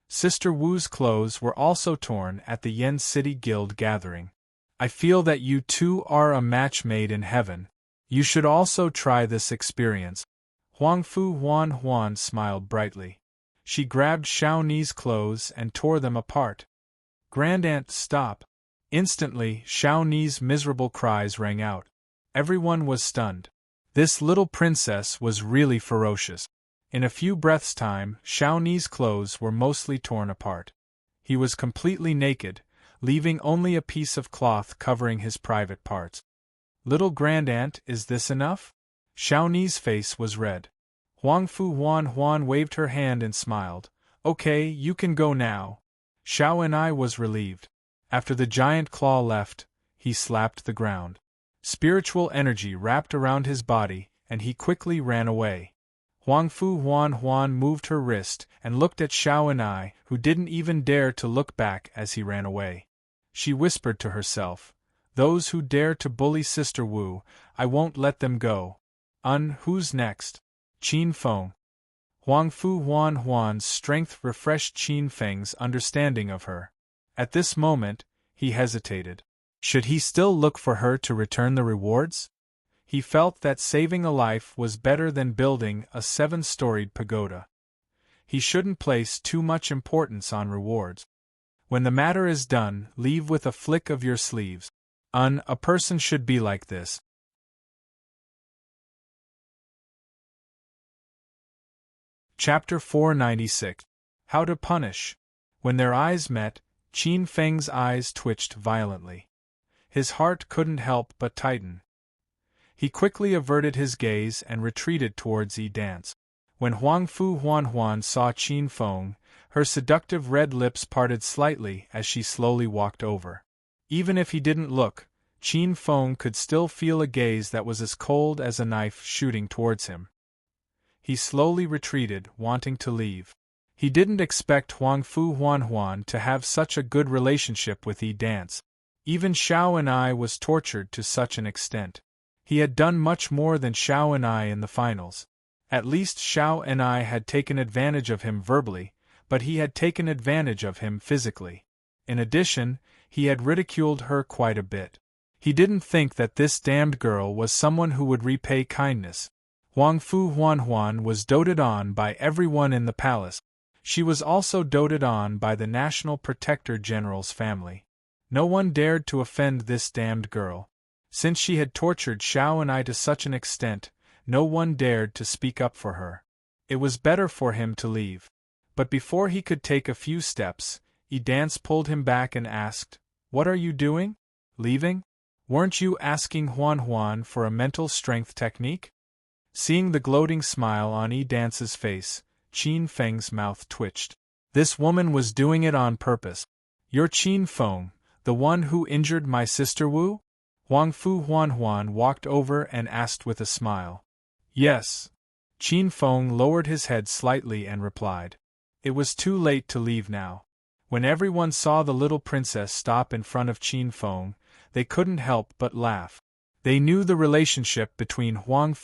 Sister Wu's clothes were also torn at the Yen City Guild gathering. I feel that you two are a match made in heaven. You should also try this experience. Huangfu Huan Huan smiled brightly. She grabbed Xiao Ni's clothes and tore them apart. Grandaunt, stop. Instantly, Xiao Ni's miserable cries rang out. Everyone was stunned. This little princess was really ferocious. In a few breaths' time, Xiao Ni's clothes were mostly torn apart. He was completely naked, leaving only a piece of cloth covering his private parts. Little grandaunt, is this enough? Xiao Ni's face was red. Huangfu Huan Huan waved her hand and smiled. Okay, you can go now. Xiao Enai was relieved. After the giant claw left, he slapped the ground. Spiritual energy wrapped around his body, and he quickly ran away. Huangfu Huan Huan moved her wrist and looked at Xiao Enai, who didn't even dare to look back as he ran away. She whispered to herself, "Those who dare to bully Sister Wu, I won't let them go." Who's next? Qin Feng. Huangfu Huan Huan's strength refreshed Qin Feng's understanding of her. At this moment, he hesitated. Should he still look for her to return the rewards? He felt that saving a life was better than building a 7-storied pagoda. He shouldn't place too much importance on rewards. When the matter is done, leave with a flick of your sleeves. A person should be like this. Chapter 496. How to Punish. When their eyes met, Qin Feng's eyes twitched violently. His heart couldn't help but tighten. He quickly averted his gaze and retreated towards Yi Dance. When Huangfu Huan Huan saw Qin Feng, her seductive red lips parted slightly as she slowly walked over. Even if he didn't look, Qin Feng could still feel a gaze that was as cold as a knife shooting towards him. He slowly retreated, wanting to leave. He didn't expect Huan to have such a good relationship with Yi Dance. Even Xiao and I was tortured to such an extent. He had done much more than Xiao and I in the finals. At least Xiao and I had taken advantage of him verbally, but he had taken advantage of him physically. In addition, he had ridiculed her quite a bit. He didn't think that this damned girl was someone who would repay kindness. Huan was doted on by everyone in the palace. She was also doted on by the National Protector General's family. No one dared to offend this damned girl. Since she had tortured Xiao and I to such an extent, no one dared to speak up for her. It was better for him to leave. But before he could take a few steps, Yi Dance pulled him back and asked, "What are you doing? Leaving? Weren't you asking Huan for a mental strength technique?" Seeing the gloating smile on Yi Dance's face, Qin Feng's mouth twitched. This woman was doing it on purpose. "You're Qin Feng, the one who injured my sister Wu?" Huan walked over and asked with a smile. "Yes." Qin Feng lowered his head slightly and replied. It was too late to leave now. When everyone saw the little princess stop in front of Qin Feng, they couldn't help but laugh. They knew the relationship between Huan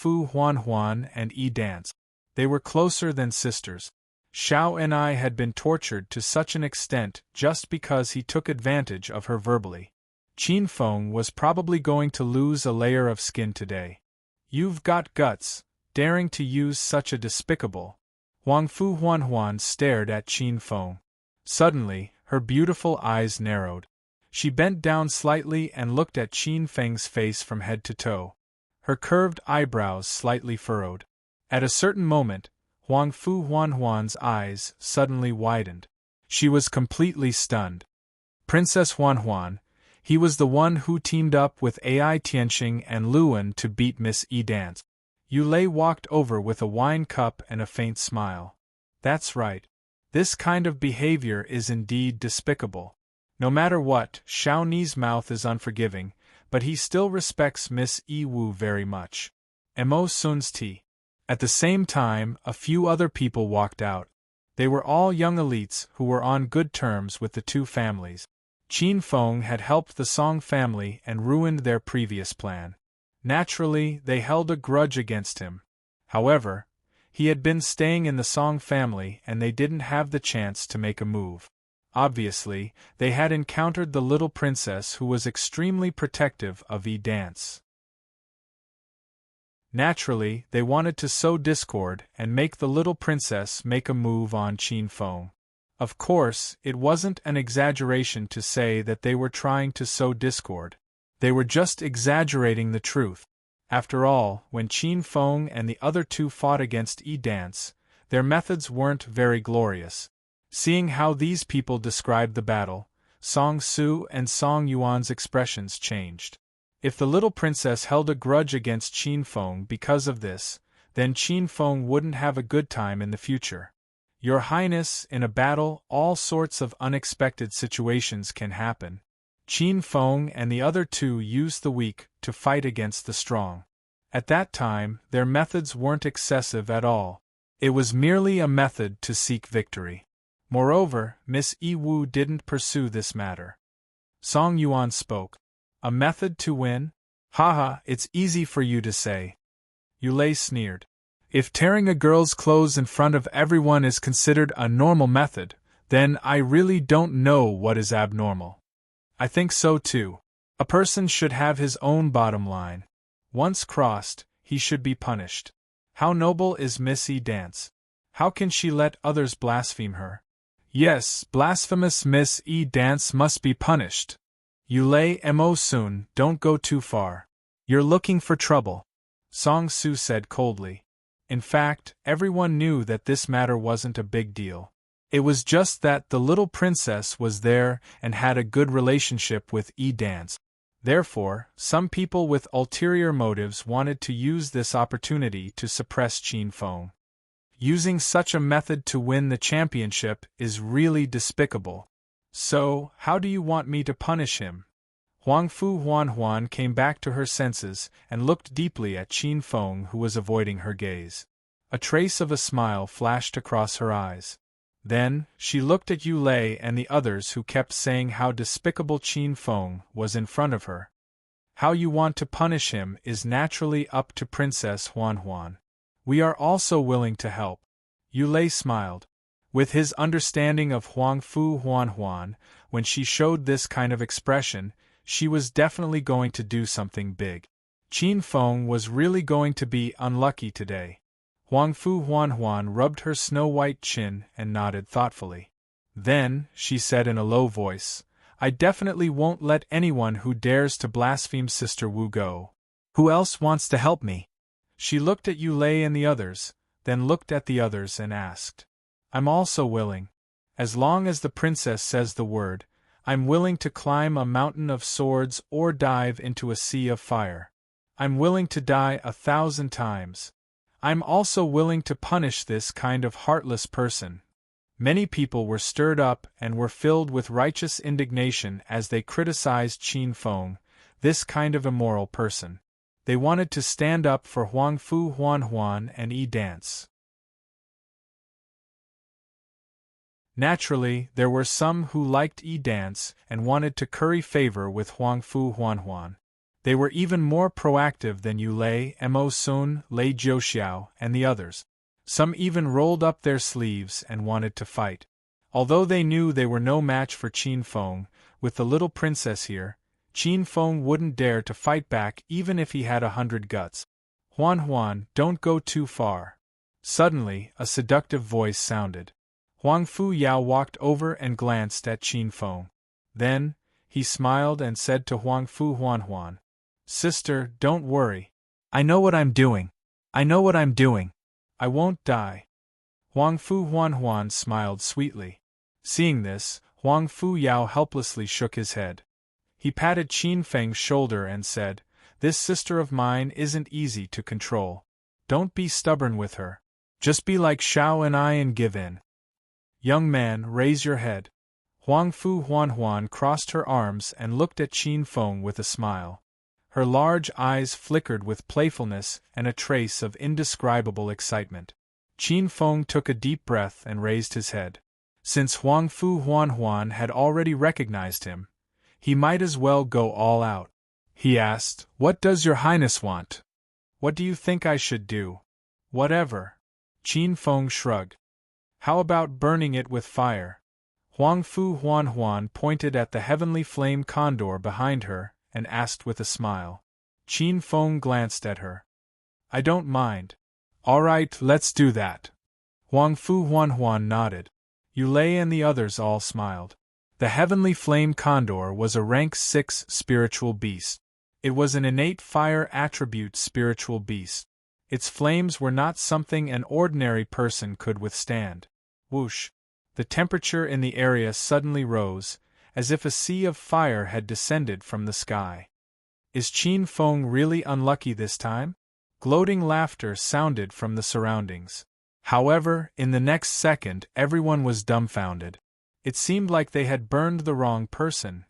and Yi Dance. They were closer than sisters. Xiao and I had been tortured to such an extent just because he took advantage of her verbally. Qin Feng was probably going to lose a layer of skin today. "You've got guts, daring to use such a despicable..." Huan stared at Qin Feng. Suddenly, her beautiful eyes narrowed. She bent down slightly and looked at Qin Feng's face from head to toe. Her curved eyebrows slightly furrowed. At a certain moment, Huan's eyes suddenly widened. She was completely stunned. Princess Huan, he was the one who teamed up with Ai Tianxing and Luan to beat Miss Yi Dance. Yu Lei walked over with a wine cup and a faint smile. That's right. This kind of behavior is indeed despicable. No matter what, Xiao Ni's mouth is unforgiving, but he still respects Miss Yi Wu very much. Mo Sun's tea. At the same time, a few other people walked out. They were all young elites who were on good terms with the two families. Qin Feng had helped the Song family and ruined their previous plan. Naturally, they held a grudge against him. However, he had been staying in the Song family and they didn't have the chance to make a move. Obviously, they had encountered the little princess who was extremely protective of Yi Dance. Naturally, they wanted to sow discord and make the little princess make a move on Qin Feng. Of course, it wasn't an exaggeration to say that they were trying to sow discord. They were just exaggerating the truth. After all, when Qin Feng and the other two fought against Yi Dance, their methods weren't very glorious. Seeing how these people described the battle, Song Su and Song Yuan's expressions changed. If the little princess held a grudge against Qin Feng because of this, then Qin Feng wouldn't have a good time in the future. Your Highness, in a battle, all sorts of unexpected situations can happen. Qin Feng and the other two used the weak to fight against the strong. At that time, their methods weren't excessive at all. It was merely a method to seek victory. Moreover, Miss Yi Wu didn't pursue this matter. Song Yuan spoke. A method to win? Haha, it's easy for you to say. Yu Lei sneered. If tearing a girl's clothes in front of everyone is considered a normal method, then I really don't know what is abnormal. I think so too. A person should have his own bottom line. Once crossed, he should be punished. How noble is Miss Yi Dance? How can she let others blaspheme her? Yes, blasphemous Miss Yi Dance must be punished. Yu Lei Mo Sun, don't go too far. You're looking for trouble. Song Su said coldly. In fact, everyone knew that this matter wasn't a big deal. It was just that the little princess was there and had a good relationship with Yi Dance. Therefore, some people with ulterior motives wanted to use this opportunity to suppress Qin Feng. Using such a method to win the championship is really despicable. So, how do you want me to punish him? Huan came back to her senses and looked deeply at Qin Feng, who was avoiding her gaze. A trace of a smile flashed across her eyes. Then, she looked at Yulei and the others who kept saying how despicable Qin Feng was in front of her. How you want to punish him is naturally up to Princess Huanhuan. We are also willing to help. Yulei smiled. With his understanding of Huangfu Huanhuan, when she showed this kind of expression, she was definitely going to do something big. Qin Feng was really going to be unlucky today. Huangfu Huanhuan rubbed her snow-white chin and nodded thoughtfully. Then, she said in a low voice, I definitely won't let anyone who dares to blaspheme Sister Wu go. Who else wants to help me? She looked at Yulei and the others, then looked at the others and asked. I'm also willing. As long as the princess says the word, I'm willing to climb a mountain of swords or dive into a sea of fire. I'm willing to die 1,000 times. I'm also willing to punish this kind of heartless person. Many people were stirred up and were filled with righteous indignation as they criticized Qin Feng, this kind of immoral person. They wanted to stand up for Huangfu Huanhuan and dance. Naturally, there were some who liked dance and wanted to curry favor with Huangfu Huanhuan. They were even more proactive than Yulei, Mo Sun, Lei Jiuxiao, and the others. Some even rolled up their sleeves and wanted to fight. Although they knew they were no match for Qin Feng, with the little princess here, Qin Feng wouldn't dare to fight back even if he had 100 guts. Huanhuan, don't go too far. Suddenly, a seductive voice sounded. Huangfu Yao walked over and glanced at Qin Feng. Then, he smiled and said to Huangfu Huanhuan, Sister, don't worry. I know what I'm doing. I know what I'm doing. I won't die. Huangfu Huanhuan smiled sweetly. Seeing this, Huangfu Yao helplessly shook his head. He patted Qin Feng's shoulder and said, This sister of mine isn't easy to control. Don't be stubborn with her. Just be like Xiao and I and give in. Young man, raise your head. Huangfu Huanhuan crossed her arms and looked at Qin Feng with a smile. Her large eyes flickered with playfulness and a trace of indescribable excitement. Qin Feng took a deep breath and raised his head. Since Huangfu Huanhuan had already recognized him, he might as well go all out. He asked, What does your highness want? What do you think I should do? Whatever. Qin Feng shrugged. How about burning it with fire? Huangfu Huanhuan pointed at the heavenly flame condor behind her and asked with a smile. Qin Feng glanced at her. I don't mind. All right, let's do that. Huangfu Huanhuan nodded. Yulei and the others all smiled. The heavenly flame condor was a rank 6 spiritual beast. It was an innate fire attribute spiritual beast. Its flames were not something an ordinary person could withstand. Whoosh! The temperature in the area suddenly rose, as if a sea of fire had descended from the sky. Is Qin Feng really unlucky this time? Gloating laughter sounded from the surroundings. However, in the next second everyone was dumbfounded. It seemed like they had burned the wrong person.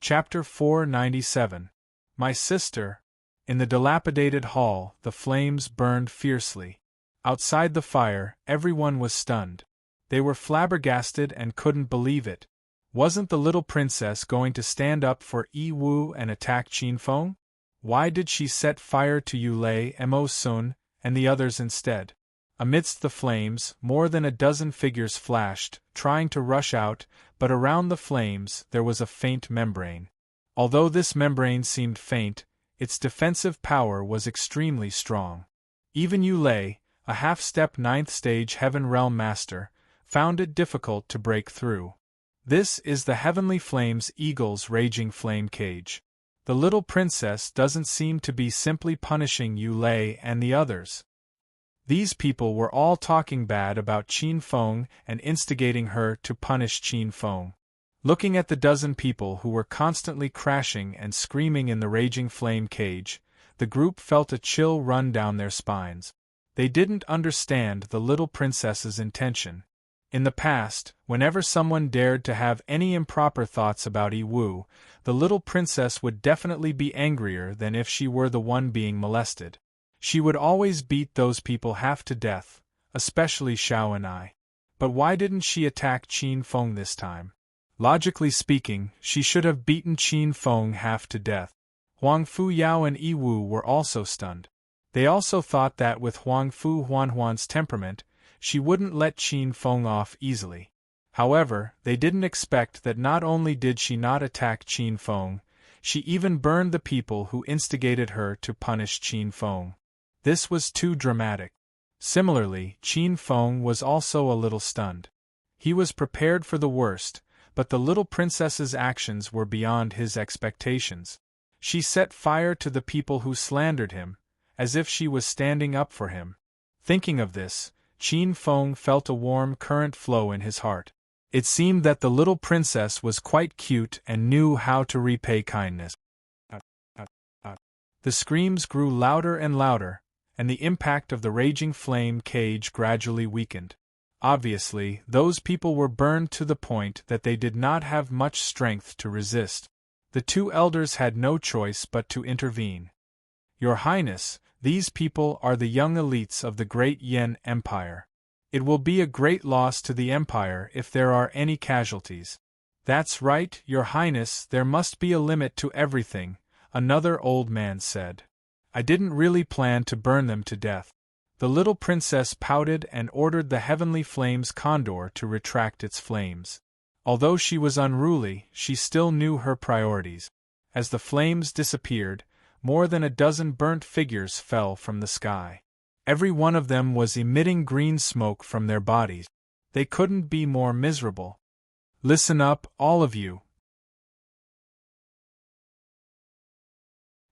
Chapter 497. My sister. In the dilapidated hall, the flames burned fiercely. Outside the fire, everyone was stunned. They were flabbergasted and couldn't believe it. Wasn't the little princess going to stand up for Yi Wu and attack Qin Feng? Why did she set fire to Yulei, Mo Sun, and the others instead? Amidst the flames, more than a dozen figures flashed, trying to rush out, but around the flames there was a faint membrane. Although this membrane seemed faint, its defensive power was extremely strong. Even Yulei, a half-step 9th stage Heaven Realm Master, found it difficult to break through. This is the Heavenly Flames Eagle's raging flame cage. The little princess doesn't seem to be simply punishing Yulei and the others. These people were all talking bad about Qin Feng and instigating her to punish Qin Feng. Looking at the dozen people who were constantly crashing and screaming in the raging flame cage, the group felt a chill run down their spines. They didn't understand the little princess's intention. In the past, whenever someone dared to have any improper thoughts about Yi Wu, the little princess would definitely be angrier than if she were the one being molested. She would always beat those people half to death, especially Xiao and I. But why didn't she attack Qin Feng this time? Logically speaking, she should have beaten Qin Feng half to death. Huang Fu Yao and Yi Wu were also stunned. They also thought that with Huang Fu Huanhuan's temperament, she wouldn't let Qin Feng off easily. However, they didn't expect that not only did she not attack Qin Feng, she even burned the people who instigated her to punish Qin Feng. This was too dramatic. Similarly, Qin Feng was also a little stunned. He was prepared for the worst, but the little princess's actions were beyond his expectations. She set fire to the people who slandered him, as if she was standing up for him. Thinking of this, Qin Feng felt a warm current flow in his heart. It seemed that the little princess was quite cute and knew how to repay kindness. The screams grew louder and louder, and the impact of the raging flame cage gradually weakened. Obviously, those people were burned to the point that they did not have much strength to resist. The two elders had no choice but to intervene. Your Highness, these people are the young elites of the Great Yen Empire. It will be a great loss to the Empire if there are any casualties. That's right, Your Highness, there must be a limit to everything, another old man said. I didn't really plan to burn them to death. The little princess pouted and ordered the heavenly flames condor to retract its flames. Although she was unruly, she still knew her priorities. As the flames disappeared, more than a dozen burnt figures fell from the sky. Every one of them was emitting green smoke from their bodies. They couldn't be more miserable. Listen up, all of you.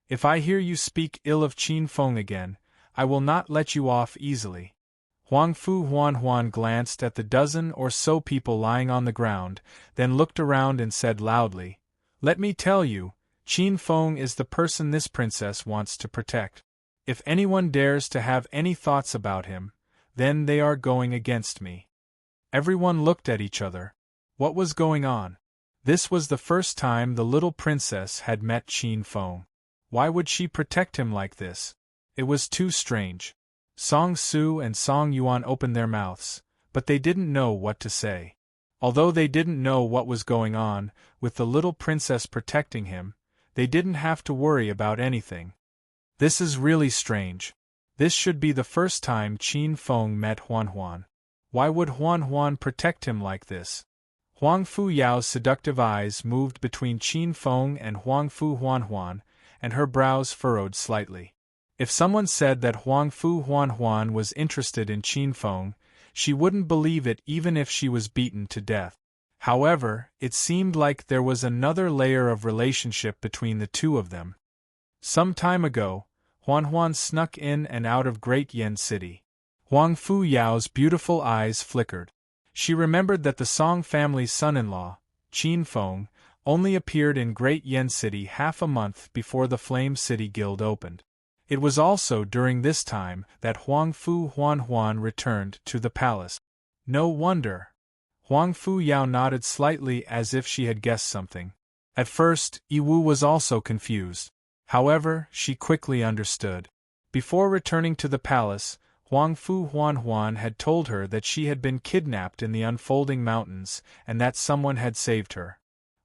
If I hear you speak ill of Qin Feng again, I will not let you off easily. Huang Fu Huanhuan glanced at the dozen or so people lying on the ground, then looked around and said loudly, Let me tell you, Qin Feng is the person this princess wants to protect. If anyone dares to have any thoughts about him, then they are going against me. Everyone looked at each other. What was going on? This was the first time the little princess had met Qin Feng. Why would she protect him like this? It was too strange. Song Su and Song Yuan opened their mouths, but they didn't know what to say. Although they didn't know what was going on, with the little princess protecting him, they didn't have to worry about anything. This is really strange. This should be the first time Qin Feng met Huanhuan. Why would Huanhuan protect him like this? Huang Fu Yao's seductive eyes moved between Qin Feng and Huang Fu Huanhuan, and her brows furrowed slightly. If someone said that Huang Fu Huanhuan was interested in Qin Feng, she wouldn't believe it even if she was beaten to death. However, it seemed like there was another layer of relationship between the two of them. Some time ago, Huanhuan snuck in and out of Great Yen City. Huang Fu Yao's beautiful eyes flickered. She remembered that the Song family's son-in-law, Qin Feng, only appeared in Great Yen City half a month before the Flame City Guild opened. It was also during this time that Huang Fu Huanhuan returned to the palace. No wonder. Huang Fu Yao nodded slightly as if she had guessed something. At first, Yi Wu was also confused. However, she quickly understood. Before returning to the palace, Huang Fu Huanhuan had told her that she had been kidnapped in the unfolding mountains and that someone had saved her.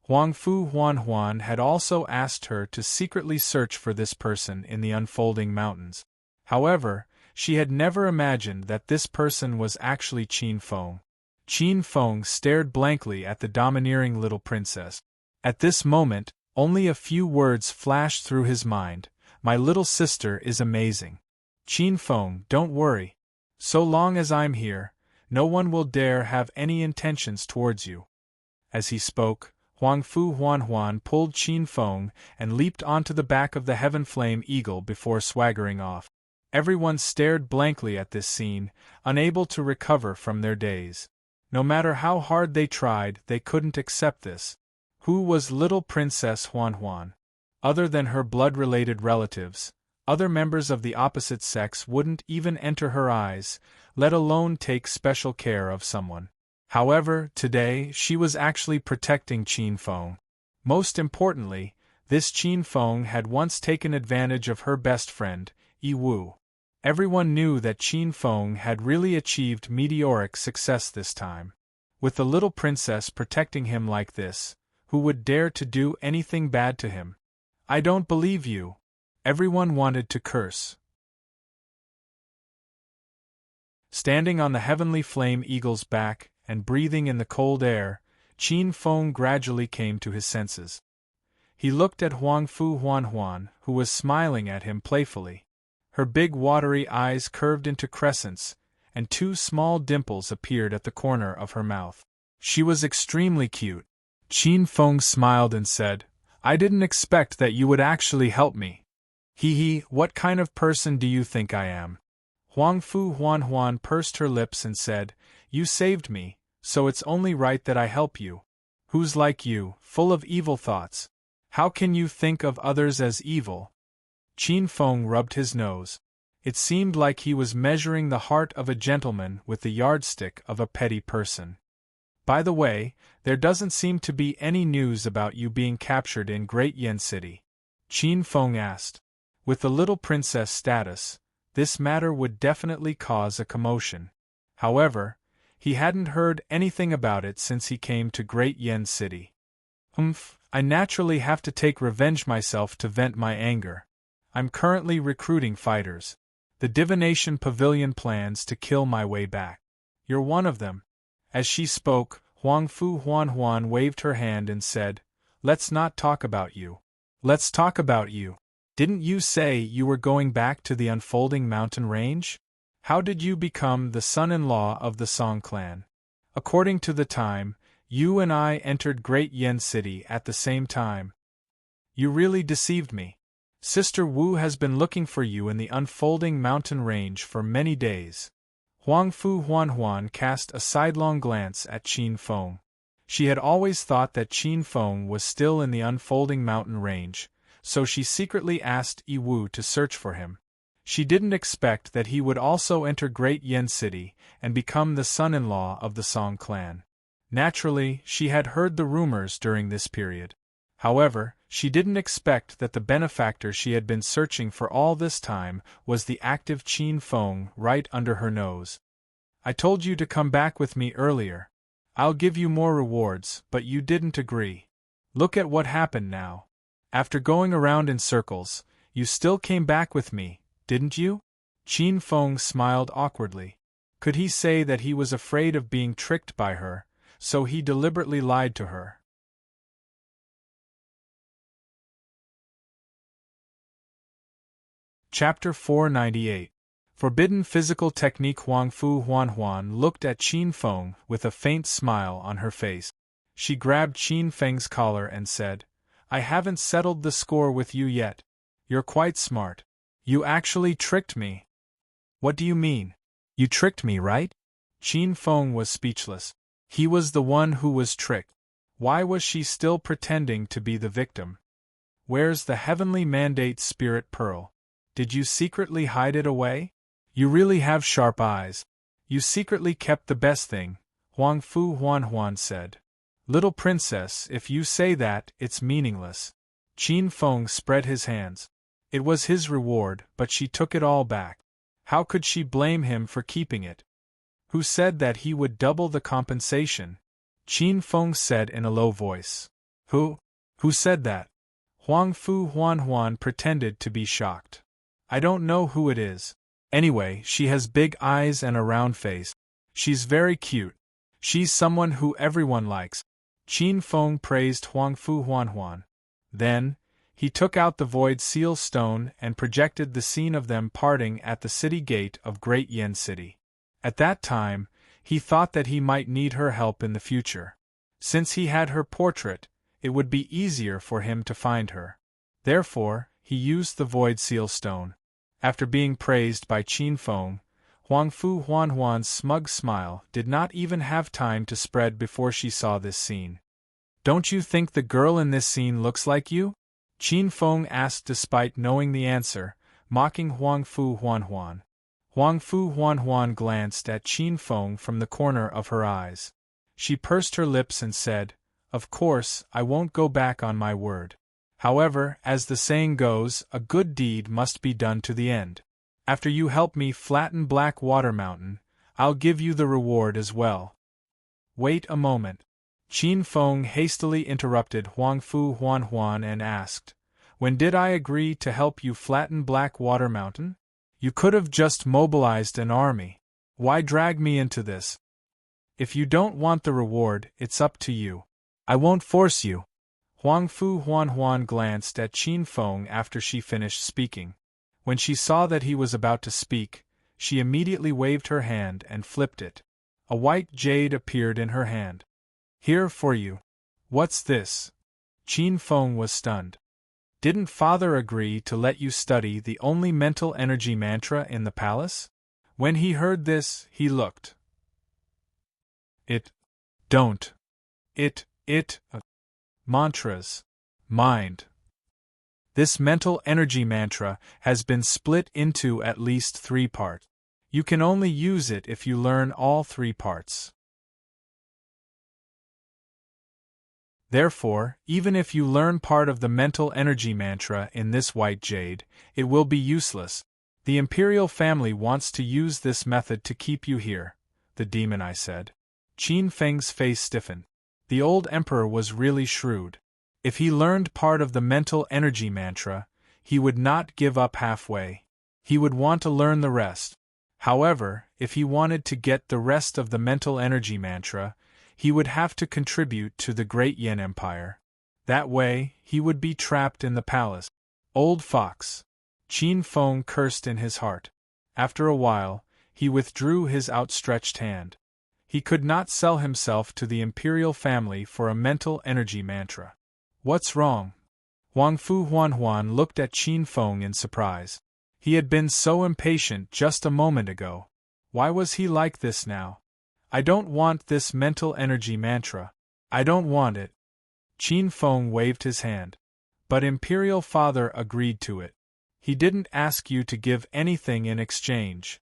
Huang Fu Huanhuan had also asked her to secretly search for this person in the unfolding mountains. However, she had never imagined that this person was actually Qin Feng. Qin Feng stared blankly at the domineering little princess. At this moment, only a few words flashed through his mind. My little sister is amazing. Qin Feng, don't worry. So long as I'm here, no one will dare have any intentions towards you. As he spoke, Huang Fu Huanhuan pulled Qin Feng and leaped onto the back of the Heaven Flame Eagle before swaggering off. Everyone stared blankly at this scene, unable to recover from their daze. No matter how hard they tried, they couldn't accept this. Who was little Princess Huanhuan? Other than her blood-related relatives, other members of the opposite sex wouldn't even enter her eyes, let alone take special care of someone. However, today she was actually protecting Qin Feng. Most importantly, this Qin Feng had once taken advantage of her best friend, Yi Wu. Everyone knew that Qin Feng had really achieved meteoric success this time. With the little princess protecting him like this, who would dare to do anything bad to him? I don't believe you. Everyone wanted to curse. Standing on the heavenly flame eagle's back and breathing in the cold air, Qin Feng gradually came to his senses. He looked at Huang Fu Huan, who was smiling at him playfully. Her big watery eyes curved into crescents, and 2 small dimples appeared at the corner of her mouth. She was extremely cute. Qin Feng smiled and said, I didn't expect that you would actually help me. Hee, what kind of person do you think I am? Huang Fu Huan pursed her lips and said, You saved me, so it's only right that I help you. Who's like you, full of evil thoughts? How can you think of others as evil? Qin Feng rubbed his nose. It seemed like he was measuring the heart of a gentleman with the yardstick of a petty person. By the way, there doesn't seem to be any news about you being captured in Great Yen City. Qin Feng asked. With the little princess status, this matter would definitely cause a commotion. However, he hadn't heard anything about it since he came to Great Yen City. I naturally have to take revenge myself to vent my anger. I'm currently recruiting fighters. The divination pavilion plans to kill my way back. You're one of them. As she spoke, Huang Fu Huan waved her hand and said, Let's not talk about you. Let's talk about you. Didn't you say you were going back to the unfolding mountain range? How did you become the son-in-law of the Song clan? According to the time, you and I entered Great Yen City at the same time. You really deceived me. Sister Wu has been looking for you in the unfolding mountain range for many days. Huang Fu Huan cast a sidelong glance at Qin Feng. She had always thought that Qin Feng was still in the unfolding mountain range, so she secretly asked Yi Wu to search for him. She didn't expect that he would also enter Great Yen City and become the son-in-law of the Song clan. Naturally, she had heard the rumors during this period. However, she didn't expect that the benefactor she had been searching for all this time was the active Qin Feng right under her nose. I told you to come back with me earlier. I'll give you more rewards, but you didn't agree. Look at what happened now. After going around in circles, you still came back with me, didn't you? Qin Feng smiled awkwardly. Could he say that he was afraid of being tricked by her, so he deliberately lied to her? Chapter 498. Forbidden Physical Technique. Huang Fu Huan looked at Qin Feng with a faint smile on her face. She grabbed Qin Feng's collar and said, I haven't settled the score with you yet. You're quite smart. You actually tricked me. What do you mean? You tricked me, right? Qin Feng was speechless. He was the one who was tricked. Why was she still pretending to be the victim? Where's the heavenly mandate spirit pearl? Did you secretly hide it away? You really have sharp eyes. You secretly kept the best thing, Huang Fu Huan said. Little princess, if you say that, it's meaningless. Qin Feng spread his hands. It was his reward, but she took it all back. How could she blame him for keeping it? Who said that he would double the compensation? Qin Feng said in a low voice. Who said that? Huang Fu Huan pretended to be shocked. I don't know who it is. Anyway, she has big eyes and a round face. She's very cute. She's someone who everyone likes. Qin Feng praised Huang Fu Huan. Then, he took out the void seal stone and projected the scene of them parting at the city gate of Great Yen City. At that time, he thought that he might need her help in the future. Since he had her portrait, it would be easier for him to find her. Therefore, he used the void seal stone. After being praised by Qin Feng, Huang Fu Huan's smug smile did not even have time to spread before she saw this scene. Don't you think the girl in this scene looks like you? Qin Feng asked despite knowing the answer, mocking Huang Fu Huan. Huang Fu Huan glanced at Qin Feng from the corner of her eyes. She pursed her lips and said, Of course, I won't go back on my word. However, as the saying goes, a good deed must be done to the end. After you help me flatten Black Water Mountain, I'll give you the reward as well. Wait a moment. Qin Feng hastily interrupted Huang Fu Huan and asked, when did I agree to help you flatten Black Water Mountain? You could have just mobilized an army. Why drag me into this? If you don't want the reward, it's up to you. I won't force you. Huang Fu Huan glanced at Qin Feng after she finished speaking. When she saw that he was about to speak, she immediately waved her hand and flipped it. A white jade appeared in her hand. Here for you. What's this? Qin Feng was stunned. Didn't Father agree to let you study the only mental energy mantra in the palace? When he heard this, he looked. Mantras. Mind. This mental energy mantra has been split into at least 3 parts. You can only use it if you learn all 3 parts. Therefore, even if you learn part of the mental energy mantra in this white jade, it will be useless. The imperial family wants to use this method to keep you here, the demon I said. Qin Feng's face stiffened. The old emperor was really shrewd. If he learned part of the mental energy mantra, he would not give up halfway. He would want to learn the rest. However, if he wanted to get the rest of the mental energy mantra, he would have to contribute to the Great Yin Empire. That way, he would be trapped in the palace. Old fox. Qin Feng cursed in his heart. After a while, he withdrew his outstretched hand. He could not sell himself to the imperial family for a mental energy mantra. What's wrong? Huang Fu Huan looked at Qin Feng in surprise. He had been so impatient just a moment ago. Why was he like this now? I don't want this mental energy mantra. I don't want it. Qin Feng waved his hand. But Imperial Father agreed to it. He didn't ask you to give anything in exchange.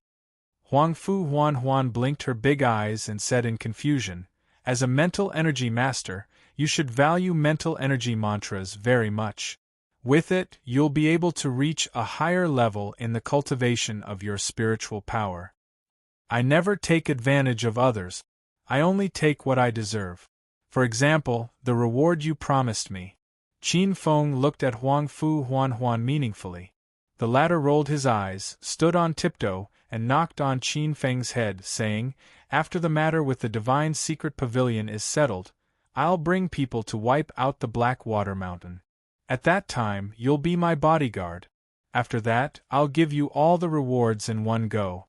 Huang Fu Huan blinked her big eyes and said in confusion, as a mental energy master, you should value mental energy mantras very much. With it, you'll be able to reach a higher level in the cultivation of your spiritual power. I never take advantage of others. I only take what I deserve. For example, the reward you promised me. Qin Feng looked at Huang Fu Huan meaningfully. The latter rolled his eyes, stood on tiptoe, and knocked on Qin Feng's head, saying, after the matter with the divine secret pavilion is settled, I'll bring people to wipe out the Black Water Mountain. At that time, you'll be my bodyguard. After that, I'll give you all the rewards in one go.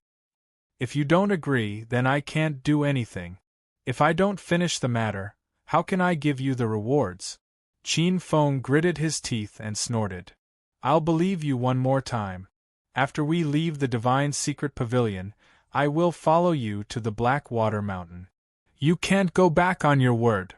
If you don't agree, then I can't do anything. If I don't finish the matter, how can I give you the rewards? Qin Feng gritted his teeth and snorted. I'll believe you one more time. After we leave the divine secret pavilion, I will follow you to the Black Water Mountain. You can't go back on your word.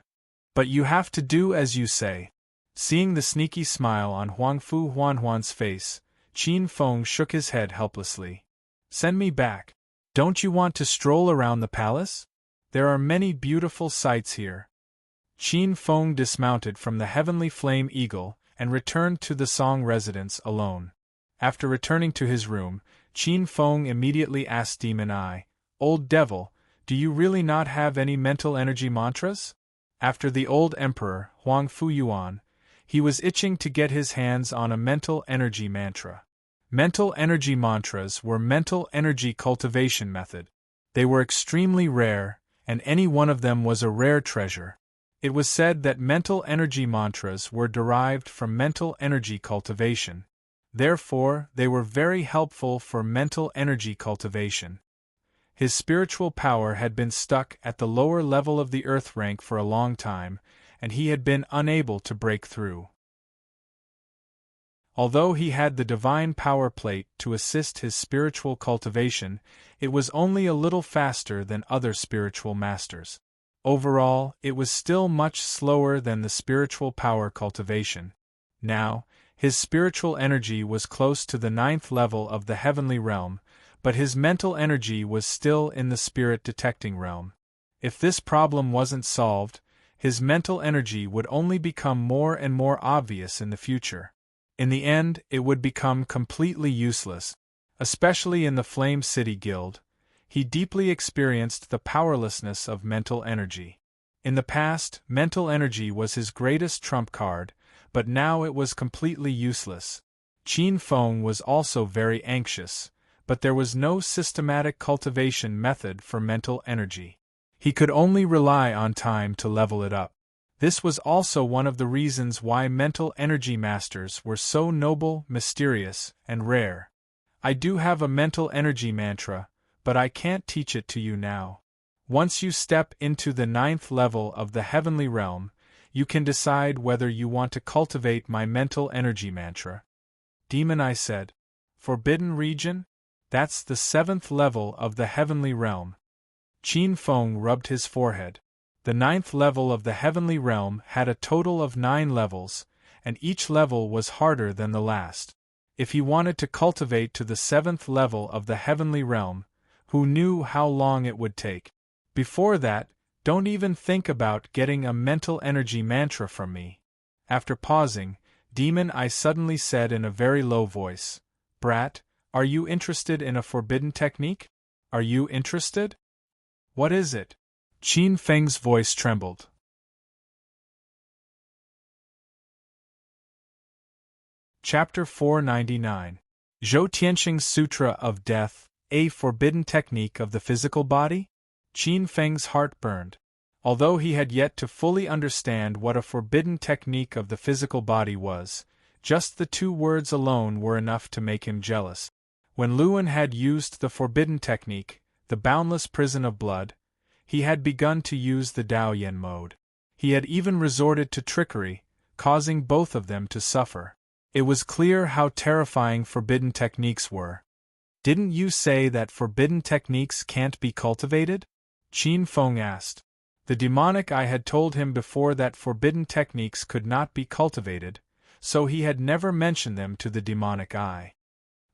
But you have to do as you say. Seeing the sneaky smile on Huang Fu Huan's face, Qin Feng shook his head helplessly. Send me back. Don't you want to stroll around the palace? There are many beautiful sights here. Qin Feng dismounted from the heavenly flame eagle and returned to the Song residence alone. After returning to his room, Qin Feng immediately asked Demon Eye, Old Devil, do you really not have any mental energy mantras? After the old emperor, Huang Fu Yuan, he was itching to get his hands on a mental energy mantra. Mental energy mantras were mental energy cultivation method. They were extremely rare, and any one of them was a rare treasure. It was said that mental energy mantras were derived from mental energy cultivation. Therefore, they were very helpful for mental energy cultivation. His spiritual power had been stuck at the lower level of the earth rank for a long time, and he had been unable to break through. Although he had the divine power plate to assist his spiritual cultivation, it was only a little faster than other spiritual masters. Overall, it was still much slower than the spiritual power cultivation. Now, his spiritual energy was close to the 9th level of the heavenly realm, but his mental energy was still in the spirit detecting realm. If this problem wasn't solved, his mental energy would only become more and more obvious in the future. In the end, it would become completely useless. Especially in the Flame City Guild, he deeply experienced the powerlessness of mental energy. In the past, mental energy was his greatest trump card, but now it was completely useless. Qin Feng was also very anxious, but there was no systematic cultivation method for mental energy. He could only rely on time to level it up. This was also one of the reasons why mental energy masters were so noble, mysterious, and rare. I do have a mental energy mantra, but I can't teach it to you now. Once you step into the 9th level of the heavenly realm, you can decide whether you want to cultivate my mental energy mantra. Demon Eye said. Forbidden region? That's the 7th level of the heavenly realm. Qin Feng rubbed his forehead. The 9th level of the heavenly realm had a total of 9 levels, and each level was harder than the last. If he wanted to cultivate to the 7th level of the heavenly realm, who knew how long it would take? Before that, don't even think about getting a mental energy mantra from me. After pausing, Demon Eye suddenly said in a very low voice, Brat, are you interested in a forbidden technique? Are you interested? What is it? Qin Feng's voice trembled. Chapter 499. Zhou Tianxing's Sutra of Death, a forbidden technique of the physical body? Qin Feng's heart burned. Although he had yet to fully understand what a forbidden technique of the physical body was, just the 2 words alone were enough to make him jealous. When Luan had used the forbidden technique, the boundless prison of blood, he had begun to use the Dao Yen mode. He had even resorted to trickery, causing both of them to suffer. It was clear how terrifying forbidden techniques were. Didn't you say that forbidden techniques can't be cultivated? Qin Feng asked. The demonic eye had told him before that forbidden techniques could not be cultivated, so he had never mentioned them to the demonic eye.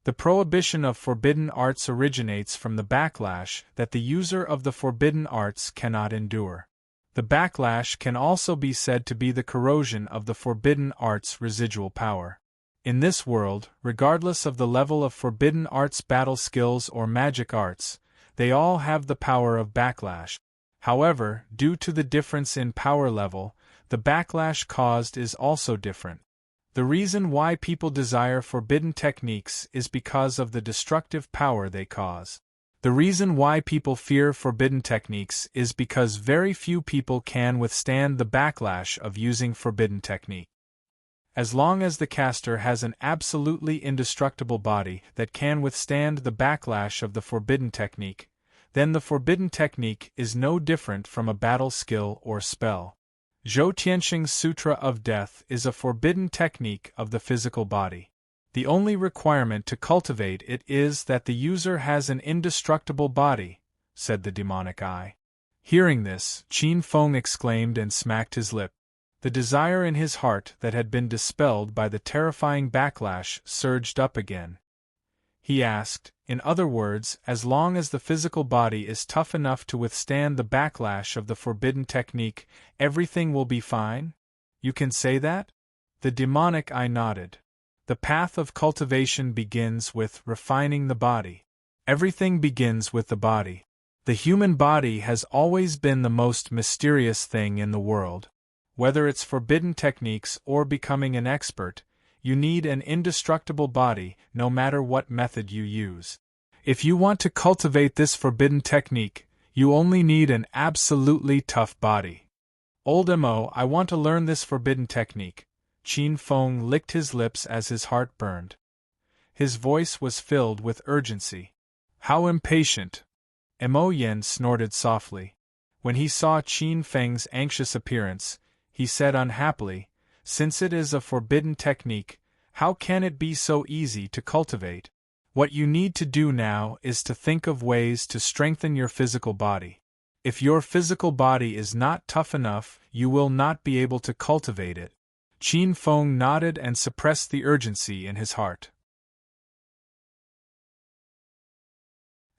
The prohibition of forbidden arts originates from the backlash that the user of the forbidden arts cannot endure. The backlash can also be said to be the corrosion of the forbidden arts' residual power. In this world, regardless of the level of forbidden arts battle skills or magic arts, they all have the power of backlash. However, due to the difference in power level, the backlash caused is also different. The reason why people desire forbidden techniques is because of the destructive power they cause. The reason why people fear forbidden techniques is because very few people can withstand the backlash of using forbidden technique. As long as the caster has an absolutely indestructible body that can withstand the backlash of the forbidden technique, then the forbidden technique is no different from a battle skill or spell. Zhou Tianxing's Sutra of Death is a forbidden technique of the physical body. The only requirement to cultivate it is that the user has an indestructible body, said the demonic eye. Hearing this, Qin Feng exclaimed and smacked his lip. The desire in his heart that had been dispelled by the terrifying backlash surged up again. He asked, in other words, as long as the physical body is tough enough to withstand the backlash of the forbidden technique, everything will be fine? You can say that? The demonic eye nodded. The path of cultivation begins with refining the body. Everything begins with the body. The human body has always been the most mysterious thing in the world. Whether it's forbidden techniques or becoming an expert, you need an indestructible body no matter what method you use. If you want to cultivate this forbidden technique, you only need an absolutely tough body. Old Mo, I want to learn this forbidden technique. Qin Feng licked his lips as his heart burned. His voice was filled with urgency. How impatient! Mo Yen snorted softly. When he saw Qin Feng's anxious appearance, he said unhappily, since it is a forbidden technique, how can it be so easy to cultivate? What you need to do now is to think of ways to strengthen your physical body. If your physical body is not tough enough, you will not be able to cultivate it. Qin Feng nodded and suppressed the urgency in his heart.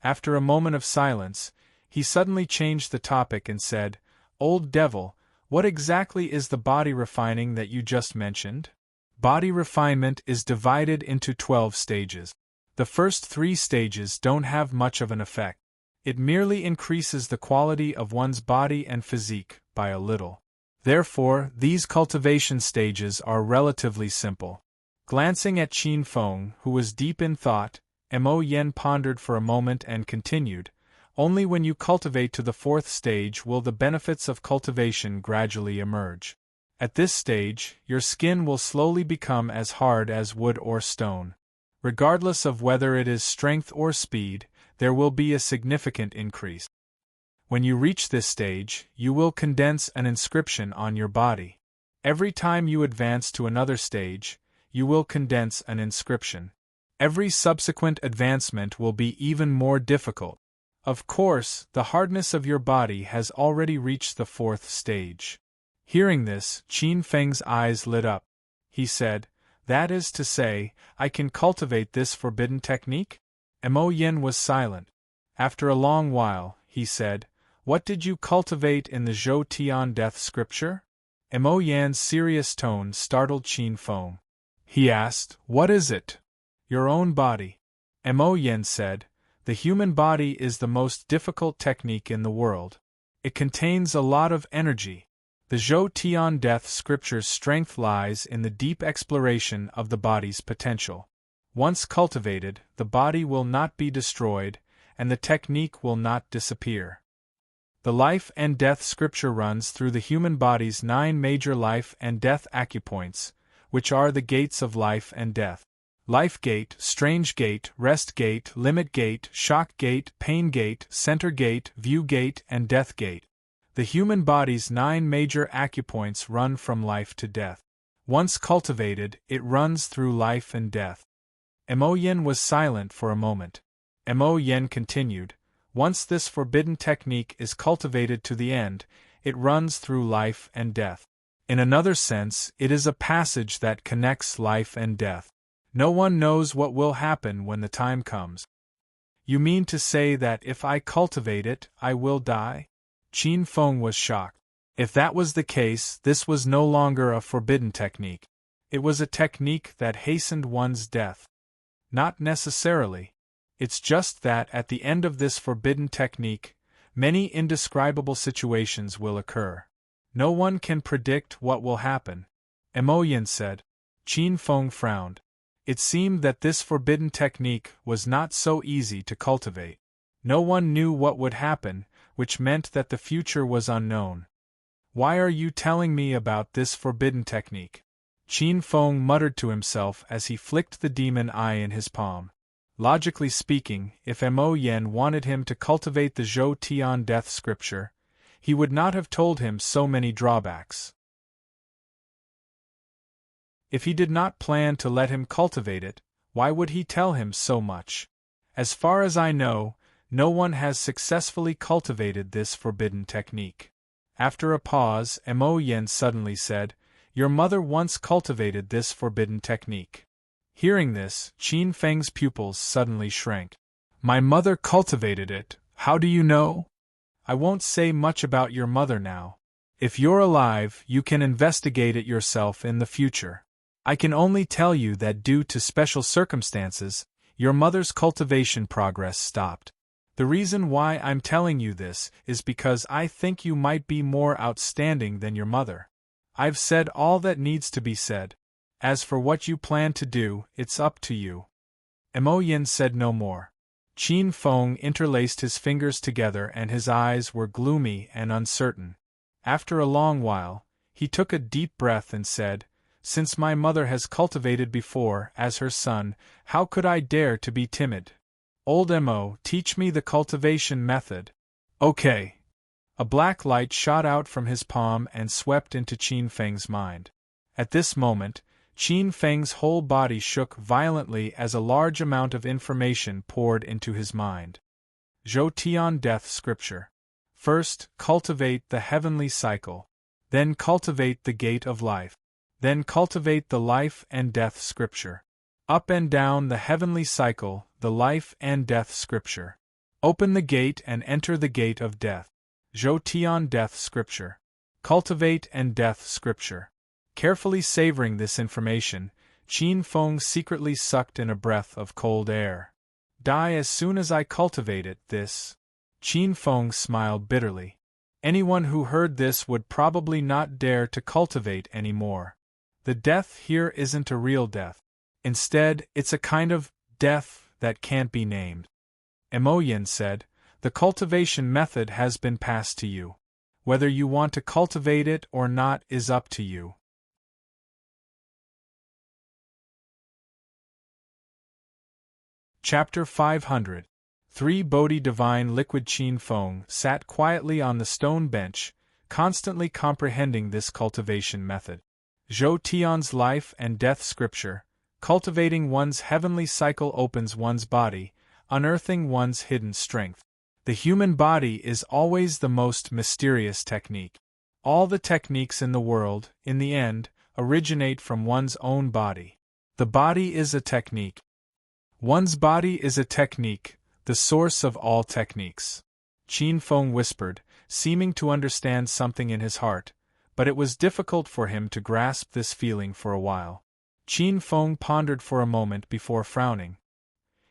After a moment of silence, he suddenly changed the topic and said, Old devil, what exactly is the body refining that you just mentioned? Body refinement is divided into 12 stages. The first 3 stages don't have much of an effect. It merely increases the quality of one's body and physique by a little. Therefore, these cultivation stages are relatively simple. Glancing at Qin Feng, who was deep in thought, Mo Yen pondered for a moment and continued, "Only when you cultivate to the 4th stage will the benefits of cultivation gradually emerge. At this stage, your skin will slowly become as hard as wood or stone. Regardless of whether it is strength or speed, there will be a significant increase. When you reach this stage, you will condense an inscription on your body. Every time you advance to another stage, you will condense an inscription. Every subsequent advancement will be even more difficult. Of course, the hardness of your body has already reached the 4th stage." Hearing this, Qin Feng's eyes lit up. He said, "That is to say, I can cultivate this forbidden technique?" Mo Yen was silent. After a long while, he said, "What did you cultivate in the Zhou Tian death scripture?" Mo Yan's serious tone startled Qin Feng. He asked, "What is it?" "Your own body." Mo Yen said, "The human body is the most difficult technique in the world. It contains a lot of energy. The Zhou Tian death scripture's strength lies in the deep exploration of the body's potential. Once cultivated, the body will not be destroyed, and the technique will not disappear. The life and death scripture runs through the human body's 9 major life and death acupoints, which are the gates of life and death. Life gate, strange gate, rest gate, limit gate, shock gate, pain gate, center gate, view gate, and death gate. The human body's 9 major acupoints run from life to death. Once cultivated, it runs through life and death." Mo Yen was silent for a moment. Mo Yen continued, "Once this forbidden technique is cultivated to the end, it runs through life and death. In another sense, it is a passage that connects life and death. No one knows what will happen when the time comes." "You mean to say that if I cultivate it, I will die?" Qin Feng was shocked. If that was the case, this was no longer a forbidden technique. It was a technique that hastened one's death. "Not necessarily. It's just that at the end of this forbidden technique, many indescribable situations will occur. No one can predict what will happen," Mo Yen said. Qin Feng frowned. It seemed that this forbidden technique was not so easy to cultivate. No one knew what would happen, which meant that the future was unknown. "Why are you telling me about this forbidden technique?" Qin Feng muttered to himself as he flicked the demon eye in his palm. Logically speaking, if Mo Yen wanted him to cultivate the Zhou Tian death scripture, he would not have told him so many drawbacks. If he did not plan to let him cultivate it, why would he tell him so much? As far as I know, no one has successfully cultivated this forbidden technique. After a pause, Mo Yen suddenly said, "Your mother once cultivated this forbidden technique." Hearing this, Qin Feng's pupils suddenly shrank. "My mother cultivated it, how do you know?" "I won't say much about your mother now. If you're alive, you can investigate it yourself in the future. I can only tell you that due to special circumstances, your mother's cultivation progress stopped. The reason why I'm telling you this is because I think you might be more outstanding than your mother. I've said all that needs to be said. As for what you plan to do, it's up to you." Mo Yen said no more. Qin Feng interlaced his fingers together and his eyes were gloomy and uncertain. After a long while, he took a deep breath and said, "Since my mother has cultivated before, as her son, how could I dare to be timid? Old Mo, teach me the cultivation method." "Okay." A black light shot out from his palm and swept into Qin Feng's mind. At this moment, Qin Feng's whole body shook violently as a large amount of information poured into his mind. Zhou Tian death scripture. First, cultivate the heavenly cycle. Then cultivate the gate of life. Then cultivate the life and death scripture. Up and down the heavenly cycle, the life and death scripture. Open the gate and enter the gate of death. Zhou Tian death scripture. Cultivate and death scripture. Carefully savoring this information, Qin Feng secretly sucked in a breath of cold air. Die as soon as I cultivate it, this. Qin Feng smiled bitterly. Anyone who heard this would probably not dare to cultivate any more. The death here isn't a real death. Instead, it's a kind of death that can't be named. Emoyin said, the cultivation method has been passed to you. Whether you want to cultivate it or not is up to you. Chapter 500. 3 Bodhi Divine Liquid. Qin Feng sat quietly on the stone bench, constantly comprehending this cultivation method. Zhou Tian's life and death scripture, cultivating one's heavenly cycle opens one's body, unearthing one's hidden strength. The human body is always the most mysterious technique. All the techniques in the world, in the end, originate from one's own body. The body is a technique. One's body is a technique, the source of all techniques. Qin Feng whispered, seeming to understand something in his heart, but it was difficult for him to grasp this feeling for a while. Qin Feng pondered for a moment before frowning.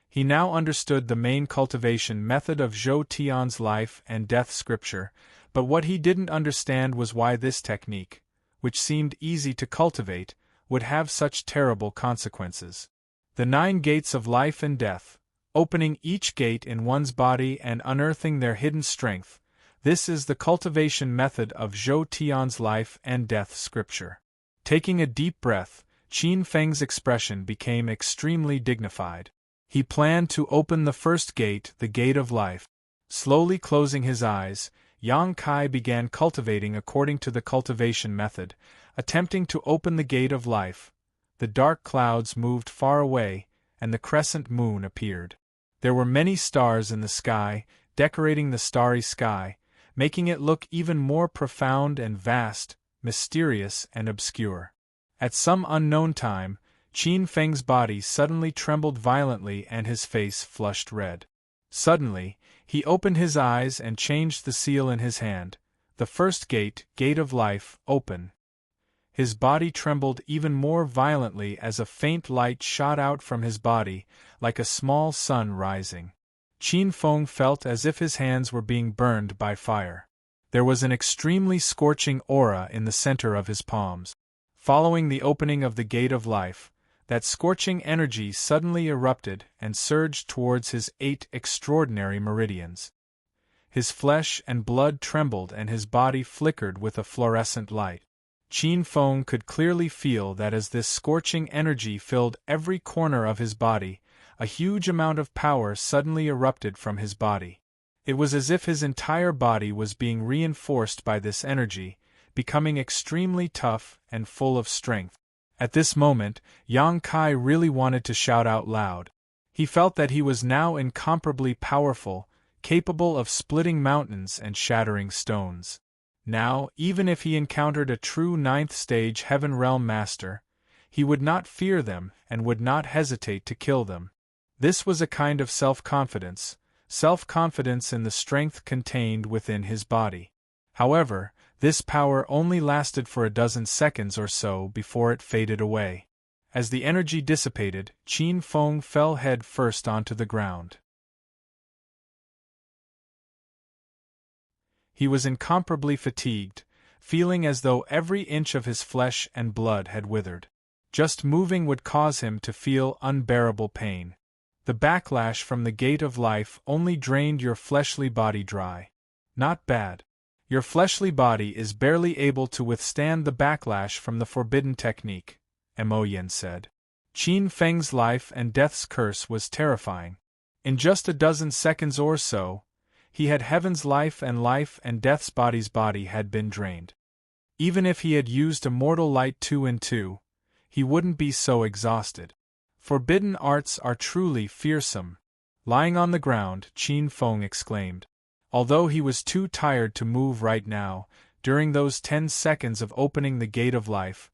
He now understood the main cultivation method of Zhou Tian's life and death scripture, but what he didn't understand was why this technique, which seemed easy to cultivate, would have such terrible consequences. The 9 gates of life and death, opening each gate in one's body and unearthing their hidden strength, this is the cultivation method of Zhou Tian's life and death scripture. Taking a deep breath, Qin Feng's expression became extremely dignified. He planned to open the first gate, the gate of life. Slowly closing his eyes, Yang Kai began cultivating according to the cultivation method, attempting to open the gate of life. The dark clouds moved far away, and the crescent moon appeared. There were many stars in the sky, decorating the starry sky, making it look even more profound and vast, mysterious and obscure. At some unknown time, Qin Feng's body suddenly trembled violently and his face flushed red. Suddenly, he opened his eyes and changed the seal in his hand. The first gate, gate of life, open. His body trembled even more violently as a faint light shot out from his body, like a small sun rising. Qin Feng felt as if his hands were being burned by fire. There was an extremely scorching aura in the center of his palms. Following the opening of the gate of life, that scorching energy suddenly erupted and surged towards his 8 extraordinary meridians. His flesh and blood trembled and his body flickered with a fluorescent light. Qin Feng could clearly feel that as this scorching energy filled every corner of his body, a huge amount of power suddenly erupted from his body. It was as if his entire body was being reinforced by this energy, becoming extremely tough and full of strength. At this moment, Yang Kai really wanted to shout out loud. He felt that he was now incomparably powerful, capable of splitting mountains and shattering stones. Now, even if he encountered a true 9th stage Heaven Realm Master, he would not fear them and would not hesitate to kill them. This was a kind of self-confidence in the strength contained within his body. However, this power only lasted for a dozen seconds or so before it faded away. As the energy dissipated, Qin Feng fell head first onto the ground. He was incomparably fatigued, feeling as though every inch of his flesh and blood had withered. Just moving would cause him to feel unbearable pain. The backlash from the gate of life only drained your fleshly body dry. Not bad. Your fleshly body is barely able to withstand the backlash from the forbidden technique, Emoyin said. Qin Feng's life and death's curse was terrifying. In just a dozen seconds or so, he had heaven's life and death's body had been drained. Even if he had used a mortal light 2 and 2, he wouldn't be so exhausted. Forbidden arts are truly fearsome. Lying on the ground, Qin Feng exclaimed. Although he was too tired to move right now, during those 10 seconds of opening the gate of life,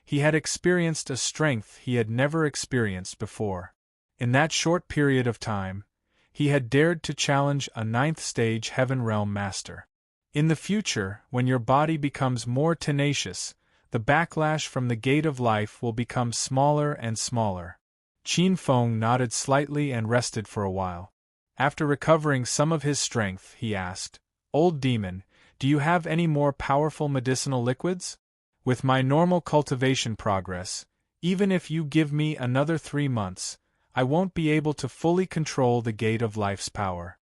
he had experienced a strength he had never experienced before. In that short period of time, he had dared to challenge a 9th stage Heaven Realm Master. In the future, when your body becomes more tenacious, The backlash from the gate of life will become smaller and smaller. Qin Feng nodded slightly and rested for a while. After recovering some of his strength, he asked, "Old demon, do you have any more powerful medicinal liquids? With my normal cultivation progress, even if you give me another 3 months, I won't be able to fully control the gate of life's power."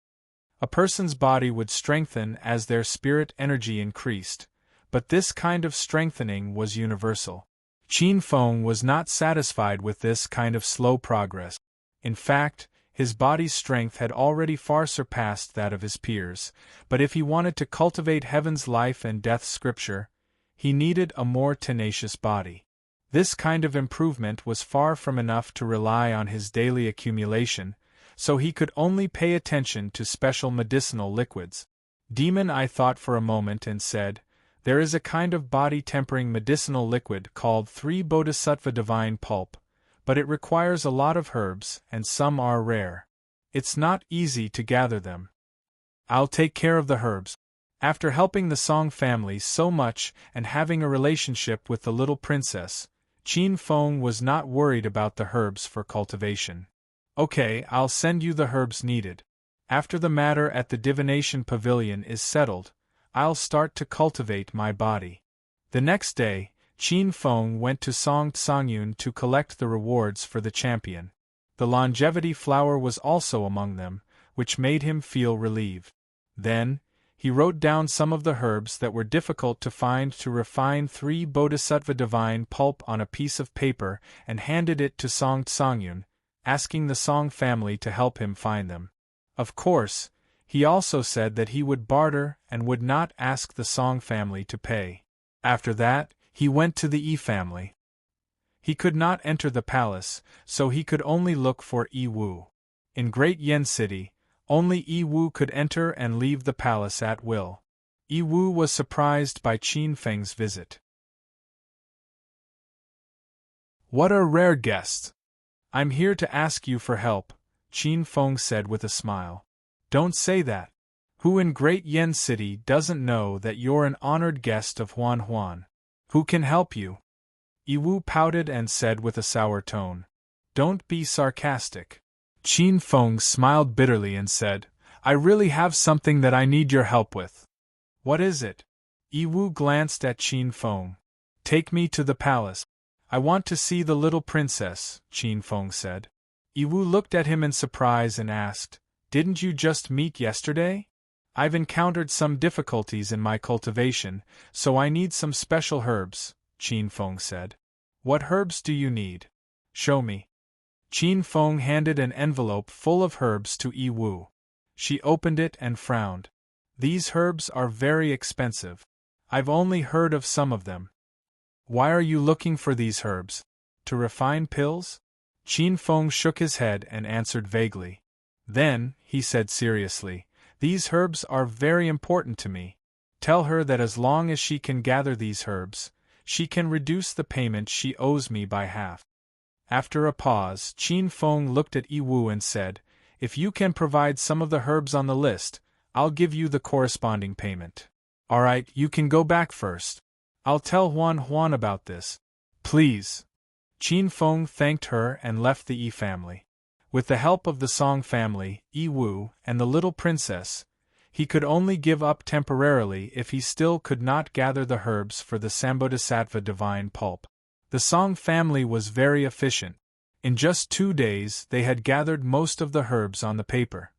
A person's body would strengthen as their spirit energy increased, but this kind of strengthening was universal. Qin Feng was not satisfied with this kind of slow progress. In fact, his body's strength had already far surpassed that of his peers, but if he wanted to cultivate heaven's life and death scripture, he needed a more tenacious body. This kind of improvement was far from enough to rely on his daily accumulation, so he could only pay attention to special medicinal liquids. Demon, I thought for a moment and said, "There is a kind of body-tempering medicinal liquid called 3 Bodhisattva Divine Pulp, but it requires a lot of herbs and some are rare. It's not easy to gather them." "I'll take care of the herbs." After helping the Song family so much and having a relationship with the little princess, Qin Feng was not worried about the herbs for cultivation. "Okay, I'll send you the herbs needed. After the matter at the divination pavilion is settled, I'll start to cultivate my body." The next day, Qin Feng went to Song Tsangyun to collect the rewards for the champion. The longevity flower was also among them, which made him feel relieved. Then, he wrote down some of the herbs that were difficult to find to refine 3 Bodhisattva Divine Pulp on a piece of paper and handed it to Song Tsangyun, asking the Song family to help him find them. Of course, he also said that he would barter and would not ask the Song family to pay. After that, he went to the Yi family. He could not enter the palace, so he could only look for Yi Wu. In Great Yen City, only Yi Wu could enter and leave the palace at will. Yi Wu was surprised by Qin Feng's visit. "What a rare guest! I'm here to ask you for help," Qin Feng said with a smile. "Don't say that. Who in Great Yen City doesn't know that you're an honored guest of Huan Huan? Who can help you?" Yi Wu pouted and said with a sour tone, "Don't be sarcastic." Qin Feng smiled bitterly and said, "I really have something that I need your help with." "What is it?" Yi Wu glanced at Qin Feng. "Take me to the palace. I want to see the little princess," Qin Feng said. Yi Wu looked at him in surprise and asked, "Didn't you just meet yesterday?" "I've encountered some difficulties in my cultivation, so I need some special herbs," Qin Feng said. "What herbs do you need? Show me." Qin Feng handed an envelope full of herbs to Yi Wu. She opened it and frowned. "These herbs are very expensive. I've only heard of some of them." "Why are you looking for these herbs? To refine pills?" Qin Feng shook his head and answered vaguely. Then, he said seriously, "These herbs are very important to me. Tell her that as long as she can gather these herbs, she can reduce the payment she owes me by half." After a pause, Qin Feng looked at Yi Wu and said, "If you can provide some of the herbs on the list, I'll give you the corresponding payment." "All right, you can go back first. I'll tell Huan Huan about this." "Please." Qin Feng thanked her and left the Yi family. With the help of the Song family, Yi Wu, and the little princess, he could only give up temporarily if he still could not gather the herbs for the Sambodhisattva Divine Pulp. The Song family was very efficient. In just 2 days they had gathered most of the herbs on the paper.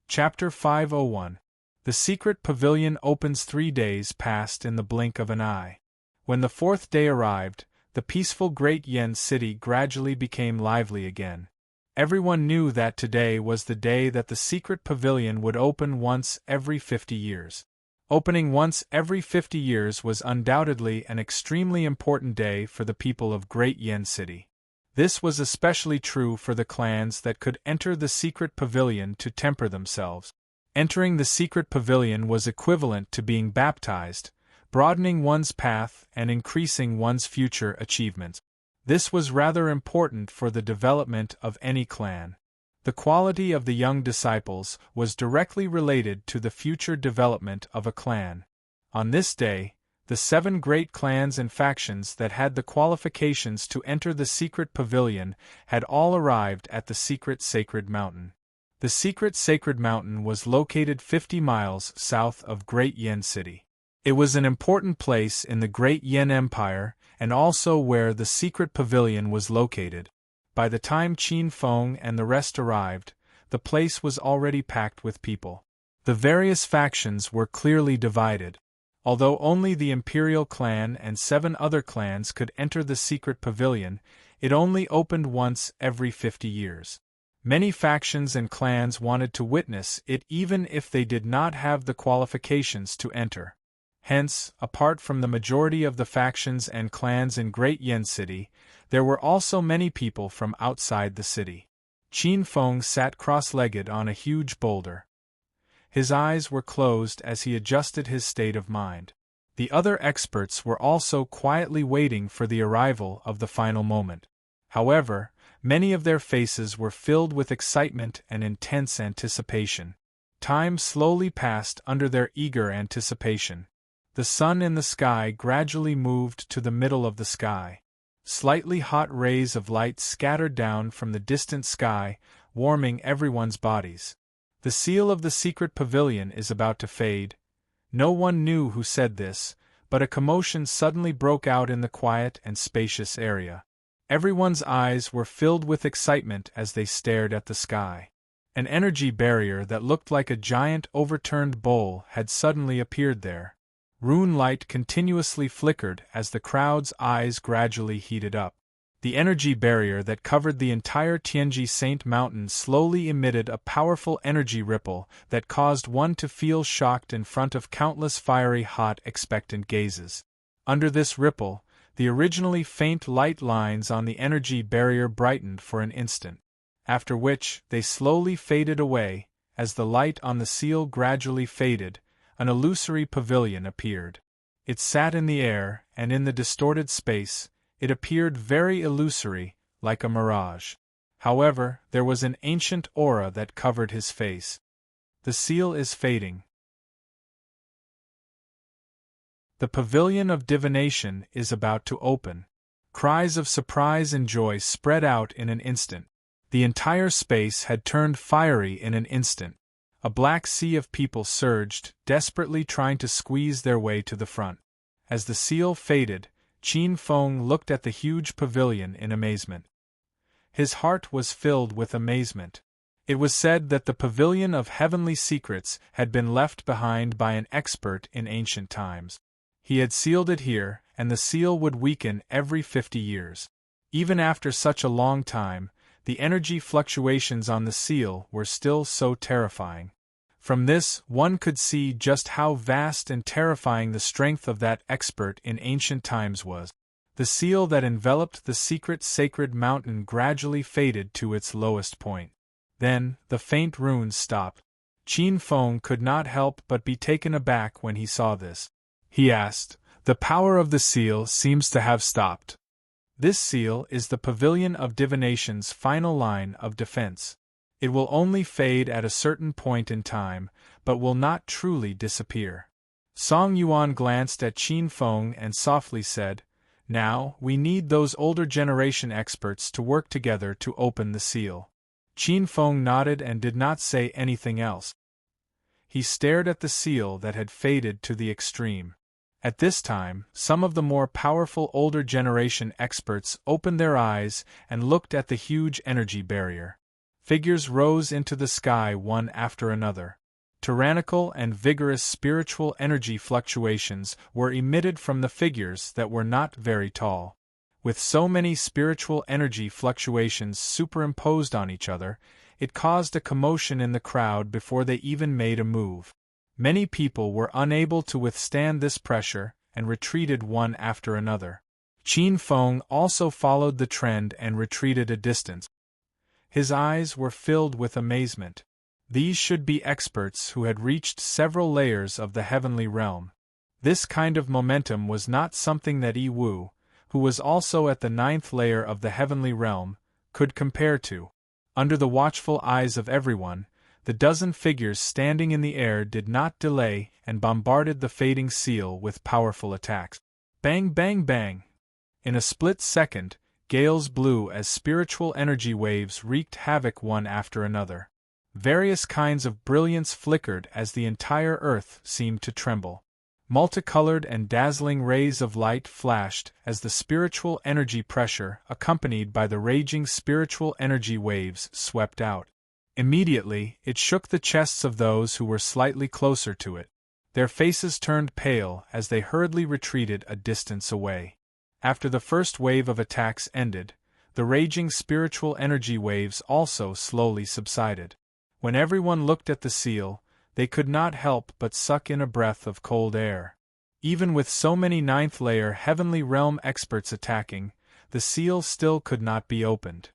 Chapter 501. The Secret Pavilion opens. 3 days passed in the blink of an eye. When the 4th day arrived, the peaceful Great Yen City gradually became lively again. Everyone knew that today was the day that the secret pavilion would open once every 50 years. Opening once every 50 years was undoubtedly an extremely important day for the people of Great Yen City. This was especially true for the clans that could enter the secret pavilion to temper themselves. Entering the secret pavilion was equivalent to being baptized, broadening one's path and increasing one's future achievements. This was rather important for the development of any clan. The quality of the young disciples was directly related to the future development of a clan. On this day, the 7 great clans and factions that had the qualifications to enter the secret pavilion had all arrived at the secret sacred mountain. The secret sacred mountain was located 50 miles south of Great Yen City. It was an important place in the Great Yen Empire and also where the secret pavilion was located. By the time Qin Feng and the rest arrived, the place was already packed with people. The various factions were clearly divided. Although only the Imperial clan and 7 other clans could enter the secret pavilion, it only opened once every 50 years. Many factions and clans wanted to witness it even if they did not have the qualifications to enter. Hence, apart from the majority of the factions and clans in Great Yen City, there were also many people from outside the city. Qin Feng sat cross-legged on a huge boulder. His eyes were closed as he adjusted his state of mind. The other experts were also quietly waiting for the arrival of the final moment. However, many of their faces were filled with excitement and intense anticipation. Time slowly passed under their eager anticipation. The sun in the sky gradually moved to the middle of the sky. Slightly hot rays of light scattered down from the distant sky, warming everyone's bodies. The seal of the secret pavilion is about to fade. No one knew who said this, but a commotion suddenly broke out in the quiet and spacious area. Everyone's eyes were filled with excitement as they stared at the sky. An energy barrier that looked like a giant overturned bowl had suddenly appeared there. Rune light continuously flickered as the crowd's eyes gradually heated up. The energy barrier that covered the entire Tianji Saint Mountain slowly emitted a powerful energy ripple that caused one to feel shocked in front of countless fiery hot expectant gazes. Under this ripple, the originally faint light lines on the energy barrier brightened for an instant, after which they slowly faded away. As the light on the seal gradually faded, an illusory pavilion appeared. It sat in the air, and in the distorted space, it appeared very illusory, like a mirage. However, there was an ancient aura that covered his face. The seal is fading. The pavilion of divination is about to open. Cries of surprise and joy spread out in an instant. The entire space had turned fiery in an instant. A black sea of people surged, desperately trying to squeeze their way to the front. As the seal faded, Qin Feng looked at the huge pavilion in amazement. His heart was filled with amazement. It was said that the pavilion of heavenly secrets had been left behind by an expert in ancient times. He had sealed it here, and the seal would weaken every 50 years. Even after such a long time, the energy fluctuations on the seal were still so terrifying. From this, one could see just how vast and terrifying the strength of that expert in ancient times was. The seal that enveloped the secret sacred mountain gradually faded to its lowest point. Then, the faint runes stopped. Qin Feng could not help but be taken aback when he saw this. He asked, "The power of the seal seems to have stopped." This seal is the Pavilion of Divination's final line of defense. It will only fade at a certain point in time, but will not truly disappear. Song Yuan glanced at Qin Feng and softly said, "Now, we need those older generation experts to work together to open the seal." Qin Feng nodded and did not say anything else. He stared at the seal that had faded to the extreme. At this time, some of the more powerful older generation experts opened their eyes and looked at the huge energy barrier. Figures rose into the sky one after another. Tyrannical and vigorous spiritual energy fluctuations were emitted from the figures that were not very tall. With so many spiritual energy fluctuations superimposed on each other, it caused a commotion in the crowd before they even made a move. Many people were unable to withstand this pressure and retreated one after another. Qin Feng also followed the trend and retreated a distance. His eyes were filled with amazement. These should be experts who had reached several layers of the heavenly realm. This kind of momentum was not something that Yi Wu, who was also at the 9th layer of the heavenly realm, could compare to. Under the watchful eyes of everyone, the dozen figures standing in the air did not delay and bombarded the fading seal with powerful attacks. Bang, bang, bang! In a split second, gales blew as spiritual energy waves wreaked havoc one after another. Various kinds of brilliance flickered as the entire earth seemed to tremble. Multicolored and dazzling rays of light flashed as the spiritual energy pressure, accompanied by the raging spiritual energy waves, swept out. Immediately, it shook the chests of those who were slightly closer to it. Their faces turned pale as they hurriedly retreated a distance away. After the first wave of attacks ended, the raging spiritual energy waves also slowly subsided. When everyone looked at the seal, they could not help but suck in a breath of cold air. Even with so many ninth-layer Heavenly Realm experts attacking, the seal still could not be opened.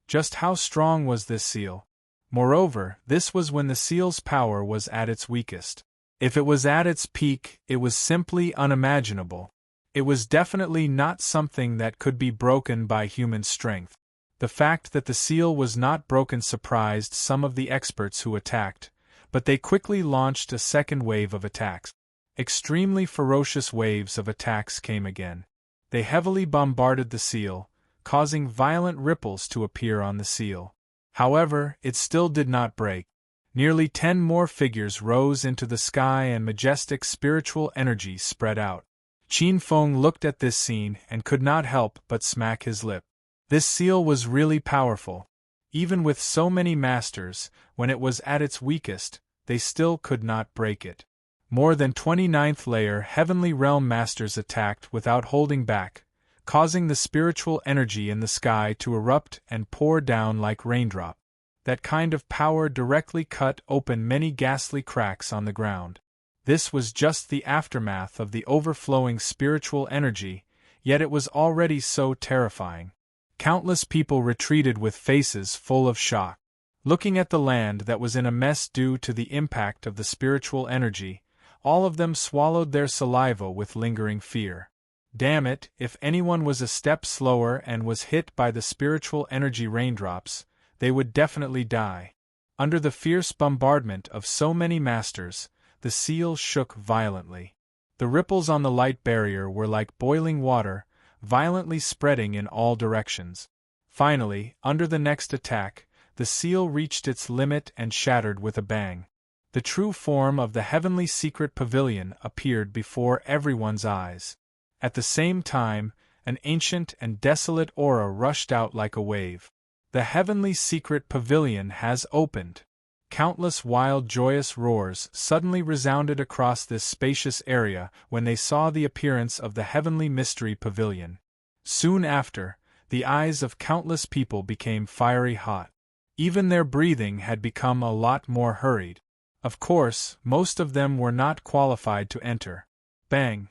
Just how strong was this seal? Moreover, this was when the seal's power was at its weakest. If it was at its peak, it was simply unimaginable. It was definitely not something that could be broken by human strength. The fact that the seal was not broken surprised some of the experts who attacked, but they quickly launched a second wave of attacks. Extremely ferocious waves of attacks came again. They heavily bombarded the seal, causing violent ripples to appear on the seal. However, it still did not break. Nearly 10 more figures rose into the sky and majestic spiritual energy spread out. Qin Feng looked at this scene and could not help but smack his lip. This seal was really powerful. Even with so many masters, when it was at its weakest, they still could not break it. More than 29th layer Heavenly Realm masters attacked without holding back, causing the spiritual energy in the sky to erupt and pour down like raindrop. That kind of power directly cut open many ghastly cracks on the ground. This was just the aftermath of the overflowing spiritual energy, yet it was already so terrifying. Countless people retreated with faces full of shock. Looking at the land that was in a mess due to the impact of the spiritual energy, all of them swallowed their saliva with lingering fear. Damn it, if anyone was a step slower and was hit by the spiritual energy raindrops, they would definitely die. Under the fierce bombardment of so many masters, the seal shook violently. The ripples on the light barrier were like boiling water, violently spreading in all directions. Finally, under the next attack, the seal reached its limit and shattered with a bang. The true form of the heavenly secret pavilion appeared before everyone's eyes. At the same time, an ancient and desolate aura rushed out like a wave. The heavenly secret pavilion has opened. Countless wild joyous roars suddenly resounded across this spacious area when they saw the appearance of the heavenly mystery pavilion. Soon after, the eyes of countless people became fiery hot. Even their breathing had become a lot more hurried. Of course, most of them were not qualified to enter. Bang!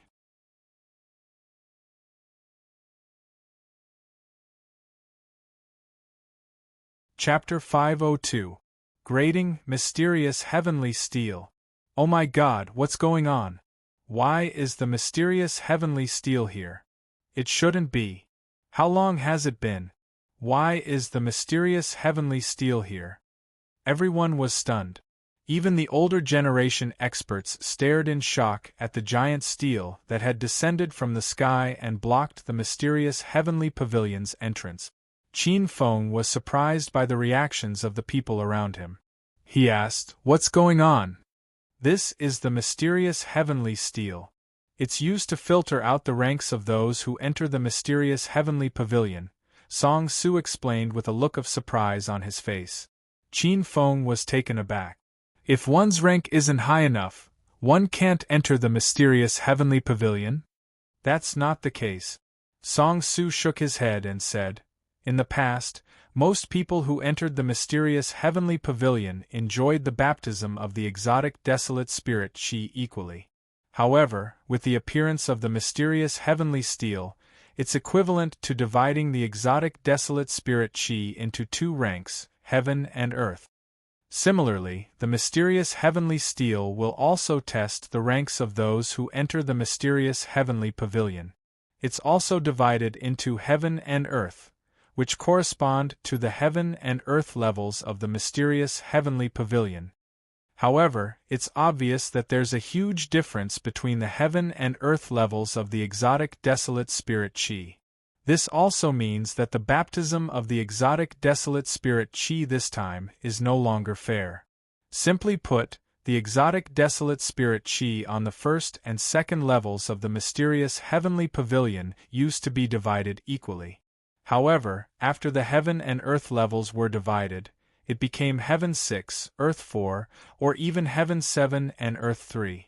Chapter 502. Grating, Mysterious Heavenly Steel. Oh my God, what's going on? Why is the mysterious heavenly steel here? It shouldn't be. How long has it been? Why is the mysterious heavenly steel here? Everyone was stunned. Even the older generation experts stared in shock at the giant steel that had descended from the sky and blocked the mysterious heavenly pavilion's entrance. Qin Feng was surprised by the reactions of the people around him. He asked, "What's going on?" "This is the mysterious heavenly steel. It's used to filter out the ranks of those who enter the mysterious heavenly pavilion," Song Su explained with a look of surprise on his face. Qin Feng was taken aback. "If one's rank isn't high enough, one can't enter the mysterious heavenly pavilion?" "That's not the case." Song Su shook his head and said, "In the past, most people who entered the mysterious heavenly pavilion enjoyed the baptism of the exotic desolate spirit Qi equally. However, with the appearance of the mysterious heavenly steel, it's equivalent to dividing the exotic desolate spirit Qi into two ranks, heaven and earth. Similarly, the mysterious heavenly steel will also test the ranks of those who enter the mysterious heavenly pavilion. It's also divided into heaven and earth, which correspond to the heaven and earth levels of the mysterious heavenly pavilion. However, it's obvious that there's a huge difference between the heaven and earth levels of the exotic desolate spirit chi. This also means that the baptism of the exotic desolate spirit chi this time is no longer fair. Simply put, the exotic desolate spirit chi on the first and second levels of the mysterious heavenly pavilion used to be divided equally. However, after the heaven and earth levels were divided, it became Heaven 6, Earth 4, or even Heaven 7 and Earth 3.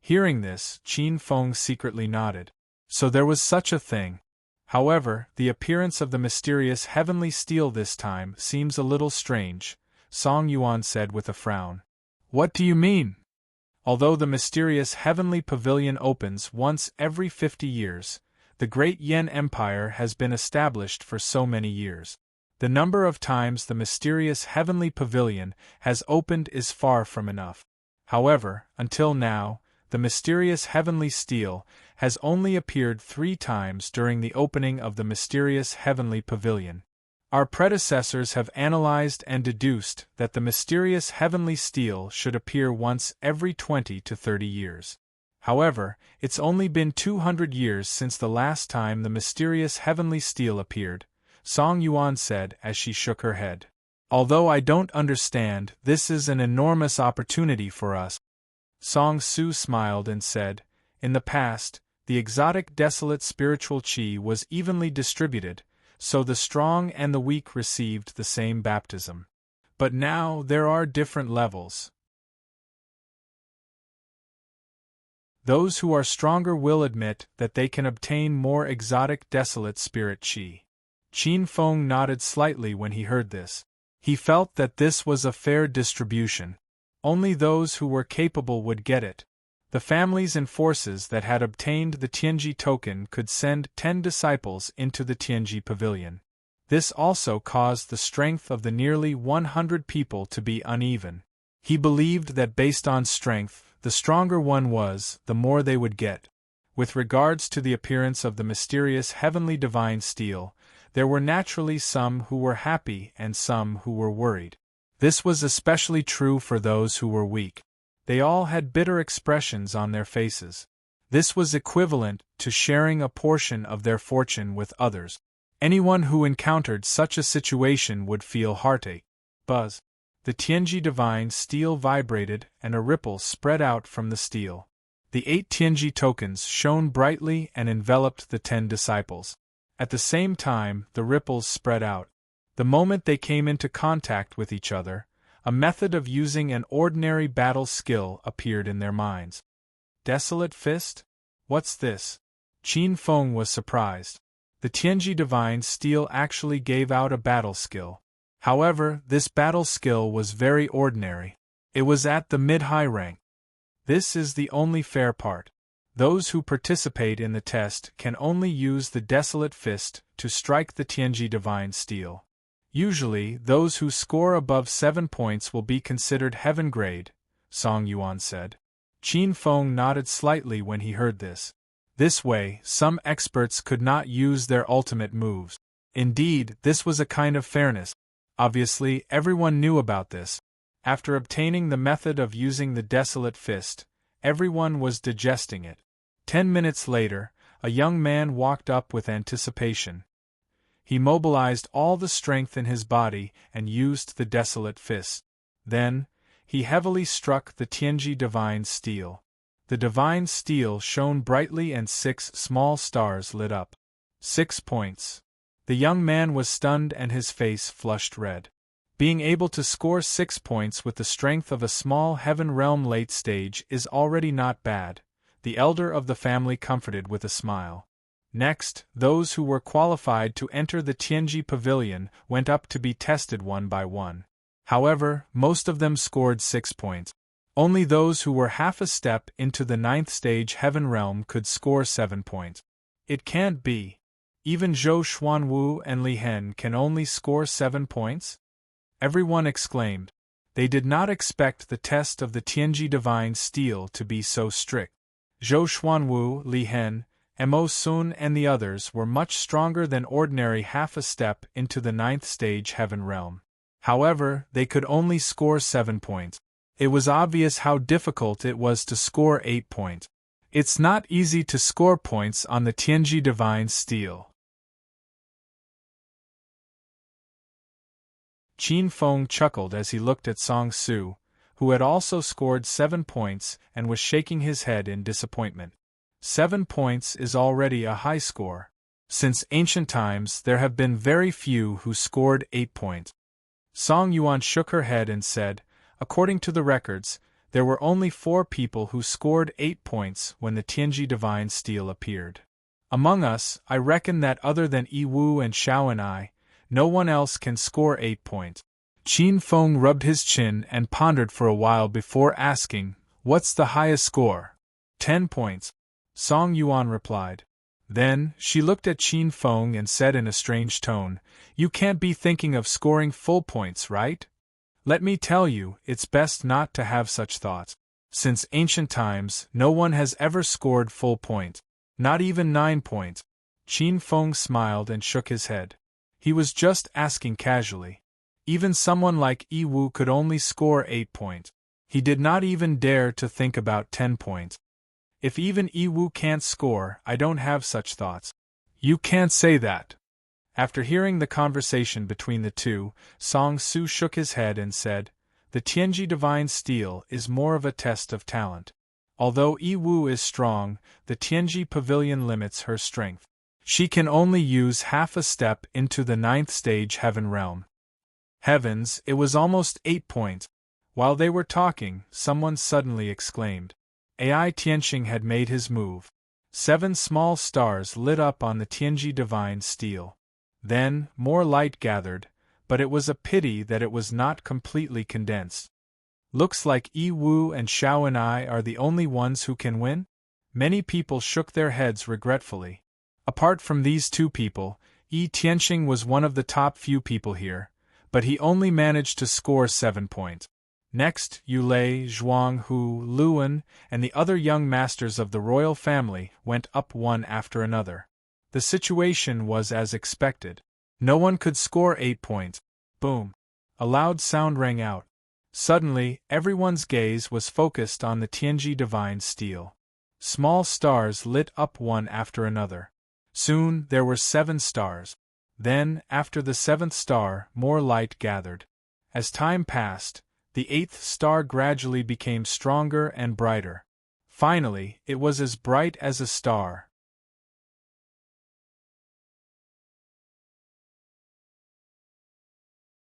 Hearing this, Qin Feng secretly nodded. So there was such a thing. However, the appearance of the mysterious heavenly steel this time seems a little strange, Song Yuan said with a frown. What do you mean? Although the mysterious heavenly pavilion opens once every 50 years, the Great Yen Empire has been established for so many years. The number of times the mysterious heavenly pavilion has opened is far from enough. However, until now, the mysterious heavenly steel has only appeared 3 times during the opening of the mysterious heavenly pavilion. Our predecessors have analyzed and deduced that the mysterious heavenly steel should appear once every 20 to 30 years. However, it's only been 200 years since the last time the mysterious heavenly steel appeared, Song Yuan said as she shook her head. Although I don't understand, this is an enormous opportunity for us. Song Su smiled and said, in the past, the exotic desolate spiritual chi was evenly distributed, so the strong and the weak received the same baptism. But now there are different levels. Those who are stronger will admit that they can obtain more exotic desolate spirit chi. Qin Feng nodded slightly when he heard this. He felt that this was a fair distribution. Only those who were capable would get it. The families and forces that had obtained the Tianji token could send 10 disciples into the Tianji pavilion. This also caused the strength of the nearly 100 people to be uneven. He believed that based on strength, the stronger one was, the more they would get. With regards to the appearance of the mysterious heavenly divine steel, there were naturally some who were happy and some who were worried. This was especially true for those who were weak. They all had bitter expressions on their faces. This was equivalent to sharing a portion of their fortune with others. Anyone who encountered such a situation would feel heartache. Buzz. The Tianji divine steel vibrated and a ripple spread out from the steel. The 8 Tianji tokens shone brightly and enveloped the 10 disciples. At the same time, the ripples spread out. The moment they came into contact with each other, a method of using an ordinary battle skill appeared in their minds. Desolate fist? What's this? Qin Feng was surprised. The Tianji divine steel actually gave out a battle skill. However, this battle skill was very ordinary. It was at the mid-high rank. This is the only fair part. Those who participate in the test can only use the Desolate Fist to strike the Tianji divine steel. Usually, those who score above 7 points will be considered heaven grade, Song Yuan said. Qin Feng nodded slightly when he heard this. This way, some experts could not use their ultimate moves. Indeed, this was a kind of fairness. Obviously, everyone knew about this. After obtaining the method of using the Desolate Fist, everyone was digesting it. 10 minutes later, a young man walked up with anticipation. He mobilized all the strength in his body and used the Desolate Fist. Then, he heavily struck the Tianji divine steel. The divine steel shone brightly and 6 small stars lit up. 6 points. The young man was stunned and his face flushed red. Being able to score 6 points with the strength of a small heaven realm late stage is already not bad, the elder of the family comforted with a smile. Next, those who were qualified to enter the Tianji pavilion went up to be tested one by one. However, most of them scored 6 points. Only those who were half a step into the 9th stage heaven realm could score 7 points. It can't be. Even Zhou Xuanwu and Li Hen can only score 7 points? Everyone exclaimed. They did not expect the test of the Tianji divine steel to be so strict. Zhou Xuanwu, Li Hen, Mo Sun and the others were much stronger than ordinary, half a step into the 9th stage heaven realm. However, they could only score 7 points. It was obvious how difficult it was to score 8 points. It's not easy to score points on the Tianji Divine Steel. Qin Feng chuckled as he looked at Song Su, who had also scored 7 points and was shaking his head in disappointment. 7 points is already a high score. Since ancient times, there have been very few who scored 8 points. Song Yuan shook her head and said, according to the records, there were only 4 people who scored 8 points when the Tianji Divine Steel appeared. Among us, I reckon that other than Yi Wu and Xiao and I, no one else can score 8 points. Qin Feng rubbed his chin and pondered for a while before asking, what's the highest score? 10 points. Song Yuan replied. Then, she looked at Qin Feng and said in a strange tone, you can't be thinking of scoring full points, right? Let me tell you, it's best not to have such thoughts. Since ancient times, no one has ever scored full points. Not even 9 points. Qin Feng smiled and shook his head. He was just asking casually. Even someone like Yi Wu could only score 8 points. He did not even dare to think about 10 points. If even Yi Wu can't score, I don't have such thoughts. You can't say that. After hearing the conversation between the two, Song Su shook his head and said, the Tianji Divine Steel is more of a test of talent. Although Yi Wu is strong, the Tianji Pavilion limits her strength. She can only use half a step into the 9th stage heaven realm. Heavens, it was almost 8 points. While they were talking, someone suddenly exclaimed. Ai Tianxing had made his move. 7 small stars lit up on the Tianji Divine Steel. Then, more light gathered, but it was a pity that it was not completely condensed. Looks like Yi Wu and Xiao and I are the only ones who can win? Many people shook their heads regretfully. Apart from these 2 people, Yi Tianxing was one of the top few people here, but he only managed to score 7 points. Next, Yulei, Zhuang Hu, Luan, and the other young masters of the royal family went up one after another. The situation was as expected. No one could score 8 points. Boom! A loud sound rang out. Suddenly, everyone's gaze was focused on the Tianji Divine Steel. Small stars lit up one after another. Soon, there were 7 stars. Then, after the 7th star, more light gathered. As time passed, the 8th star gradually became stronger and brighter. Finally, it was as bright as a star.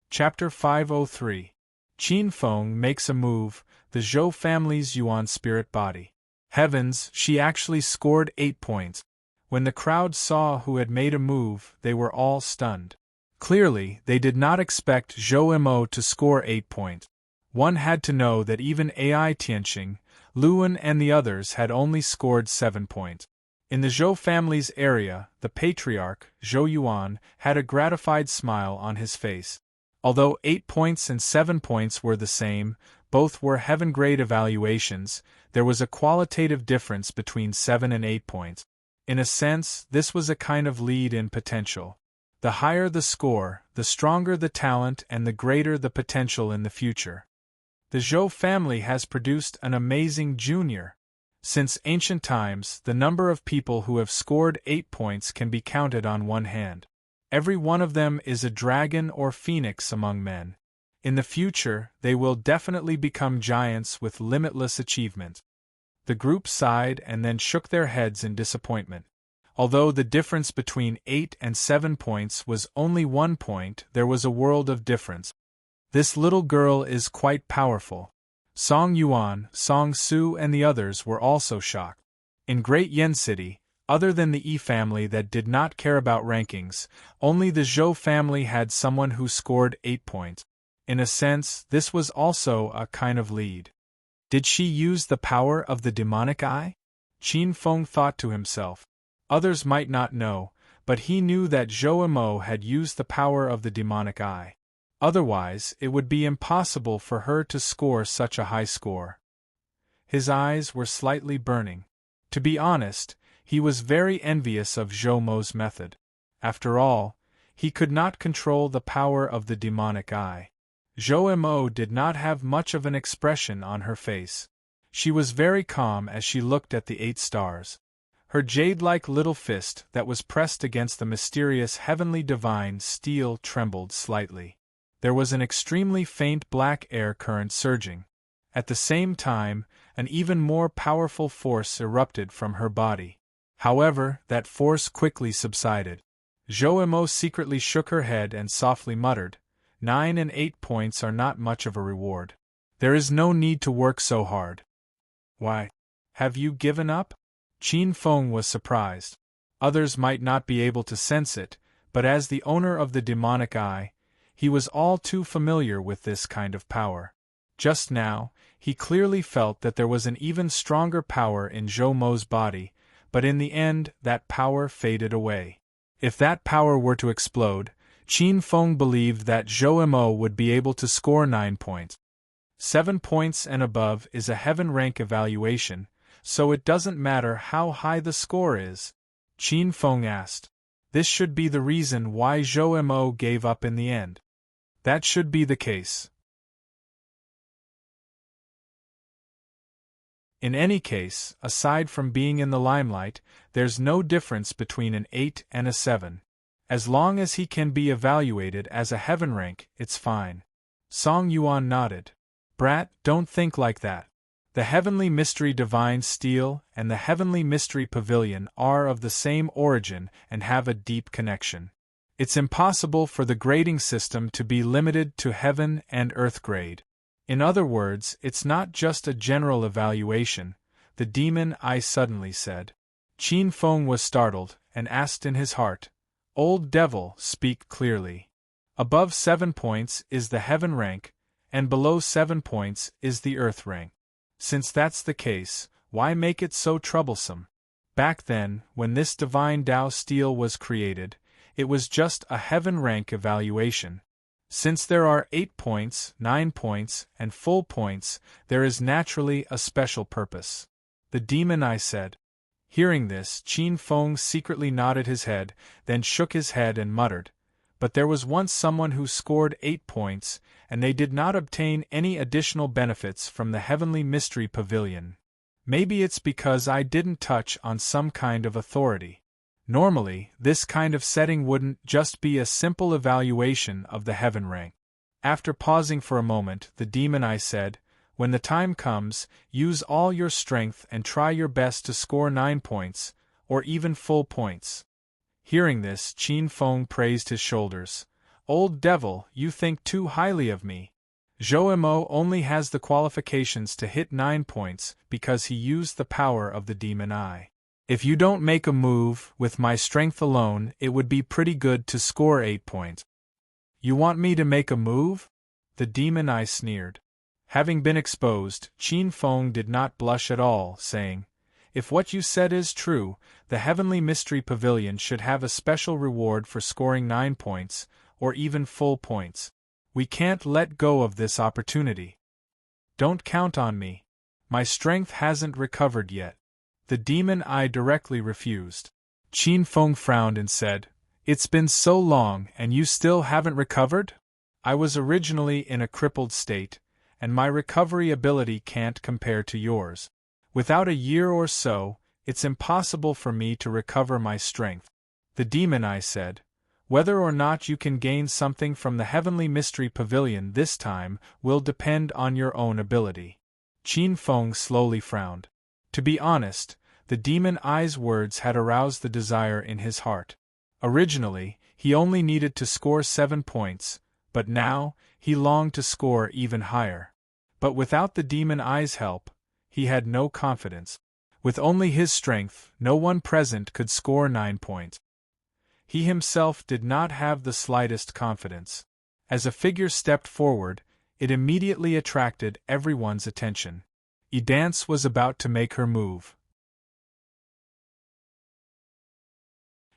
Chapter 503. Qin Feng makes a move, the Zhou family's Yuan spirit body. Heavens, she actually scored 8 points. When the crowd saw who had made a move, they were all stunned. Clearly, they did not expect Zhou Mo to score 8 points. One had to know that even Ai Tianxing, Luan and the others had only scored 7 points. In the Zhou family's area, the patriarch, Zhou Yuan, had a gratified smile on his face. Although 8 points and 7 points were the same, both were heaven-grade evaluations, there was a qualitative difference between 7 and 8 points. In a sense, this was a kind of lead in potential. The higher the score, the stronger the talent and the greater the potential in the future. The Zhou family has produced an amazing junior. Since ancient times, the number of people who have scored 8 points can be counted on one hand. Every one of them is a dragon or phoenix among men. In the future, they will definitely become giants with limitless achievement. The group sighed and then shook their heads in disappointment. Although the difference between 8 and 7 points was only 1 point, there was a world of difference. This little girl is quite powerful. Song Yuan, Song Su and the others were also shocked. In Great Yen City, other than the Yi family that did not care about rankings, only the Zhou family had someone who scored 8 points. In a sense, this was also a kind of lead. Did she use the power of the demonic eye? Qin Feng thought to himself. Others might not know, but he knew that Zhou Mo had used the power of the demonic eye. Otherwise, it would be impossible for her to score such a high score. His eyes were slightly burning. To be honest, He was very envious of Zhou method. After all, he could not control the power of the demonic eye. Zhou did not have much of an expression on her face. She was very calm as she looked at the 8 stars. Her jade-like little fist that was pressed against the mysterious heavenly divine steel trembled slightly. There was an extremely faint black air current surging. At the same time, an even more powerful force erupted from her body. However, that force quickly subsided. Zhou secretly shook her head and softly muttered, 9 and 8 points are not much of a reward. There is no need to work so hard. Why? Have you given up? Qin Feng was surprised. Others might not be able to sense it, but as the owner of the demonic eye, he was all too familiar with this kind of power. Just now, he clearly felt that there was an even stronger power in Zhou body, but in the end that power faded away. If that power were to explode, Qin Feng believed that Zhou would be able to score 9 points. 7 points and above is a heaven rank evaluation, so it doesn't matter how high the score is. Qin Feng asked. This should be the reason why Zhou gave up in the end. That should be the case. In any case, aside from being in the limelight, there's no difference between an 8 and a 7. As long as he can be evaluated as a heaven rank, it's fine. Song Yuan nodded. Brat, don't think like that. The Heavenly Mystery Divine Steel and the Heavenly Mystery Pavilion are of the same origin and have a deep connection. It's impossible for the grading system to be limited to heaven and earth grade. In other words, it's not just a general evaluation, the demon eye suddenly said. Qin Feng was startled and asked in his heart, Old devil, speak clearly. Above 7 points is the heaven rank, and below 7 points is the earth rank. Since that's the case, why make it so troublesome? Back then, when this divine Tao steel was created, it was just a heaven rank evaluation. Since there are 8 points, 9 points, and full points, there is naturally a special purpose. The demon eye said. Hearing this, Qin Feng secretly nodded his head, then shook his head and muttered, But there was once someone who scored 8 points, and they did not obtain any additional benefits from the Heavenly Mystery Pavilion. Maybe it's because I didn't touch on some kind of authority. Normally, this kind of setting wouldn't just be a simple evaluation of the heaven rank. After pausing for a moment, the demon eye said, When the time comes, use all your strength and try your best to score 9 points, or even full points. Hearing this, Qin Feng praised his shoulders. Old devil, you think too highly of me. Zhou only has the qualifications to hit 9 points because he used the power of the demon eye. If you don't make a move, with my strength alone, it would be pretty good to score 8 points. You want me to make a move? The demon eye sneered. Having been exposed, Qin Feng did not blush at all, saying, If what you said is true, the Heavenly Mystery Pavilion should have a special reward for scoring 9 points, or even full points. We can't let go of this opportunity. Don't count on me. My strength hasn't recovered yet. The demon eye directly refused. Qin Feng frowned and said, It's been so long and you still haven't recovered? I was originally in a crippled state, and my recovery ability can't compare to yours. Without a year or so, it's impossible for me to recover my strength. The demon eye said, Whether or not you can gain something from the Heavenly Mystery Pavilion this time will depend on your own ability. Qin Feng slowly frowned. To be honest, the demon eye's words had aroused the desire in his heart. Originally, he only needed to score 7 points, but now, he longed to score even higher. But without the demon eye's help, he had no confidence. With only his strength, no one present could score 9 points. He himself did not have the slightest confidence. As a figure stepped forward, it immediately attracted everyone's attention. Edance was about to make her move.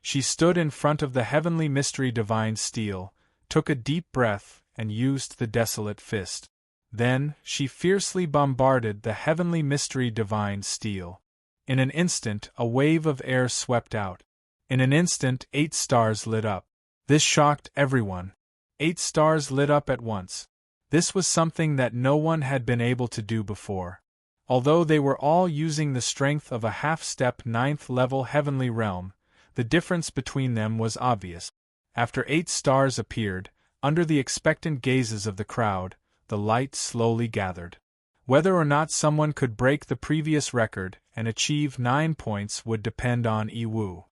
She stood in front of the Heavenly Mystery Divine Steel, took a deep breath, and used the Desolate Fist. Then, she fiercely bombarded the Heavenly Mystery Divine Steel. In an instant, a wave of air swept out. In an instant, 8 stars lit up. This shocked everyone. 8 stars lit up at once. This was something that no one had been able to do before. Although they were all using the strength of a half-step 9th-level heavenly realm, the difference between them was obvious. After 8 stars appeared, under the expectant gazes of the crowd, the light slowly gathered. Whether or not someone could break the previous record and achieve 9 points would depend on Yiwu.